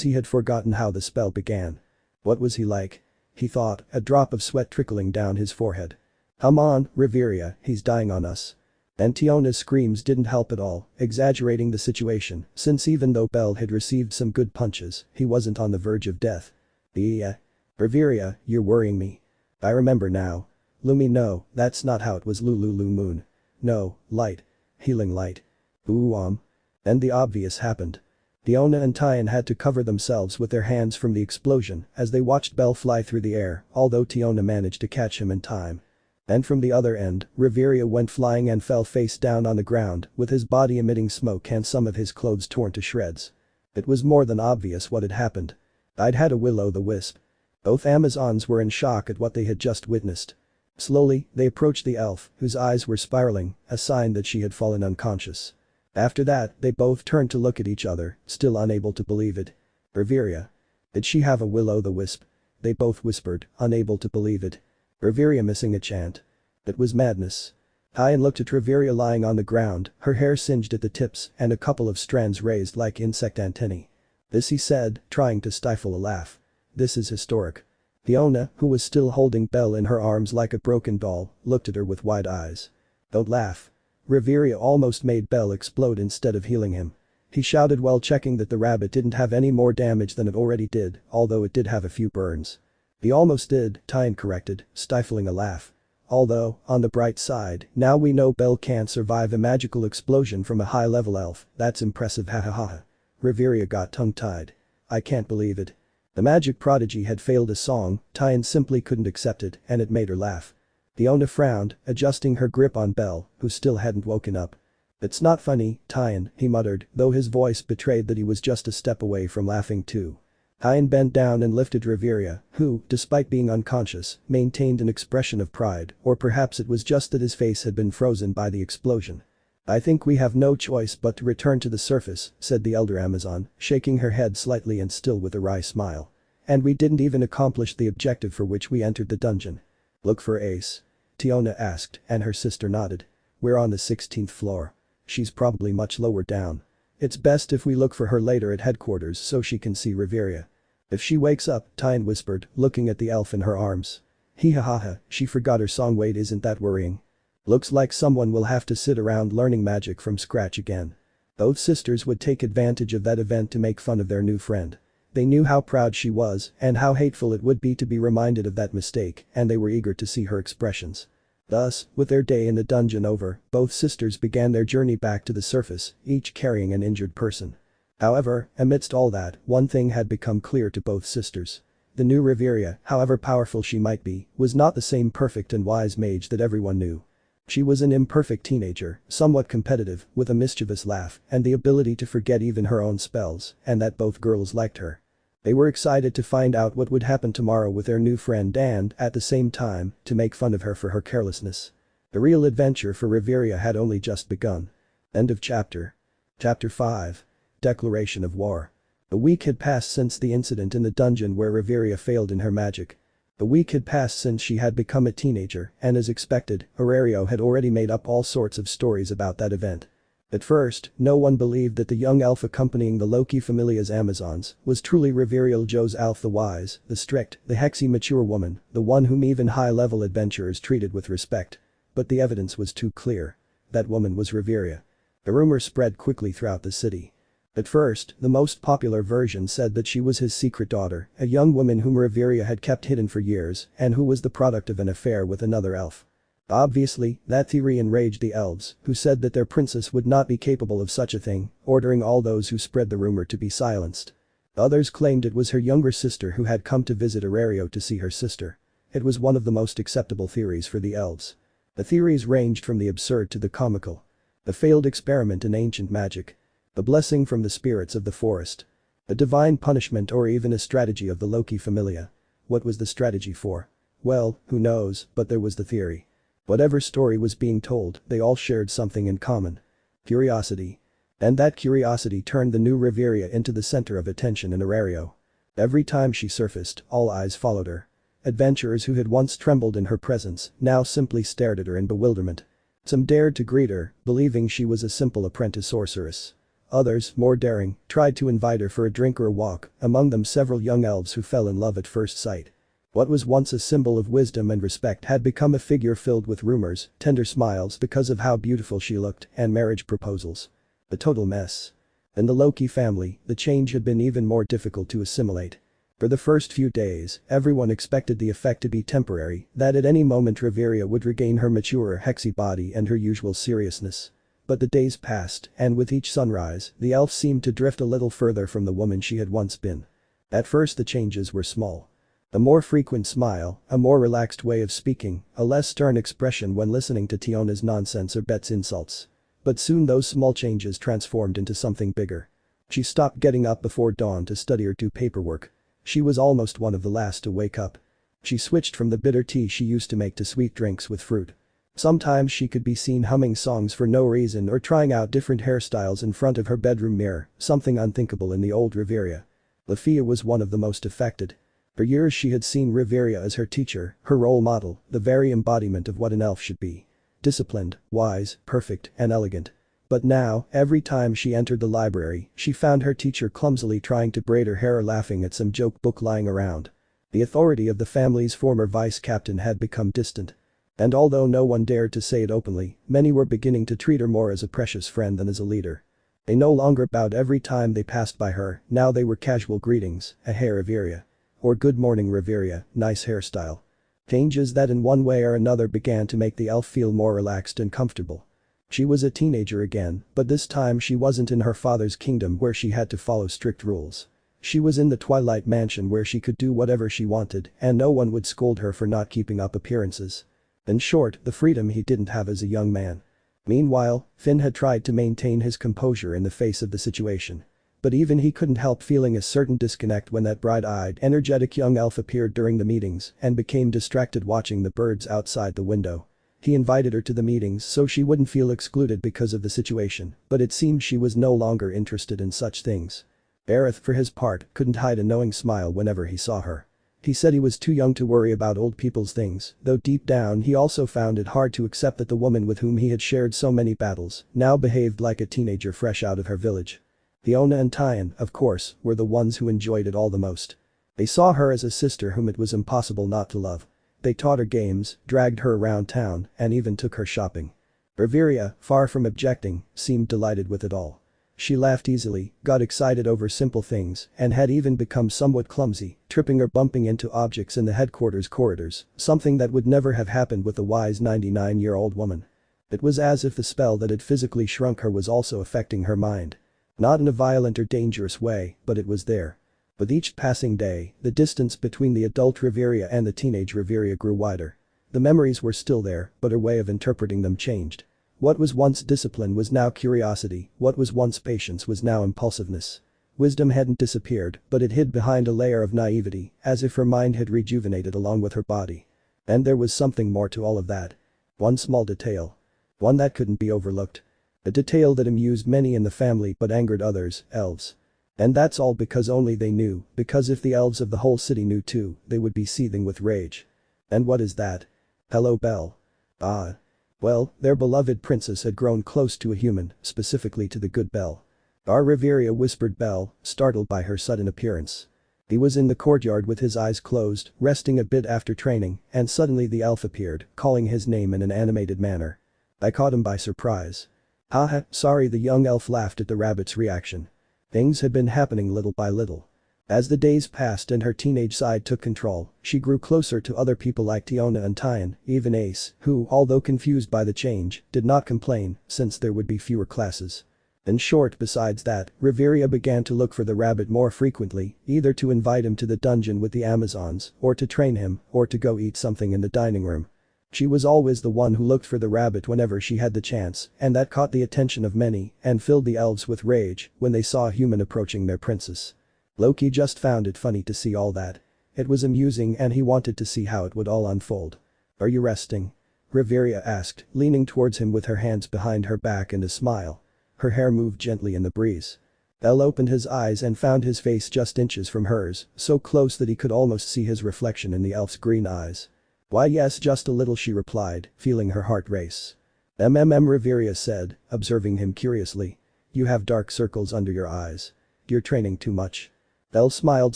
he had forgotten how the spell began. What was he like? He thought, a drop of sweat trickling down his forehead. "Come on, Riveria, he's dying on us." And Tiona's screams didn't help at all, exaggerating the situation, since even though Belle had received some good punches, he wasn't on the verge of death. Riveria, you're worrying me. I remember now. Lumi, no, that's not how it was. Lulu moon. No, light. Healing light. Then the obvious happened. Tiona and Tyan had to cover themselves with their hands from the explosion as they watched Belle fly through the air, although Tiona managed to catch him in time. And from the other end, Riveria went flying and fell face down on the ground, with his body emitting smoke and some of his clothes torn to shreds. It was more than obvious what had happened. I'd had a will-o'-the-wisp. Both Amazons were in shock at what they had just witnessed. Slowly, they approached the elf, whose eyes were spiraling, a sign that she had fallen unconscious. After that, they both turned to look at each other, still unable to believe it. Riveria. Did she have a will-o'-the-wisp? They both whispered, unable to believe it. Riveria missing a chant. It was madness. Tyan looked at Riveria lying on the ground, her hair singed at the tips and a couple of strands raised like insect antennae. "This," he said, trying to stifle a laugh. "This is historic." Tiona, who was still holding Belle in her arms like a broken doll, looked at her with wide eyes. "Don't laugh." Riveria almost made Belle explode instead of healing him. He shouted while checking that the rabbit didn't have any more damage than it already did, although it did have a few burns. "He almost did," Tyan corrected, stifling a laugh. "Although, on the bright side, now we know Belle can't survive a magical explosion from a high-level elf, that's impressive, ha. Riveria got tongue-tied. "I can't believe it." The magic prodigy had failed a song, Tyan simply couldn't accept it, and it made her laugh. Tiona frowned, adjusting her grip on Belle, who still hadn't woken up. "It's not funny, Tyan," he muttered, though his voice betrayed that he was just a step away from laughing too. Tyan bent down and lifted Riveria, who, despite being unconscious, maintained an expression of pride, or perhaps it was just that his face had been frozen by the explosion. "I think we have no choice but to return to the surface," said the elder Amazon, shaking her head slightly and still with a wry smile. "And we didn't even accomplish the objective for which we entered the dungeon." "Look for Ace?" Tiona asked, and her sister nodded. "We're on the 16th floor. She's probably much lower down. It's best if we look for her later at headquarters so she can see Riveria." "If she wakes up," Tyan whispered, looking at the elf in her arms. "Hee-ha-ha, she forgot her song. Wait, isn't that worrying? Looks like someone will have to sit around learning magic from scratch again." Both sisters would take advantage of that event to make fun of their new friend. They knew how proud she was and how hateful it would be to be reminded of that mistake, and they were eager to see her expressions. Thus, with their day in the dungeon over, both sisters began their journey back to the surface, each carrying an injured person. However, amidst all that, one thing had become clear to both sisters. The new Riveria, however powerful she might be, was not the same perfect and wise mage that everyone knew. She was an imperfect teenager, somewhat competitive, with a mischievous laugh, and the ability to forget even her own spells, and that both girls liked her. They were excited to find out what would happen tomorrow with their new friend and, at the same time, to make fun of her for her carelessness. The real adventure for Riveria had only just begun. End of chapter. Chapter 5. Declaration of War. A week had passed since the incident in the dungeon where Riveria failed in her magic. A week had passed since she had become a teenager, and as expected, Horario had already made up all sorts of stories about that event. At first, no one believed that the young elf accompanying the Loki Familia's Amazons was truly Riveria Ljos Alf, the wise, the strict, the hexy mature woman, the one whom even high-level adventurers treated with respect. But the evidence was too clear. That woman was Riveria. The rumor spread quickly throughout the city. At first, the most popular version said that she was his secret daughter, a young woman whom Riveria had kept hidden for years and who was the product of an affair with another elf. Obviously, that theory enraged the elves, who said that their princess would not be capable of such a thing, ordering all those who spread the rumor to be silenced. Others claimed it was her younger sister who had come to visit Horario to see her sister. It was one of the most acceptable theories for the elves. The theories ranged from the absurd to the comical. The failed experiment in ancient magic. The blessing from the spirits of the forest. A divine punishment, or even a strategy of the Loki Familia. What was the strategy for? Well, who knows, but there was the theory. Whatever story was being told, they all shared something in common. Curiosity. And that curiosity turned the new Riveria into the center of attention in Arario. Every time she surfaced, all eyes followed her. Adventurers who had once trembled in her presence now simply stared at her in bewilderment. Some dared to greet her, believing she was a simple apprentice sorceress. Others, more daring, tried to invite her for a drink or a walk, among them several young elves who fell in love at first sight. What was once a symbol of wisdom and respect had become a figure filled with rumors, tender smiles because of how beautiful she looked, and marriage proposals. A total mess. In the Loki family, the change had been even more difficult to assimilate. For the first few days, everyone expected the effect to be temporary, that at any moment Riveria would regain her mature hexy body and her usual seriousness. But the days passed, and with each sunrise, the elf seemed to drift a little further from the woman she had once been. At first the changes were small. A more frequent smile, a more relaxed way of speaking, a less stern expression when listening to Tiona's nonsense or Bet's insults. But soon those small changes transformed into something bigger. She stopped getting up before dawn to study or do paperwork. She was almost one of the last to wake up. She switched from the bitter tea she used to make to sweet drinks with fruit. Sometimes she could be seen humming songs for no reason or trying out different hairstyles in front of her bedroom mirror, something unthinkable in the old Riveria. Lafia was one of the most affected. For years she had seen Riveria as her teacher, her role model, the very embodiment of what an elf should be. Disciplined, wise, perfect, and elegant. But now, every time she entered the library, she found her teacher clumsily trying to braid her hair or laughing at some joke book lying around. The authority of the family's former vice captain had become distant. And although no one dared to say it openly, many were beginning to treat her more as a precious friend than as a leader. They no longer bowed every time they passed by her, now they were casual greetings, a hey Riveria. Or good morning Riveria, nice hairstyle. Changes that in one way or another began to make the elf feel more relaxed and comfortable. She was a teenager again, but this time she wasn't in her father's kingdom where she had to follow strict rules. She was in the Twilight Mansion where she could do whatever she wanted and no one would scold her for not keeping up appearances. In short, the freedom he didn't have as a young man. Meanwhile, Finn had tried to maintain his composure in the face of the situation. But even he couldn't help feeling a certain disconnect when that bright-eyed, energetic young elf appeared during the meetings and became distracted watching the birds outside the window. He invited her to the meetings so she wouldn't feel excluded because of the situation, but it seemed she was no longer interested in such things. Aerith, for his part, couldn't hide a knowing smile whenever he saw her. He said he was too young to worry about old people's things, though deep down he also found it hard to accept that the woman with whom he had shared so many battles now behaved like a teenager fresh out of her village. Fiona and Tyan, of course, were the ones who enjoyed it all the most. They saw her as a sister whom it was impossible not to love. They taught her games, dragged her around town, and even took her shopping. Riveria, far from objecting, seemed delighted with it all. She laughed easily, got excited over simple things, and had even become somewhat clumsy, tripping or bumping into objects in the headquarters corridors, something that would never have happened with a wise 99-year-old woman. It was as if the spell that had physically shrunk her was also affecting her mind. Not in a violent or dangerous way, but it was there. With each passing day, the distance between the adult Riveria and the teenage Riveria grew wider. The memories were still there, but her way of interpreting them changed. What was once discipline was now curiosity, what was once patience was now impulsiveness. Wisdom hadn't disappeared, but it hid behind a layer of naivety, as if her mind had rejuvenated along with her body. And there was something more to all of that. One small detail. One that couldn't be overlooked. A detail that amused many in the family but angered others, elves. And that's all because only they knew, because if the elves of the whole city knew too, they would be seething with rage. And what is that? Hello Belle. Ah. Well, their beloved princess had grown close to a human, specifically to the good Belle. Our Riveria, whispered Belle, startled by her sudden appearance. He was in the courtyard with his eyes closed, resting a bit after training, and suddenly the elf appeared, calling his name in an animated manner. I caught him by surprise. Haha, sorry, the young elf laughed at the rabbit's reaction. Things had been happening little by little. As the days passed and her teenage side took control, she grew closer to other people like Tiona and Tyan, even Ace, who, although confused by the change, did not complain, since there would be fewer classes. In short, besides that, Riveria began to look for the rabbit more frequently, either to invite him to the dungeon with the Amazons, or to train him, or to go eat something in the dining room. She was always the one who looked for the rabbit whenever she had the chance, and that caught the attention of many and filled the elves with rage when they saw a human approaching their princess. Loki just found it funny to see all that. It was amusing and he wanted to see how it would all unfold. Are you resting? Riveria asked, leaning towards him with her hands behind her back and a smile. Her hair moved gently in the breeze. Belle opened his eyes and found his face just inches from hers, so close that he could almost see his reflection in the elf's green eyes. "Why yes, just a little," she replied, feeling her heart race. Riveria said, observing him curiously. "You have dark circles under your eyes. You're training too much." Belle smiled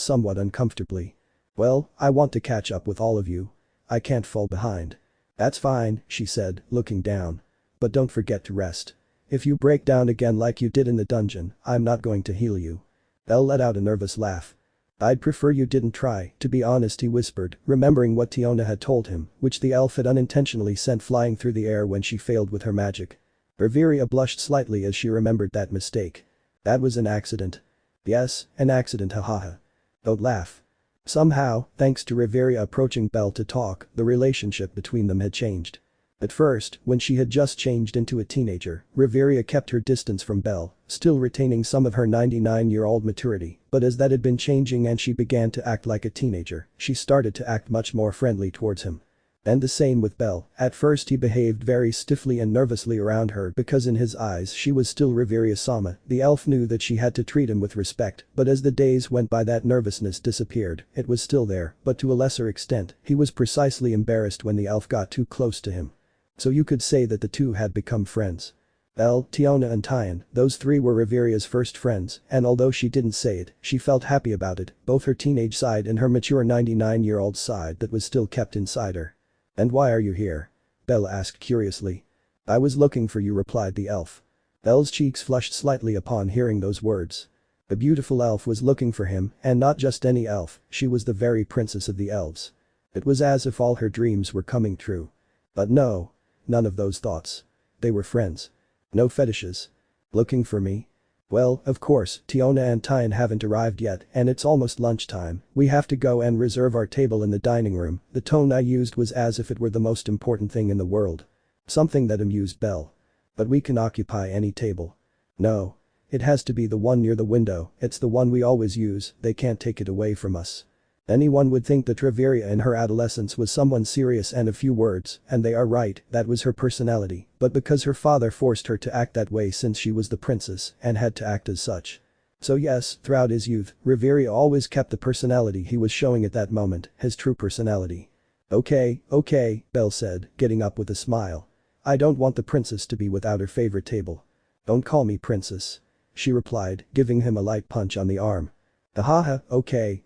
somewhat uncomfortably. "Well, I want to catch up with all of you. I can't fall behind." "That's fine," she said, looking down. "But don't forget to rest. If you break down again like you did in the dungeon, I'm not going to heal you." Belle let out a nervous laugh. "I'd prefer you didn't try, to be honest," he whispered, remembering what Tiona had told him, which the elf had unintentionally sent flying through the air when she failed with her magic. Riveria blushed slightly as she remembered that mistake. "That was an accident." "Yes, an accident, hahaha. Don't laugh." Somehow, thanks to Riveria approaching Belle to talk, the relationship between them had changed. At first, when she had just changed into a teenager, Riveria kept her distance from Belle, still retaining some of her 99-year-old maturity, but as that had been changing and she began to act like a teenager, she started to act much more friendly towards him. And the same with Belle. At first he behaved very stiffly and nervously around her because in his eyes she was still Riveria-sama. The elf knew that she had to treat him with respect, but as the days went by that nervousness disappeared. It was still there, but to a lesser extent. He was precisely embarrassed when the elf got too close to him. So you could say that the two had become friends. Belle, Tiona and Tyan, those three were Riveria's first friends, and although she didn't say it, she felt happy about it, both her teenage side and her mature 99-year-old side that was still kept inside her. "And why are you here?" Belle asked curiously. "I was looking for you," replied the elf. Belle's cheeks flushed slightly upon hearing those words. The beautiful elf was looking for him, and not just any elf, she was the very princess of the elves. It was as if all her dreams were coming true. But no. None of those thoughts. They were friends. No fetishes. Looking for me? Well, of course, Tiona and Tyan haven't arrived yet and it's almost lunchtime. We have to go and reserve our table in the dining room. The tone I used was as if it were the most important thing in the world. Something that amused Belle. "But we can occupy any table." "No. It has to be the one near the window, it's the one we always use, they can't take it away from us." Anyone would think that Riveria in her adolescence was someone serious and a few words, and they are right, that was her personality, but because her father forced her to act that way since she was the princess and had to act as such. So yes, throughout his youth, Riveria always kept the personality he was showing at that moment, his true personality. Okay, Belle said, getting up with a smile. "I don't want the princess to be without her favorite table." "Don't call me princess," she replied, giving him a light punch on the arm. "Ahaha, okay,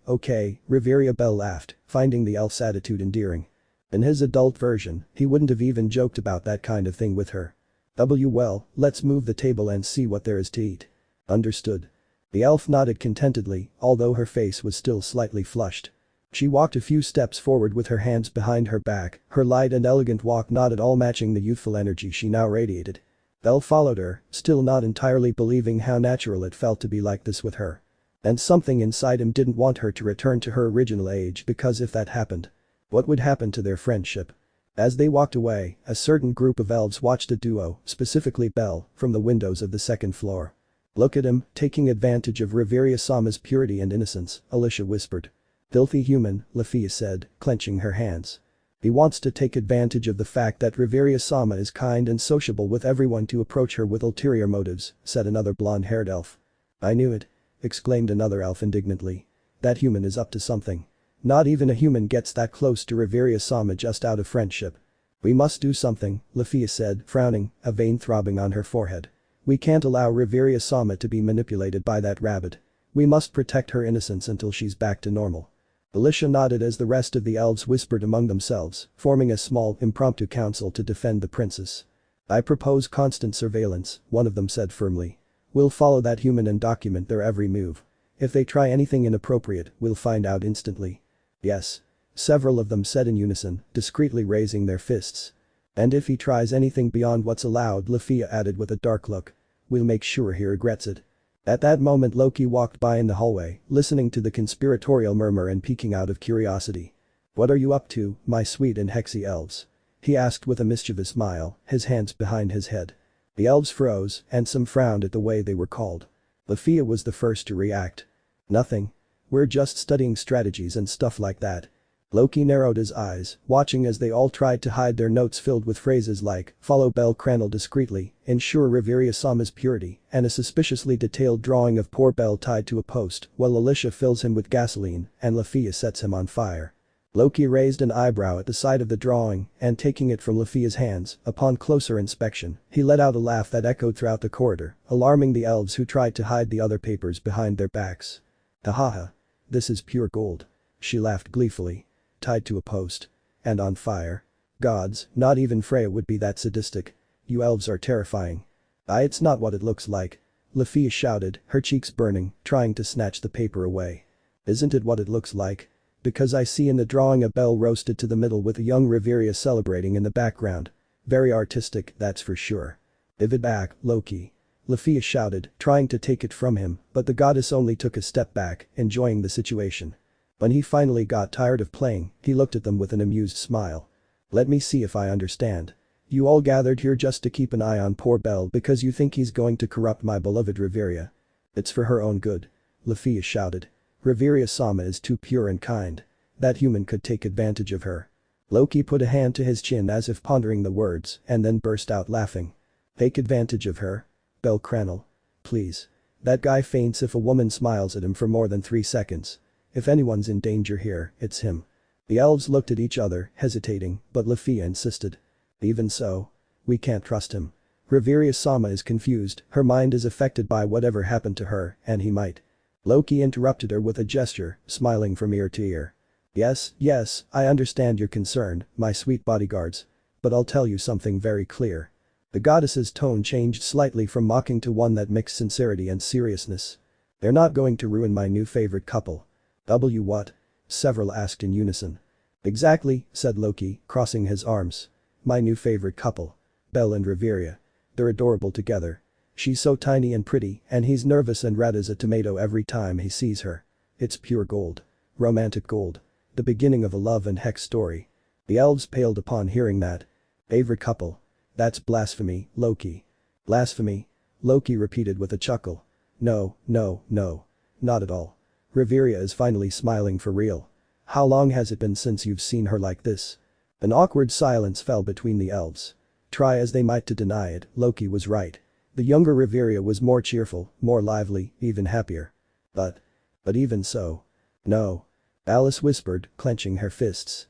Riveria." Belle laughed, finding the elf's attitude endearing. In his adult version, he wouldn't have even joked about that kind of thing with her. Well, let's move the table and see what there is to eat." "Understood." The elf nodded contentedly, although her face was still slightly flushed. She walked a few steps forward with her hands behind her back, her light and elegant walk not at all matching the youthful energy she now radiated. Belle followed her, still not entirely believing how natural it felt to be like this with her. And something inside him didn't want her to return to her original age because if that happened, what would happen to their friendship? As they walked away, a certain group of elves watched a duo, specifically Belle, from the windows of the second floor. "Look at him, taking advantage of Riveria-sama's purity and innocence," Alicia whispered. "Filthy human," Lafia said, clenching her hands. "He wants to take advantage of the fact that Riveria-sama is kind and sociable with everyone to approach her with ulterior motives," said another blonde-haired elf. "I knew it," exclaimed another elf indignantly. "That human is up to something. Not even a human gets that close to Riveria-sama just out of friendship." "We must do something," Lafia said, frowning, a vein throbbing on her forehead. "We can't allow Riveria-sama to be manipulated by that rabbit. We must protect her innocence until she's back to normal." Alicia nodded as the rest of the elves whispered among themselves, forming a small, impromptu council to defend the princess. "I propose constant surveillance," one of them said firmly. "We'll follow that human and document their every move. If they try anything inappropriate, we'll find out instantly." "Yes." Several of them said in unison, discreetly raising their fists. "And if he tries anything beyond what's allowed," Lafia added with a dark look, "we'll make sure he regrets it." At that moment Loki walked by in the hallway, listening to the conspiratorial murmur and peeking out of curiosity. "What are you up to, my sweet and hexy elves?" he asked with a mischievous smile, his hands behind his head. The elves froze, and some frowned at the way they were called. Lafia was the first to react. "Nothing. We're just studying strategies and stuff like that." Loki narrowed his eyes, watching as they all tried to hide their notes filled with phrases like, follow Belle Krenel discreetly, ensure Riveria Sama's purity, and a suspiciously detailed drawing of poor Belle tied to a post, while Alicia fills him with gasoline, and Lafia sets him on fire. Loki raised an eyebrow at the sight of the drawing, and taking it from Lafia's hands, upon closer inspection, he let out a laugh that echoed throughout the corridor, alarming the elves who tried to hide the other papers behind their backs. Hahaha. This is pure gold. She laughed gleefully. Tied to a post. And on fire. Gods, not even Freya would be that sadistic. You elves are terrifying. It's not what it looks like. Lafia shouted, her cheeks burning, trying to snatch the paper away. Isn't it what it looks like? Because I see in the drawing a bell roasted to the middle with a young Riveria celebrating in the background. Very artistic, that's for sure. Give it back, Loki. Lafia shouted, trying to take it from him, but the goddess only took a step back, enjoying the situation. When he finally got tired of playing, he looked at them with an amused smile. Let me see if I understand. You all gathered here just to keep an eye on poor Belle because you think he's going to corrupt my beloved Riveria. It's for her own good. Lafia shouted. Riveria Sama is too pure and kind. That human could take advantage of her. Loki put a hand to his chin as if pondering the words and then burst out laughing. Take advantage of her? Belle Krenel. Please. That guy faints if a woman smiles at him for more than 3 seconds. If anyone's in danger here, it's him. The elves looked at each other, hesitating, but Lafia insisted. Even so. We can't trust him. Riveria Sama is confused, her mind is affected by whatever happened to her, and he might. Loki interrupted her with a gesture, smiling from ear to ear. Yes, I understand your concern, my sweet bodyguards. But I'll tell you something very clear. The goddess's tone changed slightly from mocking to one that mixed sincerity and seriousness. They're not going to ruin my new favorite couple. What? Several asked in unison. Exactly, said Loki, crossing his arms. My new favorite couple. Belle and Riveria. They're adorable together. She's so tiny and pretty, and he's nervous and red as a tomato every time he sees her. It's pure gold. Romantic gold. The beginning of a love and hex story. The elves paled upon hearing that. Favorite couple. That's blasphemy, Loki. Blasphemy? Loki repeated with a chuckle. No. Not at all. Riveria is finally smiling for real. How long has it been since you've seen her like this? An awkward silence fell between the elves. Try as they might to deny it, Loki was right. The younger Riveria was more cheerful, more lively, even happier. But even so. No. Alice whispered, clenching her fists.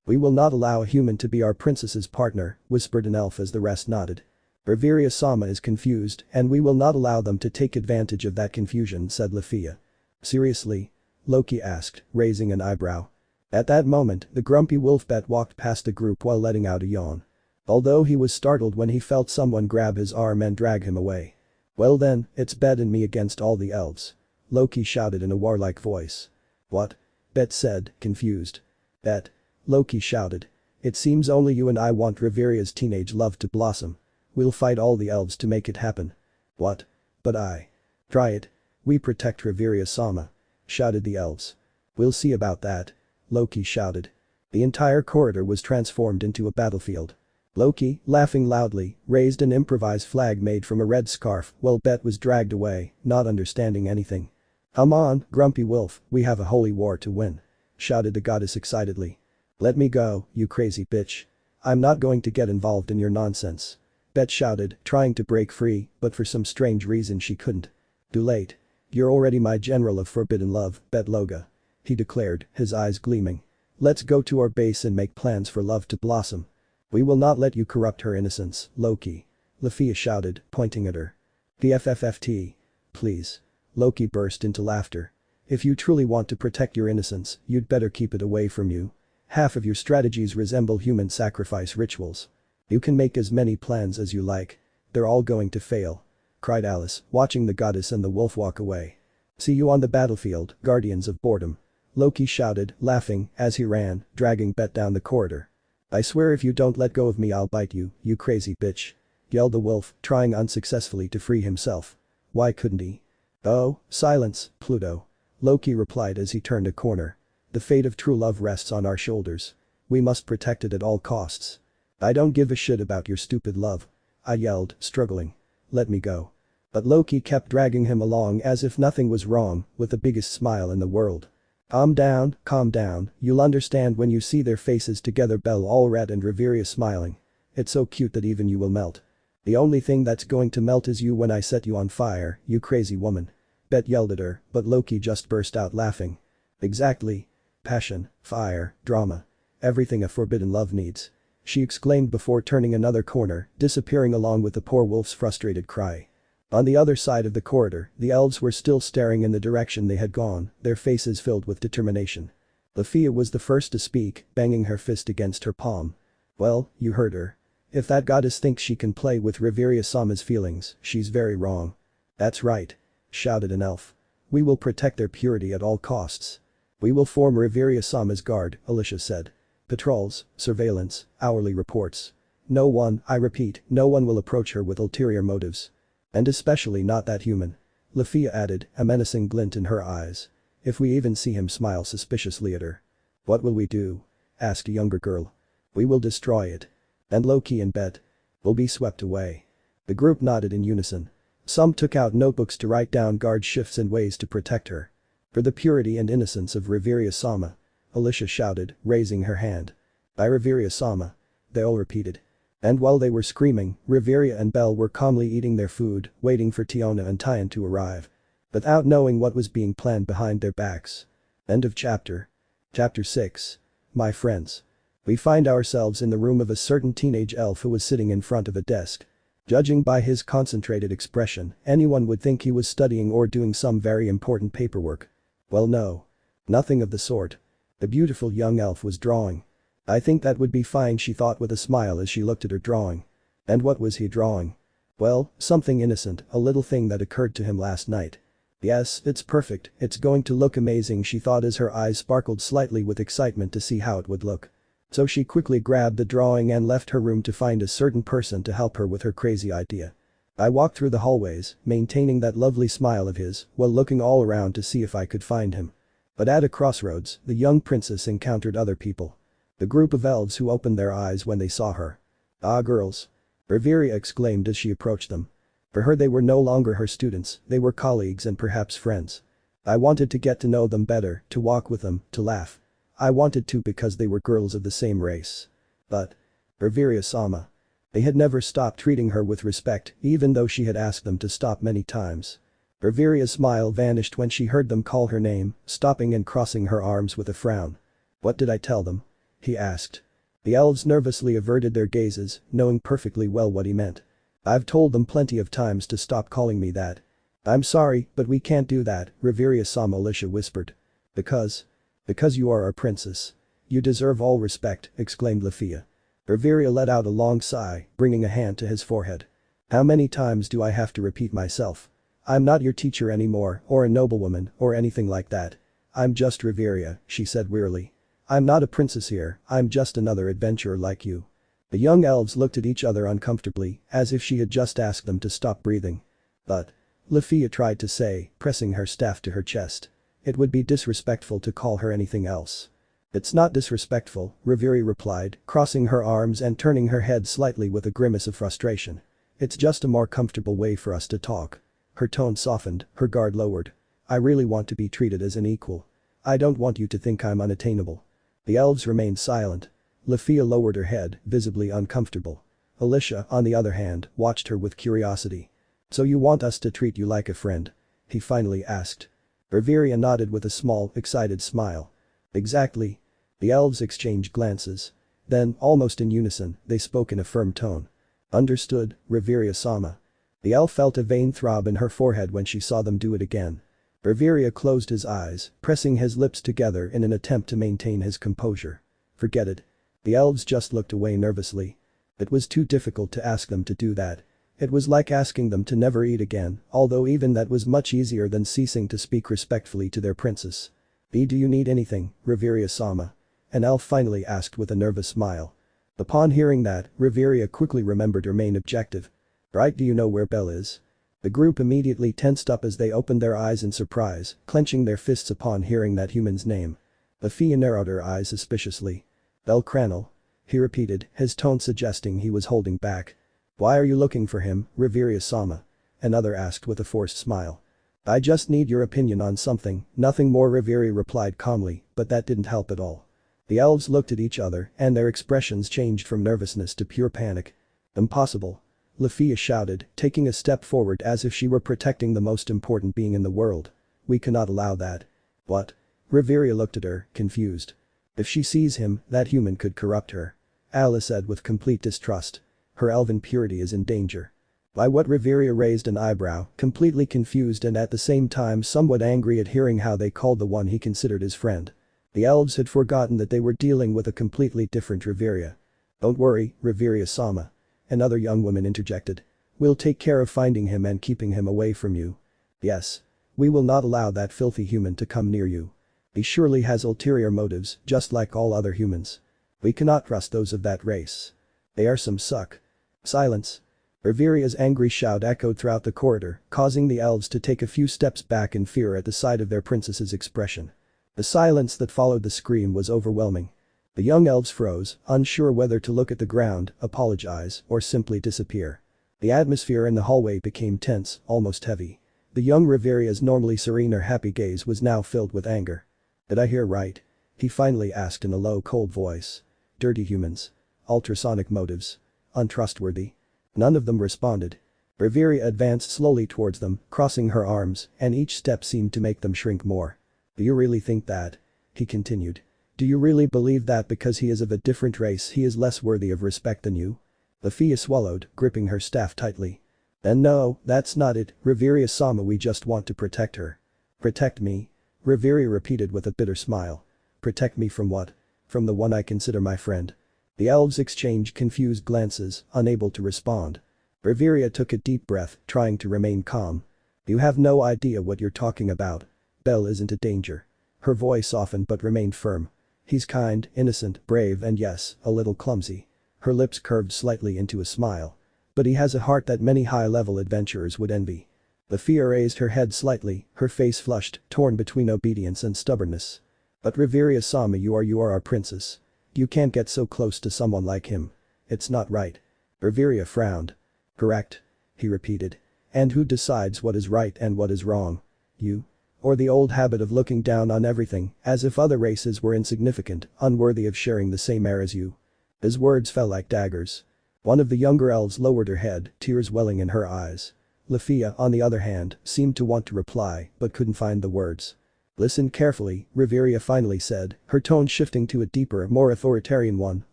We will not allow a human to be our princess's partner, whispered an elf as the rest nodded. Riveria Sama is confused, and we will not allow them to take advantage of that confusion, said Lafia. Seriously? Loki asked, raising an eyebrow. At that moment, the grumpy wolf Bet walked past the group while letting out a yawn. Although he was startled when he felt someone grab his arm and drag him away. Well then, it's Bet and me against all the elves. Loki shouted in a warlike voice. What? Bet said, confused. Bet. Loki shouted. It seems only you and I want Riveria's teenage love to blossom. We'll fight all the elves to make it happen. What? But I. Try it. We protect Riveria Sama. Shouted the elves. We'll see about that. Loki shouted. The entire corridor was transformed into a battlefield. Loki, laughing loudly, raised an improvised flag made from a red scarf while Bet was dragged away, not understanding anything. Come on, grumpy wolf, we have a holy war to win. Shouted the goddess excitedly. Let me go, you crazy bitch. I'm not going to get involved in your nonsense. Bet shouted, trying to break free, but for some strange reason she couldn't. Too late. You're already my general of forbidden love, Bet Loga. He declared, his eyes gleaming. Let's go to our base and make plans for love to blossom. We will not let you corrupt her innocence, Loki. Lafia shouted, pointing at her. PFFFT. Please. Loki burst into laughter. If you truly want to protect your innocence, you'd better keep it away from you. Half of your strategies resemble human sacrifice rituals. You can make as many plans as you like. They're all going to fail. Cried Alice, watching the goddess and the wolf walk away. See you on the battlefield, guardians of boredom. Loki shouted, laughing, as he ran, dragging Bet down the corridor. I swear if you don't let go of me I'll bite you, you crazy bitch. Yelled the wolf, trying unsuccessfully to free himself. Why couldn't he? Oh, silence, Pluto. Loki replied as he turned a corner. The fate of true love rests on our shoulders. We must protect it at all costs. I don't give a shit about your stupid love. I yelled, struggling. Let me go. But Loki kept dragging him along as if nothing was wrong, with the biggest smile in the world. Calm down, you'll understand when you see their faces together, Belle all red and Riveria smiling. It's so cute that even you will melt. The only thing that's going to melt is you when I set you on fire, you crazy woman. Bet yelled at her, but Loki just burst out laughing. Exactly. Passion, fire, drama. Everything a forbidden love needs. She exclaimed before turning another corner, disappearing along with the poor wolf's frustrated cry. On the other side of the corridor, the elves were still staring in the direction they had gone, their faces filled with determination. Lafia was the first to speak, banging her fist against her palm. Well, you heard her. If that goddess thinks she can play with Riveria Sama's feelings, she's very wrong. That's right. Shouted an elf. We will protect their purity at all costs. We will form Riveria Sama's guard, Alicia said. Patrols, surveillance, hourly reports. No one, I repeat, no one will approach her with ulterior motives. And especially not that human. Lafia added, a menacing glint in her eyes. If we even see him smile suspiciously at her. What will we do? Asked a younger girl. We will destroy it. And Loki and Bet will be swept away. The group nodded in unison. Some took out notebooks to write down guard shifts and ways to protect her. For the purity and innocence of Riveria Sama. Alicia shouted, raising her hand. By Riveria Sama. They all repeated. And while they were screaming, Riveria and Belle were calmly eating their food, waiting for Tiona and Tyan to arrive. Without knowing what was being planned behind their backs. End of chapter. Chapter 6. My friends. We find ourselves in the room of a certain teenage elf who was sitting in front of a desk. Judging by his concentrated expression, anyone would think he was studying or doing some very important paperwork. Well, no. Nothing of the sort. The beautiful young elf was drawing. I think that would be fine, she thought with a smile as she looked at her drawing. And what was he drawing? Well, something innocent, a little thing that occurred to him last night. Yes, it's perfect, it's going to look amazing, she thought as her eyes sparkled slightly with excitement to see how it would look. So she quickly grabbed the drawing and left her room to find a certain person to help her with her crazy idea. I walked through the hallways, maintaining that lovely smile of his, while looking all around to see if I could find him. But at a crossroads, the young princess encountered other people. The group of elves who opened their eyes when they saw her. Ah, girls. Riveria exclaimed as she approached them. For her they were no longer her students, they were colleagues and perhaps friends. I wanted to get to know them better, to walk with them, to laugh. I wanted to because they were girls of the same race. But. Riveria Sama. They had never stopped treating her with respect, even though she had asked them to stop many times. Riveria's smile vanished when she heard them call her name, stopping and crossing her arms with a frown. What did I tell them? He asked. The elves nervously averted their gazes, knowing perfectly well what he meant. I've told them plenty of times to stop calling me that. I'm sorry, but we can't do that, Riveria Sama, Alicia whispered. Because you are our princess. You deserve all respect, exclaimed Lafia. Riveria let out a long sigh, bringing a hand to his forehead. How many times do I have to repeat myself? I'm not your teacher anymore, or a noblewoman, or anything like that. I'm just Riveria, she said wearily. I'm not a princess here, I'm just another adventurer like you. The young elves looked at each other uncomfortably, as if she had just asked them to stop breathing. But. Lafia tried to say, pressing her staff to her chest. It would be disrespectful to call her anything else. It's not disrespectful, Riveria replied, crossing her arms and turning her head slightly with a grimace of frustration. It's just a more comfortable way for us to talk. Her tone softened, her guard lowered. I really want to be treated as an equal. I don't want you to think I'm unattainable. The elves remained silent. Lafia lowered her head, visibly uncomfortable. Alicia, on the other hand, watched her with curiosity. So you want us to treat you like a friend? He finally asked. Riveria nodded with a small, excited smile. Exactly. The elves exchanged glances. Then, almost in unison, they spoke in a firm tone. Understood, Riveria Sama. The elf felt a vain throb in her forehead when she saw them do it again. Riveria closed his eyes, pressing his lips together in an attempt to maintain his composure. Forget it. The elves just looked away nervously. It was too difficult to ask them to do that. It was like asking them to never eat again, although even that was much easier than ceasing to speak respectfully to their princess. Do you need anything, Riveria Sama? An elf finally asked with a nervous smile. Upon hearing that, Riveria quickly remembered her main objective. Right, do you know where Belle is? The group immediately tensed up as they opened their eyes in surprise, clenching their fists upon hearing that human's name. Lafia narrowed her eyes suspiciously. Belle Krenel? He repeated, his tone suggesting he was holding back. Why are you looking for him, Riveria Sama? Another asked with a forced smile. I just need your opinion on something, nothing more, Riveria replied calmly, but that didn't help at all. The elves looked at each other and their expressions changed from nervousness to pure panic. Impossible. Lafia shouted, taking a step forward as if she were protecting the most important being in the world. We cannot allow that. What? Riveria looked at her, confused. If she sees him, that human could corrupt her. Alice said with complete distrust. Her elven purity is in danger. By what? Riveria raised an eyebrow, completely confused and at the same time somewhat angry at hearing how they called the one he considered his friend. The elves had forgotten that they were dealing with a completely different Riveria. Don't worry, Riveria-sama. Another young woman interjected. We'll take care of finding him and keeping him away from you. Yes. We will not allow that filthy human to come near you. He surely has ulterior motives, just like all other humans. We cannot trust those of that race. They are some suck. Silence. Riveria's angry shout echoed throughout the corridor, causing the elves to take a few steps back in fear at the sight of their princess's expression. The silence that followed the scream was overwhelming. The young elves froze, unsure whether to look at the ground, apologize, or simply disappear. The atmosphere in the hallway became tense, almost heavy. The young Riveria's normally serene or happy gaze was now filled with anger. Did I hear right? He finally asked in a low, cold voice. Dirty humans. Ultrasonic motives. Untrustworthy. None of them responded. Riveria advanced slowly towards them, crossing her arms, and each step seemed to make them shrink more. Do you really think that? He continued. Do you really believe that because he is of a different race he is less worthy of respect than you? Lafia swallowed, gripping her staff tightly. Then no, that's not it, Riveria-sama, we just want to protect her. Protect me? Riveria repeated with a bitter smile. Protect me from what? From the one I consider my friend. The elves exchanged confused glances, unable to respond. Riveria took a deep breath, trying to remain calm. You have no idea what you're talking about. Belle isn't a danger. Her voice softened but remained firm. He's kind, innocent, brave and yes, a little clumsy. Her lips curved slightly into a smile. But he has a heart that many high-level adventurers would envy. Lafia raised her head slightly, her face flushed, torn between obedience and stubbornness. But Riveria-sama, you are our princess. You can't get so close to someone like him. It's not right. Riveria frowned. Correct. He repeated. And who decides what is right and what is wrong? You? Or the old habit of looking down on everything, as if other races were insignificant, unworthy of sharing the same air as you? His words fell like daggers. One of the younger elves lowered her head, tears welling in her eyes. Lafia, on the other hand, seemed to want to reply, but couldn't find the words. Listen carefully, Riveria finally said, her tone shifting to a deeper, more authoritarian one,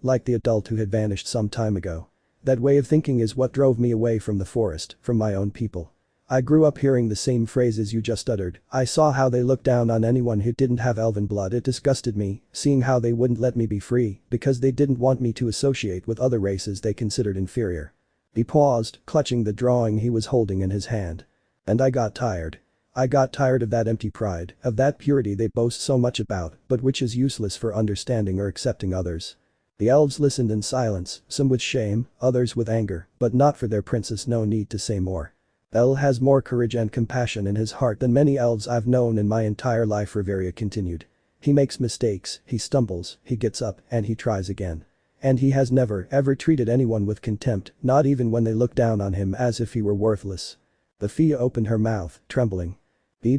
like the adult who had vanished some time ago. That way of thinking is what drove me away from the forest, from my own people. I grew up hearing the same phrases you just uttered. I saw how they looked down on anyone who didn't have elven blood. It disgusted me, seeing how they wouldn't let me be free, because they didn't want me to associate with other races they considered inferior. He paused, clutching the drawing he was holding in his hand. And I got tired. I got tired of that empty pride, of that purity they boast so much about, but which is useless for understanding or accepting others. The elves listened in silence, some with shame, others with anger, but not for their princess. No need to say more. Belle has more courage and compassion in his heart than many elves I've known in my entire life, Riveria continued. He makes mistakes, he stumbles, he gets up, and he tries again. And he has never, ever treated anyone with contempt, not even when they look down on him as if he were worthless. Lafia opened her mouth, trembling.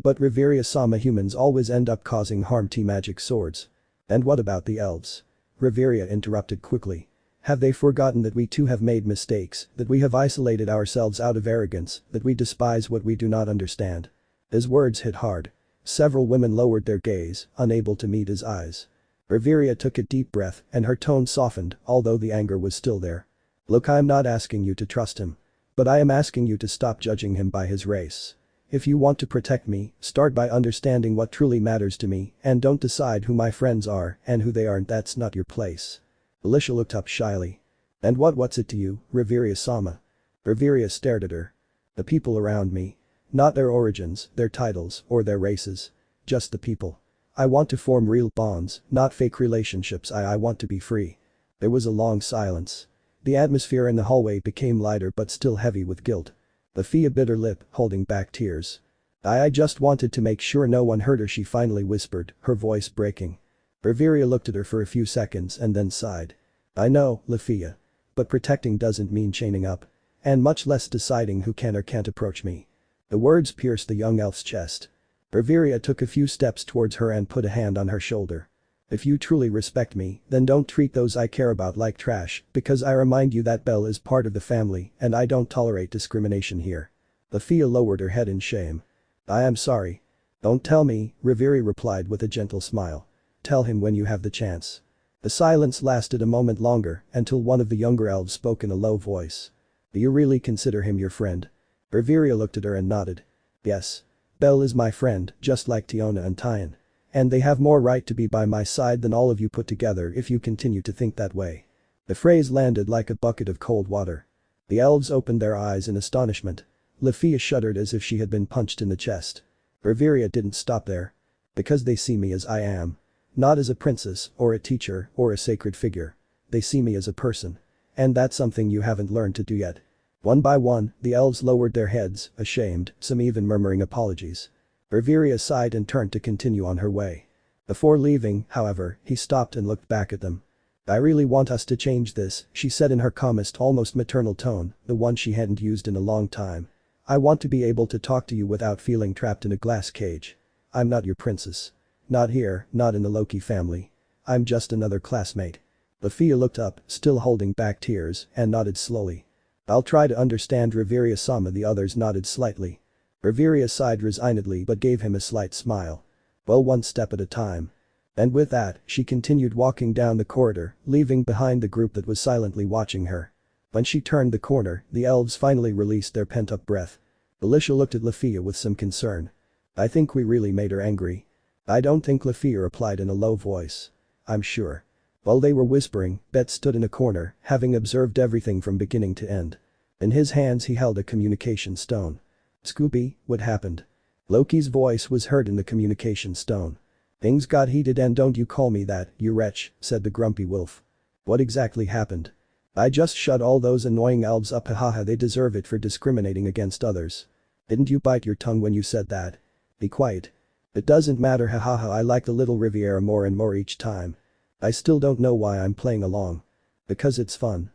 But Riveria-sama, humans always end up causing harm. Magic swords. And what about the elves? Riveria interrupted quickly. Have they forgotten that we too have made mistakes, that we have isolated ourselves out of arrogance, that we despise what we do not understand? His words hit hard. Several women lowered their gaze, unable to meet his eyes. Riveria took a deep breath and her tone softened, although the anger was still there. Look, I'm not asking you to trust him. But I am asking you to stop judging him by his race. If you want to protect me, start by understanding what truly matters to me and don't decide who my friends are and who they aren't. That's not your place. Alicia looked up shyly. And what's it to you, Riveria-sama? Riveria stared at her. The people around me. Not their origins, their titles, or their races. Just the people. I want to form real bonds, not fake relationships. I want to be free. There was a long silence. The atmosphere in the hallway became lighter but still heavy with guilt. Lafia bit her lip, holding back tears. I just wanted to make sure no one heard her, she finally whispered, her voice breaking. Riveria looked at her for a few seconds and then sighed. I know, Lafia. But protecting doesn't mean chaining up. And much less deciding who can or can't approach me. The words pierced the young elf's chest. Riveria took a few steps towards her and put a hand on her shoulder. If you truly respect me, then don't treat those I care about like trash, because I remind you that Belle is part of the family and I don't tolerate discrimination here. Lafia lowered her head in shame. I am sorry. Don't tell me, Riveria replied with a gentle smile. Tell him when you have the chance. The silence lasted a moment longer until one of the younger elves spoke in a low voice. Do you really consider him your friend? Riveria looked at her and nodded. Yes. Belle is my friend, just like Tiona and Tyan. And they have more right to be by my side than all of you put together if you continue to think that way. The phrase landed like a bucket of cold water. The elves opened their eyes in astonishment. Lafia shuddered as if she had been punched in the chest. Riveria didn't stop there. Because they see me as I am. Not as a princess, or a teacher, or a sacred figure. They see me as a person. And that's something you haven't learned to do yet. One by one, the elves lowered their heads, ashamed, some even murmuring apologies. Riveria sighed and turned to continue on her way. Before leaving, however, he stopped and looked back at them. I really want us to change this, she said in her calmest, almost maternal tone, the one she hadn't used in a long time. I want to be able to talk to you without feeling trapped in a glass cage. I'm not your princess. Not here, not in the Loki family. I'm just another classmate. Lafia looked up, still holding back tears, and nodded slowly. I'll try to understand Riveria-sama. The others nodded slightly. Riveria sighed resignedly but gave him a slight smile. Well, one step at a time. And with that, she continued walking down the corridor, leaving behind the group that was silently watching her. When she turned the corner, the elves finally released their pent-up breath. Alicia looked at Lafia with some concern. I think we really made her angry. I don't think, Lafia replied in a low voice. I'm sure. While they were whispering, Bet stood in a corner, having observed everything from beginning to end. In his hands he held a communication stone. Scooby, what happened? Loki's voice was heard in the communication stone. Things got heated and don't you call me that, you wretch, said the grumpy wolf. What exactly happened? I just shut all those annoying elves up, hahaha, they deserve it for discriminating against others. Didn't you bite your tongue when you said that? Be quiet. It doesn't matter, hahaha, I like the little Riviera more and more each time. I still don't know why I'm playing along. Because it's fun.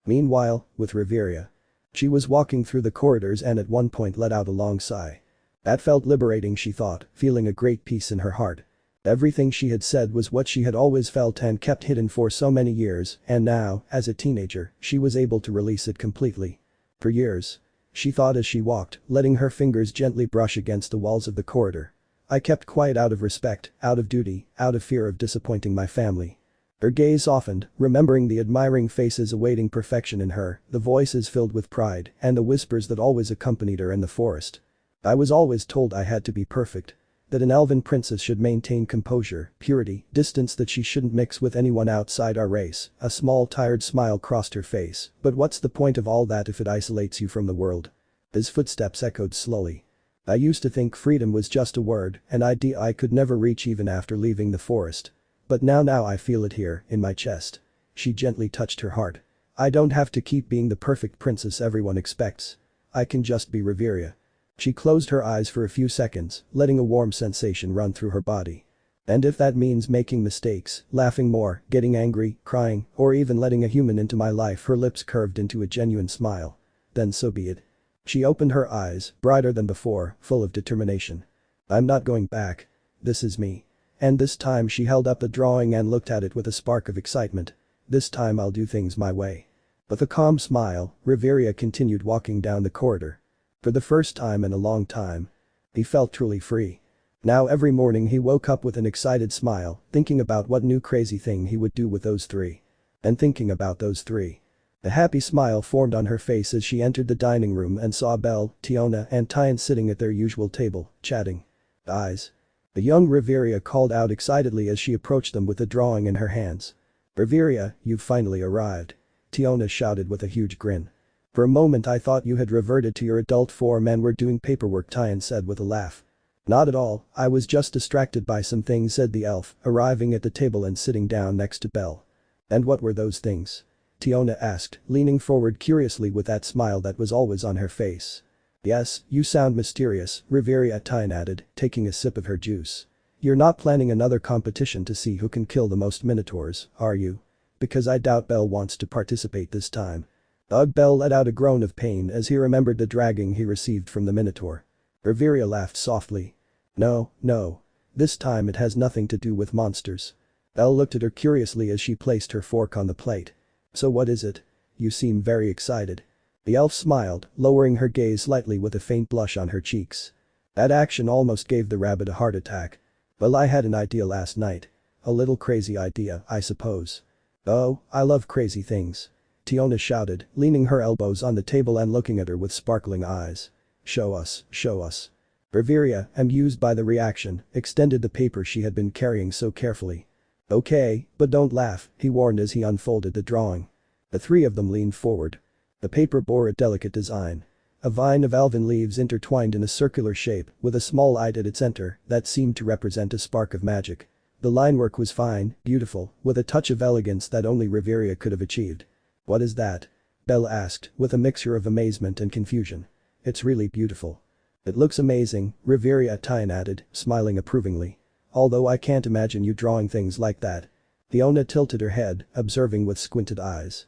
Meanwhile, with Riveria. She was walking through the corridors and at one point let out a long sigh. That felt liberating, she thought, feeling a great peace in her heart. Everything she had said was what she had always felt and kept hidden for so many years, and now, as a teenager, she was able to release it completely. For years. She thought as she walked, letting her fingers gently brush against the walls of the corridor. I kept quiet out of respect, out of duty, out of fear of disappointing my family. Her gaze softened, remembering the admiring faces awaiting perfection in her, the voices filled with pride, and the whispers that always accompanied her in the forest. I was always told I had to be perfect. That an elven princess should maintain composure, purity, distance, that she shouldn't mix with anyone outside our race. A small tired smile crossed her face, but what's the point of all that if it isolates you from the world? His footsteps echoed slowly. I used to think freedom was just a word, an idea I could never reach even after leaving the forest. But now I feel it here, in my chest. She gently touched her heart. I don't have to keep being the perfect princess everyone expects. I can just be Riveria. She closed her eyes for a few seconds, letting a warm sensation run through her body. And if that means making mistakes, laughing more, getting angry, crying, or even letting a human into my life, her lips curved into a genuine smile. Then so be it. She opened her eyes, brighter than before, full of determination. I'm not going back. This is me. And this time she held up the drawing and looked at it with a spark of excitement. This time I'll do things my way. With a calm smile, Riveria continued walking down the corridor. For the first time in a long time. He felt truly free. Now every morning he woke up with an excited smile, thinking about what new crazy thing he would do with those three. And thinking about those three. A happy smile formed on her face as she entered the dining room and saw Belle, Tiona and Tyan sitting at their usual table, chatting. Eyes. The young Riveria called out excitedly as she approached them with the drawing in her hands. Riveria, you've finally arrived. Tiona shouted with a huge grin. For a moment I thought you had reverted to your adult form and were doing paperwork, Tyan said with a laugh. Not at all, I was just distracted by some things, said the elf, arriving at the table and sitting down next to Belle. And what were those things? Tiona asked, leaning forward curiously with that smile that was always on her face. Yes, you sound mysterious, Riveria, Tyan added, taking a sip of her juice. You're not planning another competition to see who can kill the most minotaurs, are you? Because I doubt Belle wants to participate this time. Belle let out a groan of pain as he remembered the dragging he received from the Minotaur. Riveria laughed softly. No, no. This time it has nothing to do with monsters. Belle looked at her curiously as she placed her fork on the plate. So what is it? You seem very excited. The elf smiled, lowering her gaze slightly with a faint blush on her cheeks. That action almost gave the rabbit a heart attack. Well, I had an idea last night. A little crazy idea, I suppose. Oh, I love crazy things. Tiona shouted, leaning her elbows on the table and looking at her with sparkling eyes. Show us, show us. Riveria, amused by the reaction, extended the paper she had been carrying so carefully. Okay, but don't laugh, he warned as he unfolded the drawing. The three of them leaned forward. The paper bore a delicate design. A vine of elven leaves intertwined in a circular shape with a small eye at its center that seemed to represent a spark of magic. The linework was fine, beautiful, with a touch of elegance that only Riveria could have achieved. What is that? Belle asked, with a mixture of amazement and confusion. It's really beautiful. It looks amazing, Riveria added, smiling approvingly. Although I can't imagine you drawing things like that. Tiona tilted her head, observing with squinted eyes.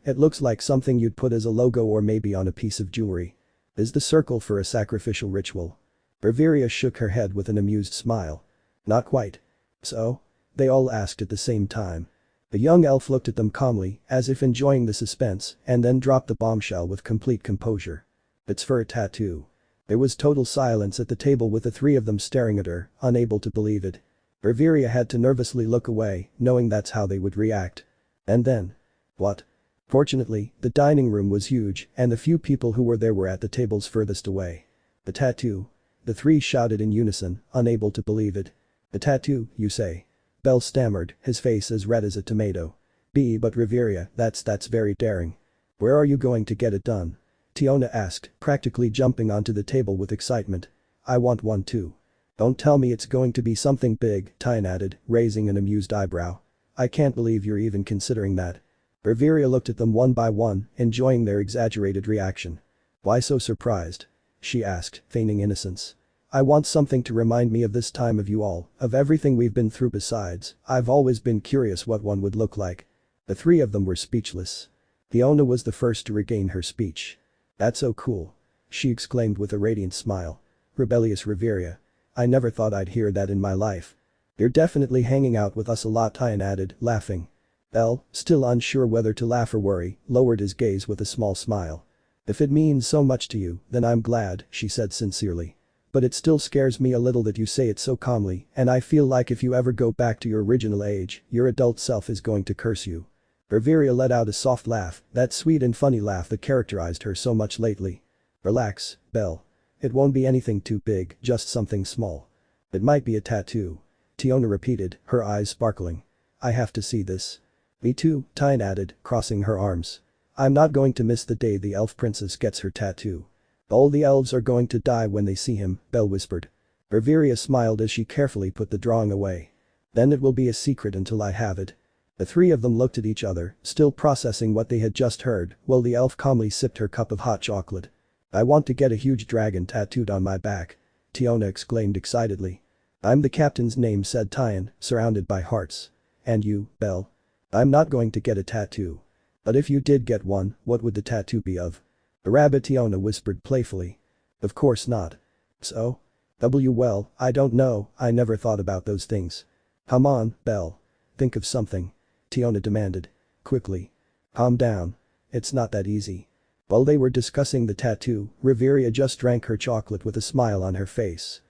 It looks like something you'd put as a logo or maybe on a piece of jewelry. Is the circle for a sacrificial ritual? Riveria shook her head with an amused smile. Not quite. So? They all asked at the same time. The young elf looked at them calmly, as if enjoying the suspense, and then dropped the bombshell with complete composure. It's for a tattoo. There was total silence at the table with the three of them staring at her, unable to believe it. Riveria had to nervously look away, knowing that's how they would react. And then. What? Fortunately, the dining room was huge, and the few people who were there were at the tables furthest away. The tattoo. The three shouted in unison, unable to believe it. A tattoo, you say? Belle stammered, his face as red as a tomato. But Riveria, that's very daring. Where are you going to get it done? Tiona asked, practically jumping onto the table with excitement. I want one too. Don't tell me it's going to be something big, Tian added, raising an amused eyebrow. I can't believe you're even considering that. Riveria looked at them one by one, enjoying their exaggerated reaction. Why so surprised? She asked, feigning innocence. I want something to remind me of this time of you all, of everything we've been through besides, I've always been curious what one would look like. The three of them were speechless. Tiona was the first to regain her speech. That's so cool. She exclaimed with a radiant smile. Rebellious Riveria. I never thought I'd hear that in my life. You're definitely hanging out with us a lot, Tian added, laughing. Belle, still unsure whether to laugh or worry, lowered his gaze with a small smile. If it means so much to you, then I'm glad, she said sincerely. But it still scares me a little that you say it so calmly, and I feel like if you ever go back to your original age, your adult self is going to curse you. Riveria let out a soft laugh, that sweet and funny laugh that characterized her so much lately. Relax, Belle. It won't be anything too big, just something small. It might be a tattoo. Tiona repeated, her eyes sparkling. I have to see this. Me too, Tian added, crossing her arms. I'm not going to miss the day the elf princess gets her tattoo. All the elves are going to die when they see him, Belle whispered. Riveria smiled as she carefully put the drawing away. Then it will be a secret until I have it. The three of them looked at each other, still processing what they had just heard, while the elf calmly sipped her cup of hot chocolate. I want to get a huge dragon tattooed on my back. Tiona exclaimed excitedly. I'm the captain's name, said Tian, surrounded by hearts. And you, Belle? I'm not going to get a tattoo. But if you did get one, what would the tattoo be of? The rabbit, Tiona whispered playfully. Of course not. So? Well, I don't know, I never thought about those things. Come on, Belle. Think of something. Tiona demanded. Quickly. Calm down. It's not that easy. While they were discussing the tattoo, Riveria just drank her chocolate with a smile on her face.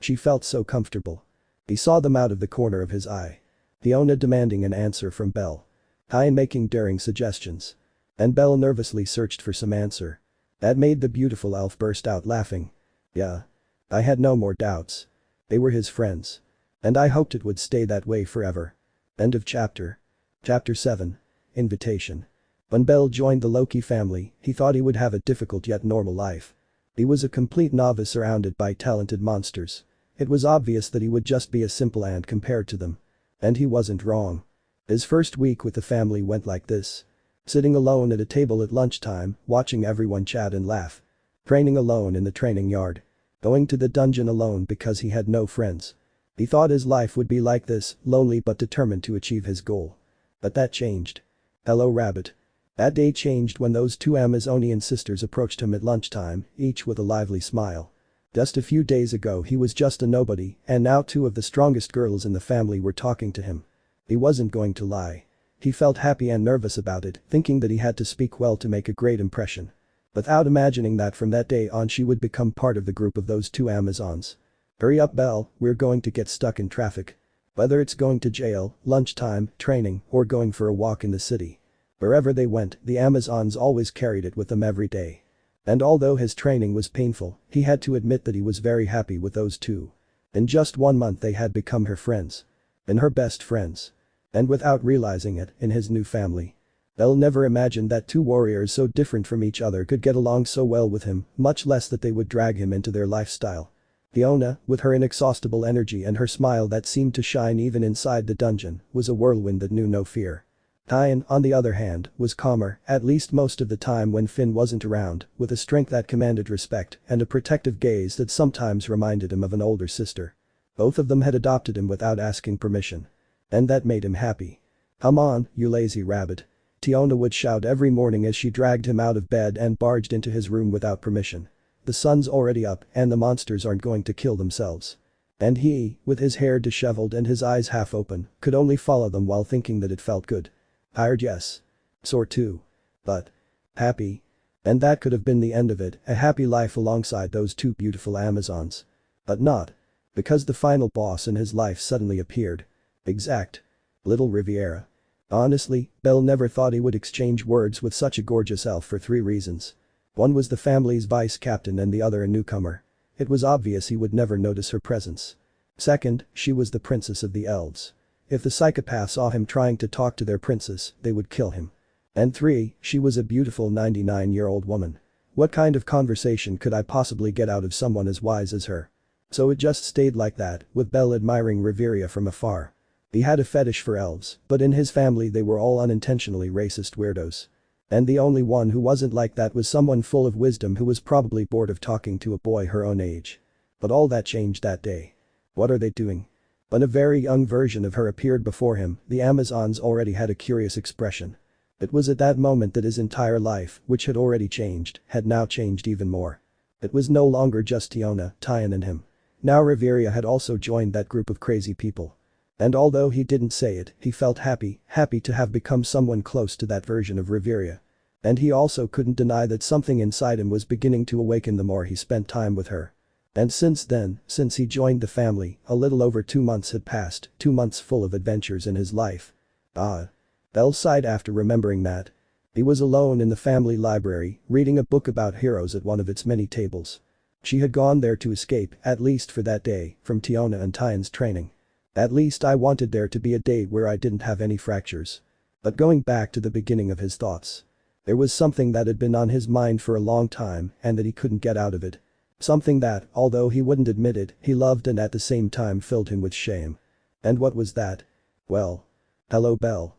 She felt so comfortable. He saw them out of the corner of his eye. Tiona demanding an answer from Belle. Tian making daring suggestions. And Belle nervously searched for some answer. That made the beautiful elf burst out laughing. Yeah. I had no more doubts. They were his friends. And I hoped it would stay that way forever. End of chapter. Chapter 7. Invitation. When Belle joined the Loki family, he thought he would have a difficult yet normal life. He was a complete novice surrounded by talented monsters. It was obvious that he would just be a simple ant compared to them. And he wasn't wrong. His first week with the family went like this. Sitting alone at a table at lunchtime, watching everyone chat and laugh. Training alone in the training yard. Going to the dungeon alone because he had no friends. He thought his life would be like this, lonely but determined to achieve his goal. But that changed. Hello, Rabbit. That day changed when those two Amazonian sisters approached him at lunchtime, each with a lively smile. Just a few days ago he was just a nobody, and now two of the strongest girls in the family were talking to him. He wasn't going to lie. He felt happy and nervous about it, thinking that he had to speak well to make a great impression. Without imagining that from that day on she would become part of the group of those two Amazons. "Hurry up, Belle, we're going to get stuck in traffic." Whether it's going to jail, lunchtime, training, or going for a walk in the city. Wherever they went, the Amazons always carried it with them every day. And although his training was painful, he had to admit that he was very happy with those two. In just 1 month they had become her friends. And her best friends. And without realizing it, in his new family. Belle never imagined that two warriors so different from each other could get along so well with him, much less that they would drag him into their lifestyle. Fiona, with her inexhaustible energy and her smile that seemed to shine even inside the dungeon, was a whirlwind that knew no fear. Tyan, on the other hand, was calmer, at least most of the time when Finn wasn't around, with a strength that commanded respect and a protective gaze that sometimes reminded him of an older sister. Both of them had adopted him without asking permission. And that made him happy. "Come on, you lazy rabbit." Tiona would shout every morning as she dragged him out of bed and barged into his room without permission. The sun's already up and the monsters aren't going to kill themselves. And he, with his hair disheveled and his eyes half open, could only follow them while thinking that it felt good. Tired, yes. Sore too. But happy. And that could have been the end of it, a happy life alongside those two beautiful Amazons. But not. Because the final boss in his life suddenly appeared. Exact. Little Riviera. Honestly, Belle never thought he would exchange words with such a gorgeous elf for 3 reasons. One was the family's vice captain and the other a newcomer. It was obvious he would never notice her presence. Second, she was the princess of the elves. If the psychopaths saw him trying to talk to their princess, they would kill him. And 3, she was a beautiful 99-year-old woman. What kind of conversation could I possibly get out of someone as wise as her? So it just stayed like that, with Belle admiring Riveria from afar. He had a fetish for elves, but in his family they were all unintentionally racist weirdos. And the only one who wasn't like that was someone full of wisdom who was probably bored of talking to a boy her own age. But all that changed that day. What are they doing? When a very young version of her appeared before him, the Amazons already had a curious expression. It was at that moment that his entire life, which had already changed, had now changed even more. It was no longer just Tiona, Tyan and him. Now Riveria had also joined that group of crazy people. And although he didn't say it, he felt happy to have become someone close to that version of Riveria. And he also couldn't deny that something inside him was beginning to awaken the more he spent time with her. And since then, since he joined the family, a little over 2 months had passed, 2 months full of adventures in his life. Belle sighed after remembering that. He was alone in the family library, reading a book about heroes at one of its many tables. She had gone there to escape, at least for that day, from Tiona and Tyan's training. At least I wanted there to be a day where I didn't have any fractures. But going back to the beginning of his thoughts. There was something that had been on his mind for a long time and that he couldn't get out of it. Something that, although he wouldn't admit it, he loved and at the same time filled him with shame. And what was that? Well. Hello, Belle.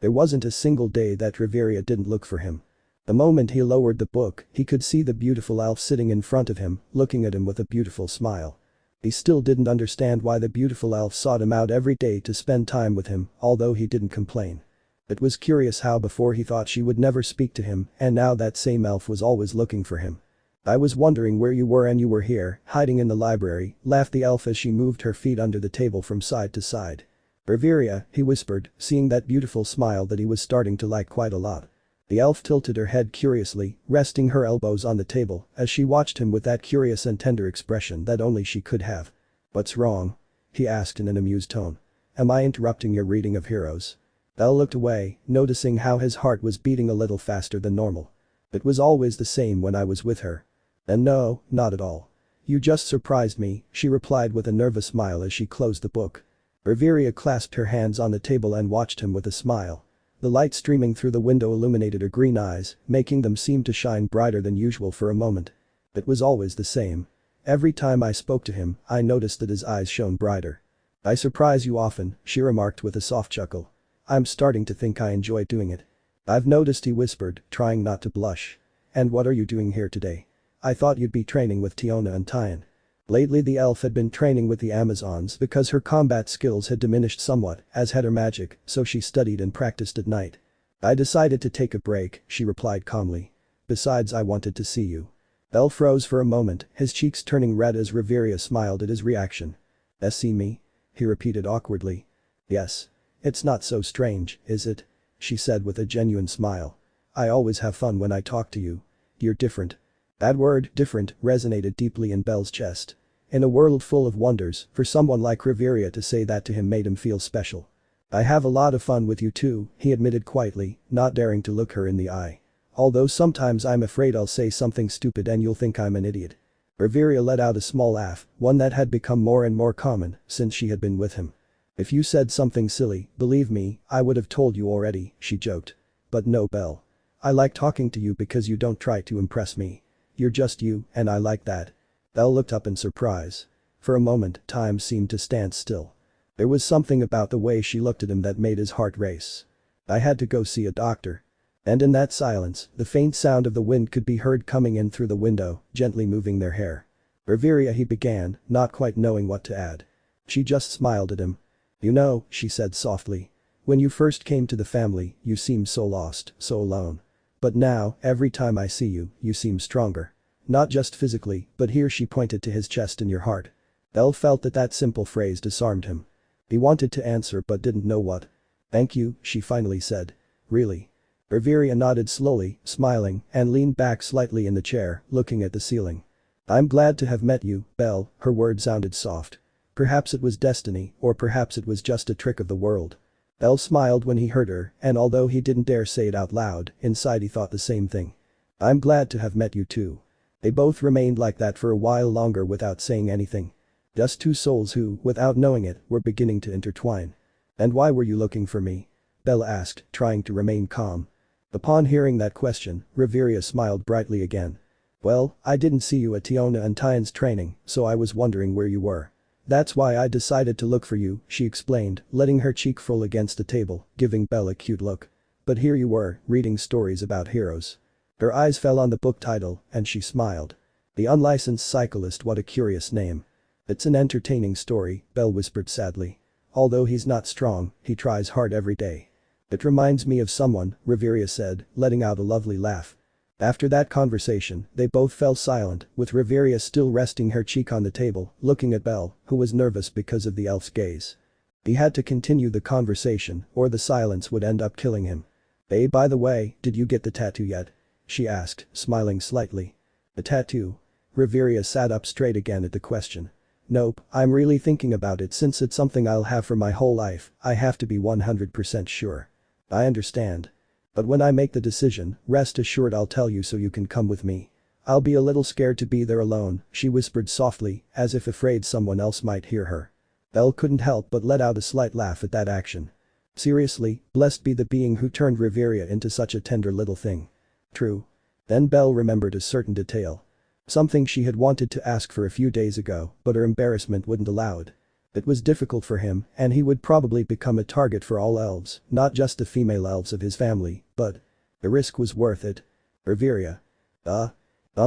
There wasn't a single day that Riveria didn't look for him. The moment he lowered the book, he could see the beautiful elf sitting in front of him, looking at him with a beautiful smile. He still didn't understand why the beautiful elf sought him out every day to spend time with him, although he didn't complain. It was curious how before he thought she would never speak to him and now that same elf was always looking for him. "I was wondering where you were and you were here, hiding in the library," laughed the elf as she moved her feet under the table from side to side. "Riveria," he whispered, seeing that beautiful smile that he was starting to like quite a lot. The elf tilted her head curiously, resting her elbows on the table as she watched him with that curious and tender expression that only she could have. "What's wrong?" he asked in an amused tone. "Am I interrupting your reading of heroes?" Belle looked away, noticing how his heart was beating a little faster than normal. "It was always the same when I was with her." "And no, not at all. You just surprised me," she replied with a nervous smile as she closed the book. Riveria clasped her hands on the table and watched him with a smile. The light streaming through the window illuminated her green eyes, making them seem to shine brighter than usual for a moment. "It was always the same. Every time I spoke to him, I noticed that his eyes shone brighter." "I surprise you often," she remarked with a soft chuckle. "I'm starting to think I enjoy doing it." "I've noticed," he whispered, trying not to blush. "And what are you doing here today? I thought you'd be training with Tiona and Tyan." Lately the elf had been training with the Amazons because her combat skills had diminished somewhat, as had her magic, so she studied and practiced at night. I decided to take a break, she replied calmly. Besides, I wanted to see you. Belle froze for a moment, his cheeks turning red as Riveria smiled at his reaction. See me? He repeated awkwardly. Yes. It's not so strange, is it? She said with a genuine smile. I always have fun when I talk to you. You're different. That word, different, resonated deeply in Belle's chest. In a world full of wonders, for someone like Riveria to say that to him made him feel special. I have a lot of fun with you too, he admitted quietly, not daring to look her in the eye. Although sometimes I'm afraid I'll say something stupid and you'll think I'm an idiot. Riveria let out a small laugh, one that had become more and more common since she had been with him. If you said something silly, believe me, I would have told you already, she joked. But no, Belle. I like talking to you because you don't try to impress me. You're just you, and I like that. Belle looked up in surprise. For a moment, time seemed to stand still. There was something about the way she looked at him that made his heart race. I had to go see a doctor. And in that silence, the faint sound of the wind could be heard coming in through the window, gently moving their hair. Riveria, he began, not quite knowing what to add. She just smiled at him. You know, she said softly. When you first came to the family, you seemed so lost, so alone. But now, every time I see you, you seem stronger. Not just physically, but here she pointed to his chest and your heart. Belle felt that simple phrase disarmed him. He wanted to answer but didn't know what. Thank you, she finally said. Really? Riveria nodded slowly, smiling, and leaned back slightly in the chair, looking at the ceiling. I'm glad to have met you, Belle, her words sounded soft. Perhaps it was destiny, or perhaps it was just a trick of the world. Belle smiled when he heard her, and although he didn't dare say it out loud, inside he thought the same thing. I'm glad to have met you too. They both remained like that for a while longer without saying anything. Just two souls who, without knowing it, were beginning to intertwine. And why were you looking for me? Belle asked, trying to remain calm. Upon hearing that question, Riveria smiled brightly again. Well, I didn't see you at Tiona and Tyan's training, so I was wondering where you were. That's why I decided to look for you, she explained, letting her cheek fall against the table, giving Belle a cute look. But here you were, reading stories about heroes. Her eyes fell on the book title, and she smiled. The Unlicensed Cyclist, what a curious name. It's an entertaining story, Belle whispered sadly. Although he's not strong, he tries hard every day. It reminds me of someone, Riveria said, letting out a lovely laugh. After that conversation, they both fell silent, with Riveria still resting her cheek on the table, looking at Belle, who was nervous because of the elf's gaze. He had to continue the conversation, or the silence would end up killing him. Hey, by the way, did you get the tattoo yet? She asked, smiling slightly. The tattoo? Riveria sat up straight again at the question. Nope, I'm really thinking about it since it's something I'll have for my whole life, I have to be 100% sure. I understand. But when I make the decision, rest assured I'll tell you so you can come with me. I'll be a little scared to be there alone, she whispered softly, as if afraid someone else might hear her. Belle couldn't help but let out a slight laugh at that action. Seriously, blessed be the being who turned Riveria into such a tender little thing. True. Then Belle remembered a certain detail. Something she had wanted to ask for a few days ago, but her embarrassment wouldn't allow it. It was difficult for him, and he would probably become a target for all elves, not just the female elves of his family, but the risk was worth it. Riveria.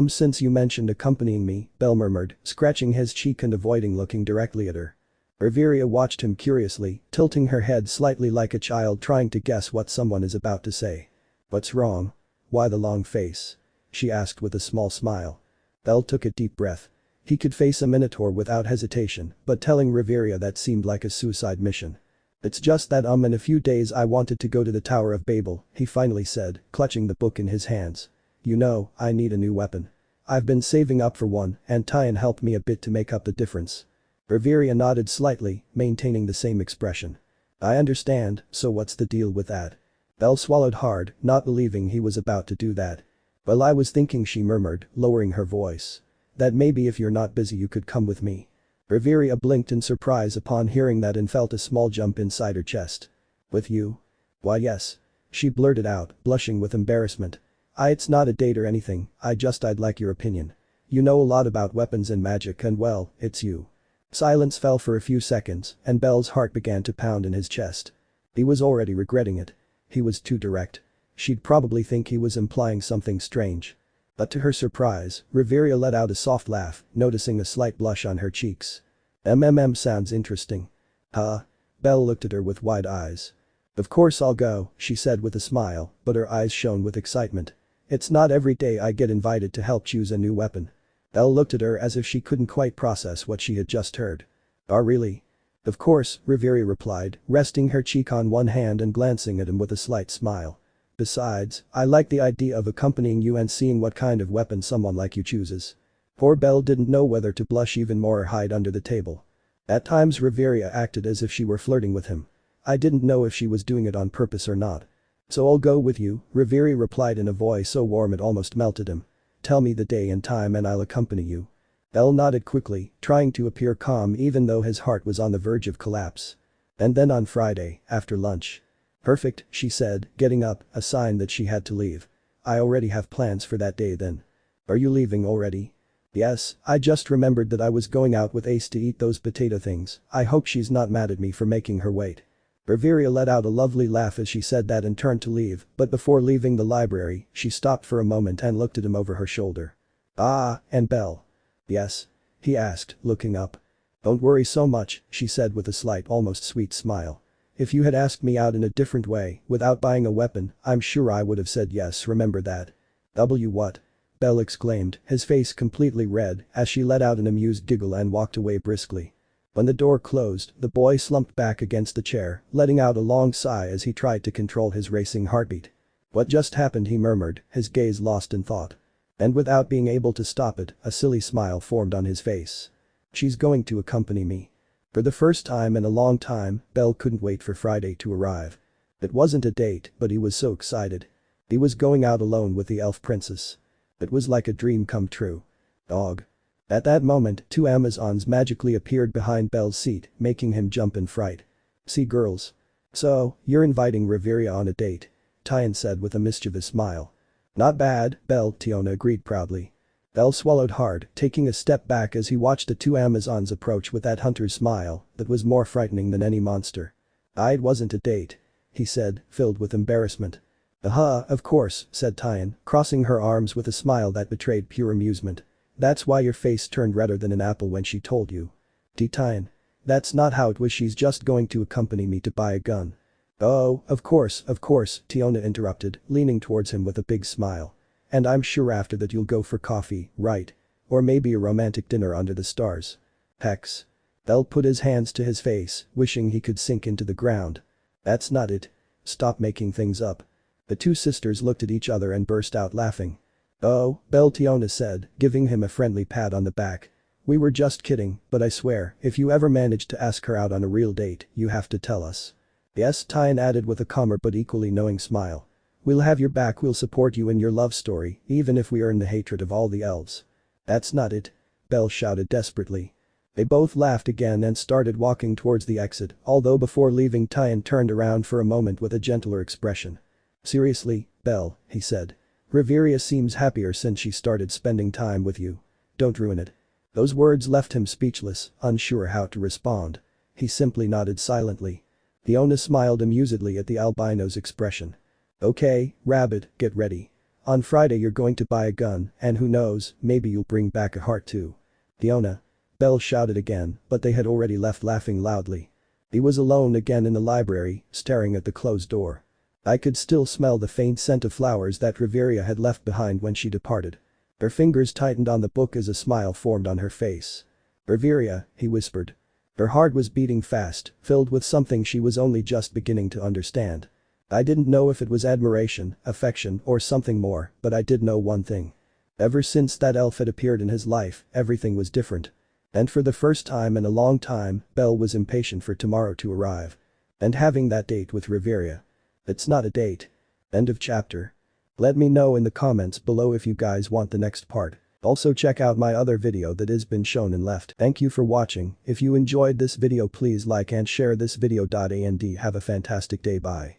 Since you mentioned accompanying me, Belle murmured, scratching his cheek and avoiding looking directly at her. Riveria watched him curiously, tilting her head slightly like a child trying to guess what someone is about to say. What's wrong? Why the long face? She asked with a small smile. Belle took a deep breath. He could face a minotaur without hesitation, but telling Riveria that seemed like a suicide mission. It's just that in a few days I wanted to go to the Tower of Babel, he finally said, clutching the book in his hands. You know, I need a new weapon. I've been saving up for one, and Tyan helped me a bit to make up the difference. Riveria nodded slightly, maintaining the same expression. I understand, so what's the deal with that? Belle swallowed hard, not believing he was about to do that. Well, I was thinking, she murmured, lowering her voice. That maybe if you're not busy you could come with me. Riveria blinked in surprise upon hearing that and felt a small jump inside her chest. With you? Why yes. She blurted out, blushing with embarrassment. It's not a date or anything, I'd like your opinion. You know a lot about weapons and magic and well, it's you. Silence fell for a few seconds, and Belle's heart began to pound in his chest. He was already regretting it. He was too direct. She'd probably think he was implying something strange. But to her surprise, Riveria let out a soft laugh, noticing a slight blush on her cheeks. Sounds interesting. Huh? Belle looked at her with wide eyes. "Of course I'll go," she said with a smile, but her eyes shone with excitement. "It's not every day I get invited to help choose a new weapon." Belle looked at her as if she couldn't quite process what she had just heard. "Oh really?" "Of course," Riveria replied, resting her cheek on one hand and glancing at him with a slight smile. "Besides, I like the idea of accompanying you and seeing what kind of weapon someone like you chooses." Poor Belle didn't know whether to blush even more or hide under the table. At times Riveria acted as if she were flirting with him. I didn't know if she was doing it on purpose or not. "So I'll go with you," Riveria replied in a voice so warm it almost melted him. "Tell me the day and time and I'll accompany you." Belle nodded quickly, trying to appear calm even though his heart was on the verge of collapse. "And then on Friday, after lunch." "Perfect," she said, getting up, a sign that she had to leave. "I already have plans for that day then." "Are you leaving already?" "Yes, I just remembered that I was going out with Ace to eat those potato things. I hope she's not mad at me for making her wait." Riveria let out a lovely laugh as she said that and turned to leave, but before leaving the library, she stopped for a moment and looked at him over her shoulder. "Ah, and Belle?" "Yes?" he asked, looking up. "Don't worry so much," she said with a slight, almost sweet smile. "If you had asked me out in a different way, without buying a weapon, I'm sure I would have said yes, remember that." What?" Belle exclaimed, his face completely red, as she let out an amused giggle and walked away briskly. When the door closed, the boy slumped back against the chair, letting out a long sigh as he tried to control his racing heartbeat. "What just happened?" he murmured, his gaze lost in thought. And without being able to stop it, a silly smile formed on his face. "She's going to accompany me." For the first time in a long time, Belle couldn't wait for Friday to arrive. It wasn't a date, but he was so excited. He was going out alone with the elf princess. It was like a dream come true. Dog. At that moment, two Amazons magically appeared behind Belle's seat, making him jump in fright. "See girls. So, you're inviting Riveria on a date?" Tyan said with a mischievous smile. "Not bad, Belle," Tiona agreed proudly. Belle swallowed hard, taking a step back as he watched the two Amazons approach with that hunter's smile that was more frightening than any monster. "It wasn't a date," he said, filled with embarrassment. Of course," said Tyan, crossing her arms with a smile that betrayed pure amusement. "That's why your face turned redder than an apple when she told you." Tyan. "That's not how it was, she's just going to accompany me to buy a gun." "Oh, of course," Tiona interrupted, leaning towards him with a big smile. "And I'm sure after that you'll go for coffee, right? Or maybe a romantic dinner under the stars." "Hex." Belle put his hands to his face, wishing he could sink into the ground. "That's not it. Stop making things up." The two sisters looked at each other and burst out laughing. "Oh, Belle," Tiona said, giving him a friendly pat on the back. "We were just kidding, but I swear, if you ever manage to ask her out on a real date, you have to tell us." "Yes," Tyan added with a calmer but equally knowing smile. "We'll have your back, we'll support you in your love story, even if we earn the hatred of all the elves." "That's not it," Belle shouted desperately. They both laughed again and started walking towards the exit, although before leaving Tyan turned around for a moment with a gentler expression. "Seriously, Belle," he said. "Riveria seems happier since she started spending time with you. Don't ruin it." Those words left him speechless, unsure how to respond. He simply nodded silently. Fiona smiled amusedly at the albino's expression. "Okay, Rabbit, get ready. On Friday you're going to buy a gun, and who knows, maybe you'll bring back a heart too." "Fiona." Belle shouted again, but they had already left laughing loudly. He was alone again in the library, staring at the closed door. I could still smell the faint scent of flowers that Riveria had left behind when she departed. Her fingers tightened on the book as a smile formed on her face. "Riveria," he whispered. Her heart was beating fast, filled with something she was only just beginning to understand. I didn't know if it was admiration, affection, or something more, but I did know one thing. Ever since that elf had appeared in his life, everything was different. And for the first time in a long time, Belle was impatient for tomorrow to arrive. And having that date with Riveria. It's not a date. End of chapter. Let me know in the comments below if you guys want the next part. Also check out my other video that has been shown and left. Thank you for watching. If you enjoyed this video please like and share this video. And have a fantastic day. Bye.